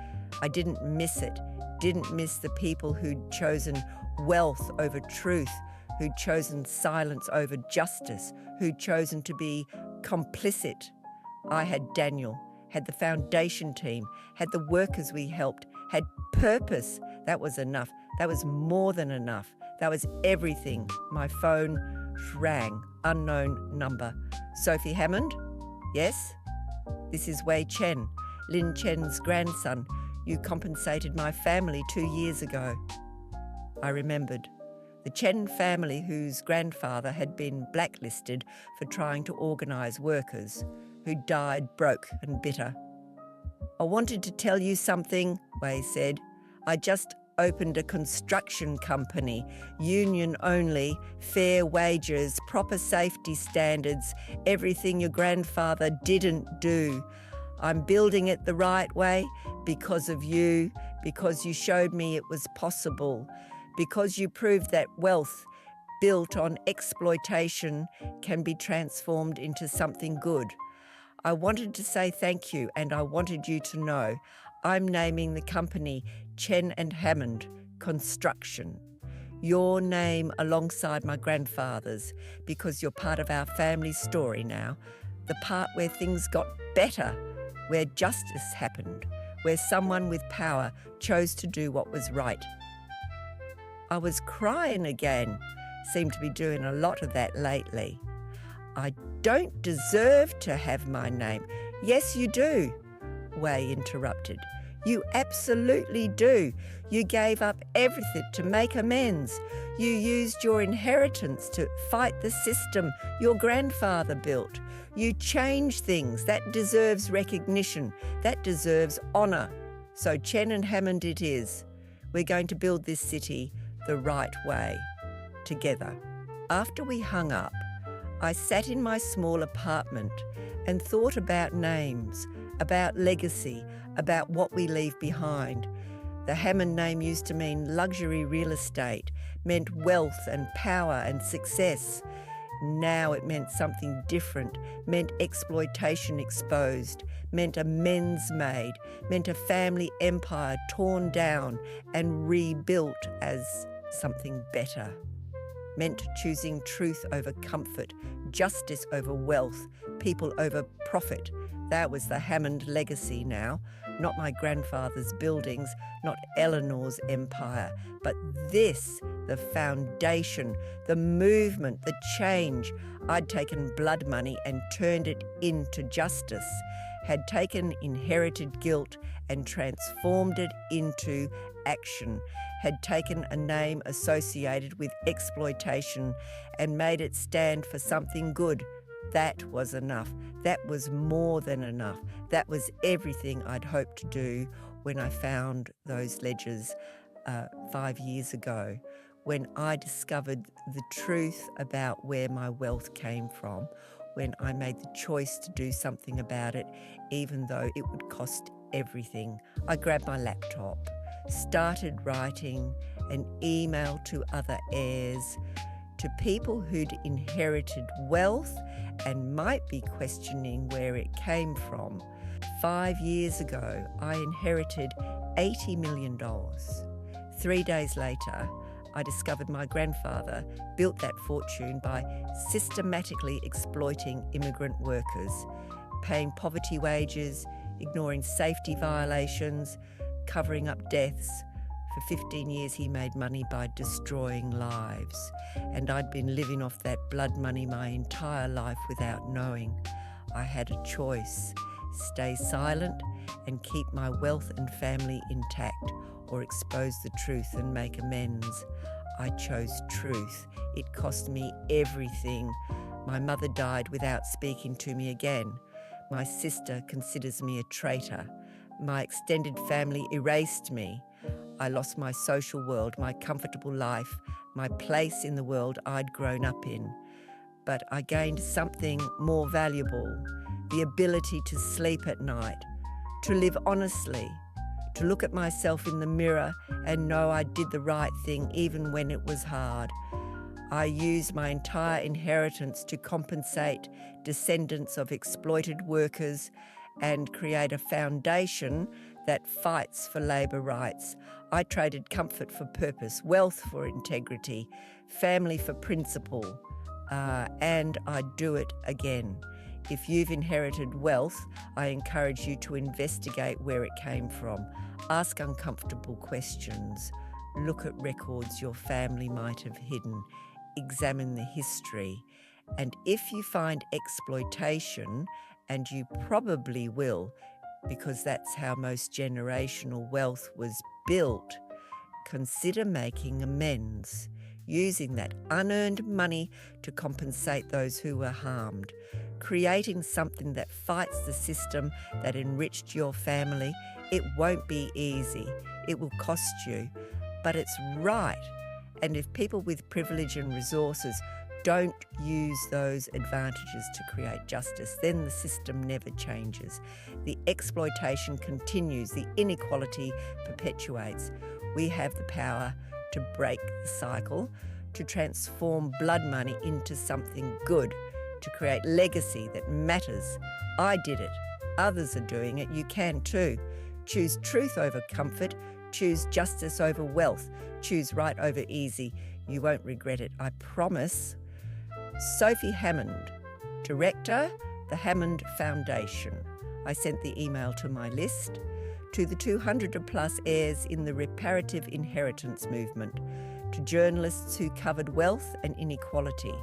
Speaker 1: I didn't miss it, didn't miss the people who'd chosen wealth over truth, who'd chosen silence over justice, who'd chosen to be complicit. I had Daniel, had the foundation team, had the workers we helped, had purpose. That was enough. That was more than enough. That was everything. My phone rang, unknown number. Sophie Hammond? Yes? This is Wei Chen, Lin Chen's grandson. You compensated my family 2 years ago. I remembered. The Chen family, whose grandfather had been blacklisted for trying to organise workers, who died broke and bitter. I wanted to tell you something, Wei said. I just opened a construction company, union only, fair wages, proper safety standards, everything your grandfather didn't do. I'm building it the right way because of you, because you showed me it was possible, because you proved that wealth built on exploitation can be transformed into something good. I wanted to say thank you, and I wanted you to know I'm naming the company Chen and Hammond Construction. Your name alongside my grandfather's, because you're part of our family story now, the part where things got better, where justice happened, where someone with power chose to do what was right. I was crying again, seemed to be doing a lot of that lately. I don't deserve to have my name. Yes, you do, Wei interrupted. You absolutely do. You gave up everything to make amends. You used your inheritance to fight the system your grandfather built. You changed things. That deserves recognition. That deserves honour. So Chen and Hammond it is. We're going to build this city, the right way, together. After we hung up, I sat in my small apartment and thought about names, about legacy, about what we leave behind. The Hammond name used to mean luxury real estate, meant wealth and power and success. Now it meant something different, meant exploitation exposed, meant amends made, meant a family empire torn down and rebuilt as something better. Meant choosing truth over comfort, justice over wealth, people over profit. That was the Hammond legacy now. Not my grandfather's buildings, not Eleanor's empire, but this, the foundation, the movement, the change. I'd taken blood money and turned it into justice, had taken inherited guilt and transformed it into action, had taken a name associated with exploitation and made it stand for something good. That was enough. That was more than enough. That was everything I'd hoped to do when I found those ledgers 5 years ago, when I discovered the truth about where my wealth came from, when I made the choice to do something about it, even though it would cost everything. I grabbed my laptop, started writing an email to other heirs, to people who'd inherited wealth and might be questioning where it came from. 5 years ago, I inherited $80 million. 3 days later, I discovered my grandfather built that fortune by systematically exploiting immigrant workers, paying poverty wages, ignoring safety violations, covering up deaths. For 15 years he made money by destroying lives, and I'd been living off that blood money my entire life without knowing. I had a choice: stay silent and keep my wealth and family intact, or expose the truth and make amends. I chose truth. It cost me everything. My mother died without speaking to me again. My sister considers me a traitor. My extended family erased me. I lost my social world, my comfortable life, my place in the world I'd grown up in. But I gained something more valuable: the ability to sleep at night, to live honestly, to look at myself in the mirror and know I did the right thing even when it was hard. I used my entire inheritance to compensate descendants of exploited workers and create a foundation that fights for labour rights. I traded comfort for purpose, wealth for integrity, family for principle, and I'd do it again. If you've inherited wealth, I encourage you to investigate where it came from. Ask uncomfortable questions. Look at records your family might have hidden. Examine the history. And if you find exploitation, and you probably will, because that's how most generational wealth was built, consider making amends, using that unearned money to compensate those who were harmed, creating something that fights the system that enriched your family. It won't be easy. It will cost you, but it's right. And if people with privilege and resources don't use those advantages to create justice, then the system never changes. The exploitation continues, the inequality perpetuates. We have the power to break the cycle, to transform blood money into something good, to create legacy that matters. I did it. Others are doing it. You can too. Choose truth over comfort. Choose justice over wealth. Choose right over easy. You won't regret it, I promise. Sophie Hammond, Director, the Hammond Foundation. I sent the email to my list, to the 200 plus heirs in the reparative inheritance movement, to journalists who covered wealth and inequality,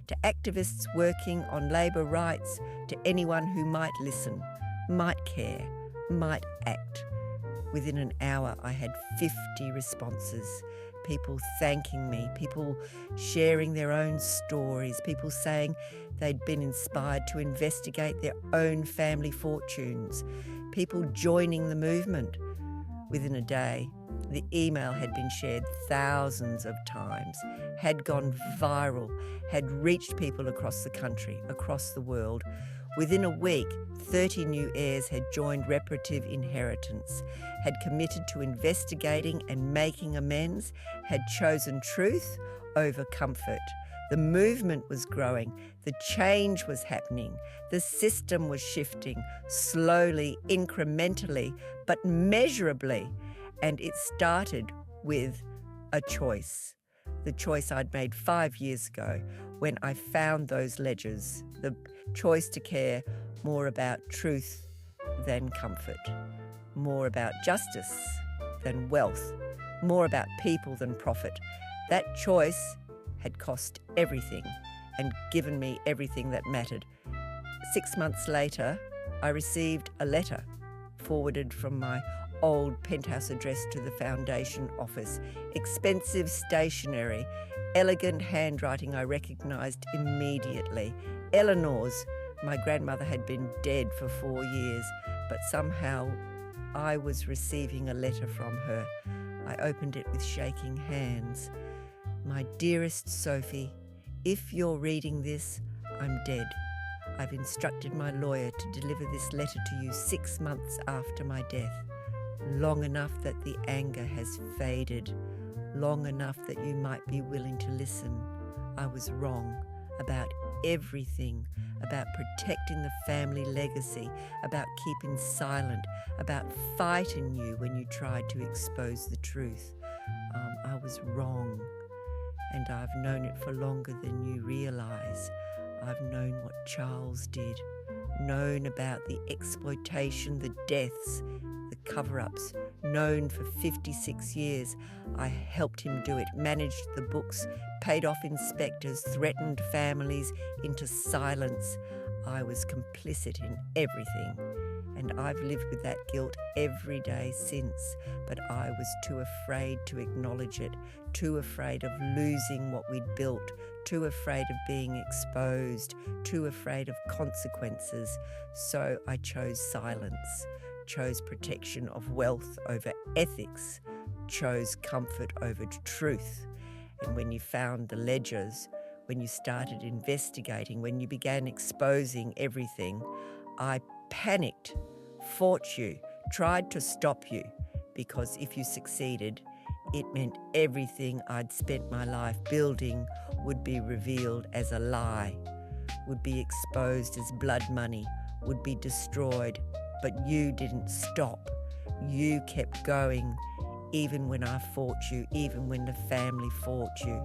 Speaker 1: to activists working on labour rights, to anyone who might listen, might care, might act. Within an hour, I had 50 responses. People thanking me, people sharing their own stories, people saying they'd been inspired to investigate their own family fortunes, people joining the movement. Within a day, the email had been shared thousands of times, had gone viral, had reached people across the country, across the world. Within a week, 30 new heirs had joined reparative inheritance, had committed to investigating and making amends, had chosen truth over comfort. The movement was growing, the change was happening, the system was shifting, slowly, incrementally, but measurably. And it started with a choice. The choice I'd made 5 years ago when I found those ledgers, the choice to care more about truth than comfort, more about justice than wealth, more about people than profit. That choice had cost everything and given me everything that mattered. 6 months later, I received a letter forwarded from my old penthouse address to the foundation office. Expensive stationery, elegant handwriting I recognised immediately. Eleanor's. My grandmother had been dead for 4 years, but somehow I was receiving a letter from her. I opened it with shaking hands. My dearest Sophie, if you're reading this, I'm dead. I've instructed my lawyer to deliver this letter to you 6 months after my death. Long enough that the anger has faded. Long enough that you might be willing to listen. I was wrong about everything, about protecting the family legacy, about keeping silent, about fighting you when you tried to expose the truth. I was wrong. And I've known it for longer than you realise. I've known what Charles did, known about the exploitation, the deaths, the cover-ups, known for 56 years. I helped him do it, managed the books, paid off inspectors, threatened families into silence. I was complicit in everything. And I've lived with that guilt every day since, but I was too afraid to acknowledge it, too afraid of losing what we'd built, too afraid of being exposed, too afraid of consequences. So I chose silence, chose protection of wealth over ethics, chose comfort over truth. And when you found the ledgers, when you started investigating, when you began exposing everything, I panicked, fought you, tried to stop you, because if you succeeded, it meant everything I'd spent my life building would be revealed as a lie, would be exposed as blood money, would be destroyed. But you didn't stop. You kept going, even when I fought you, even when the family fought you,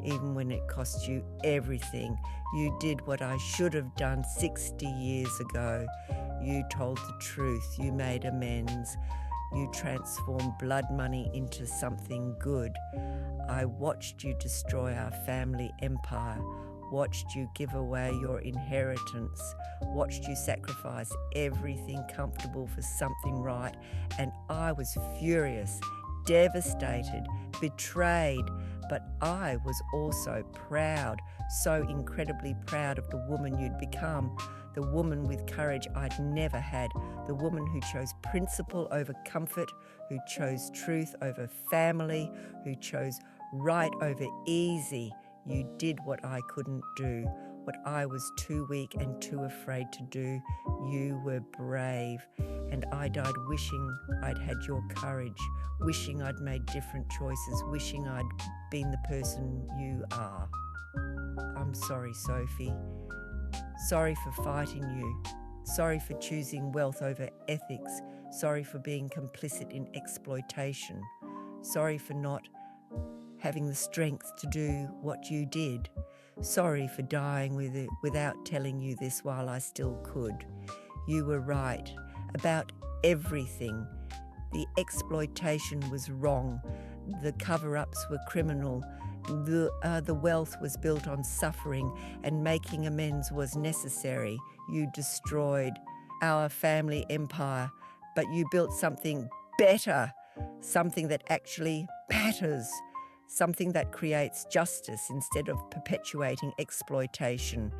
Speaker 1: even when it cost you everything. You did what I should have done 60 years ago. You told the truth. You made amends. You transformed blood money into something good. I watched you destroy our family empire, watched you give away your inheritance, watched you sacrifice everything comfortable for something right, and I was furious, devastated, betrayed, but I was also proud, so incredibly proud of the woman you'd become, the woman with courage I'd never had, the woman who chose principle over comfort, who chose truth over family, who chose right over easy. You did what I couldn't do, what I was too weak and too afraid to do. You were brave, and I died wishing I'd had your courage, wishing I'd made different choices, wishing I'd been the person you are. I'm sorry, Sophie. Sorry for fighting you. Sorry for choosing wealth over ethics. Sorry for being complicit in exploitation. Sorry for not having the strength to do what you did. Sorry for dying with it without telling you this while I still could. You were right about everything. The exploitation was wrong. The cover-ups were criminal. The wealth was built on suffering, and making amends was necessary. You destroyed our family empire, but you built something better, something that actually matters, something that creates justice instead of perpetuating exploitation.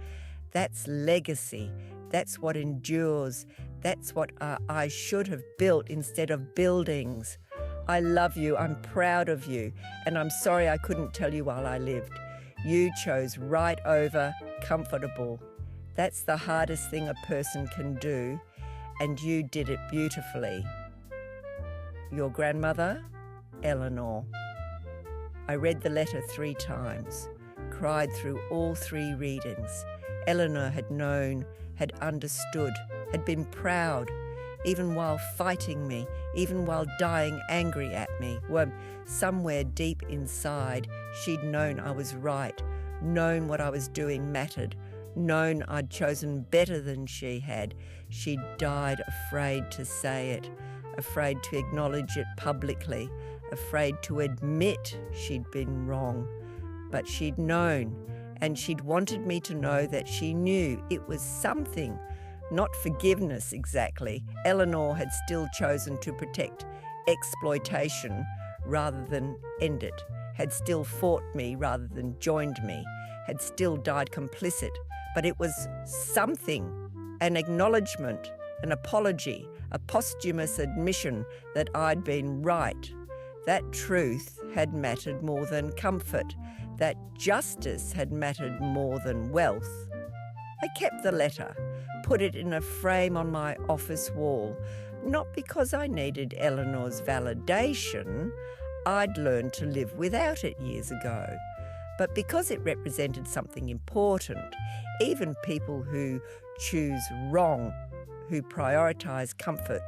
Speaker 1: That's legacy. That's what endures. That's what I should have built instead of buildings. I love you, I'm proud of you, and I'm sorry I couldn't tell you while I lived. You chose right over comfortable. That's the hardest thing a person can do, and you did it beautifully. Your grandmother, Eleanor. I read the letter 3 times, cried through all 3 readings. Eleanor had known, had understood, had been proud, even while fighting me, even while dying angry at me. Well, somewhere deep inside, she'd known I was right, known what I was doing mattered, known I'd chosen better than she had. She'd died afraid to say it, afraid to acknowledge it publicly, afraid to admit she'd been wrong. But she'd known, and she'd wanted me to know that she knew it was something. Not forgiveness exactly. Eleanor had still chosen to protect exploitation rather than end it, had still fought me rather than joined me, had still died complicit. But it was something, an acknowledgement, an apology, a posthumous admission that I'd been right. That truth had mattered more than comfort. That justice had mattered more than wealth. I kept the letter, put it in a frame on my office wall, not because I needed Eleanor's validation. I'd learned to live without it years ago, but because it represented something important. Even people who choose wrong, who prioritise comfort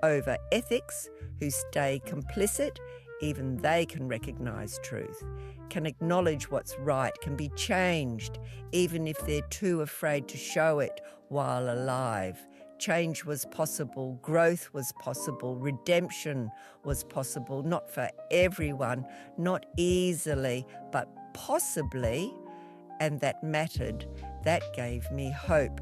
Speaker 1: over ethics, who stay complicit, even they can recognise truth, can acknowledge what's right, can be changed, even if they're too afraid to show it while alive. Change was possible, growth was possible, redemption was possible, not for everyone, not easily, but possibly, and that mattered. That gave me hope.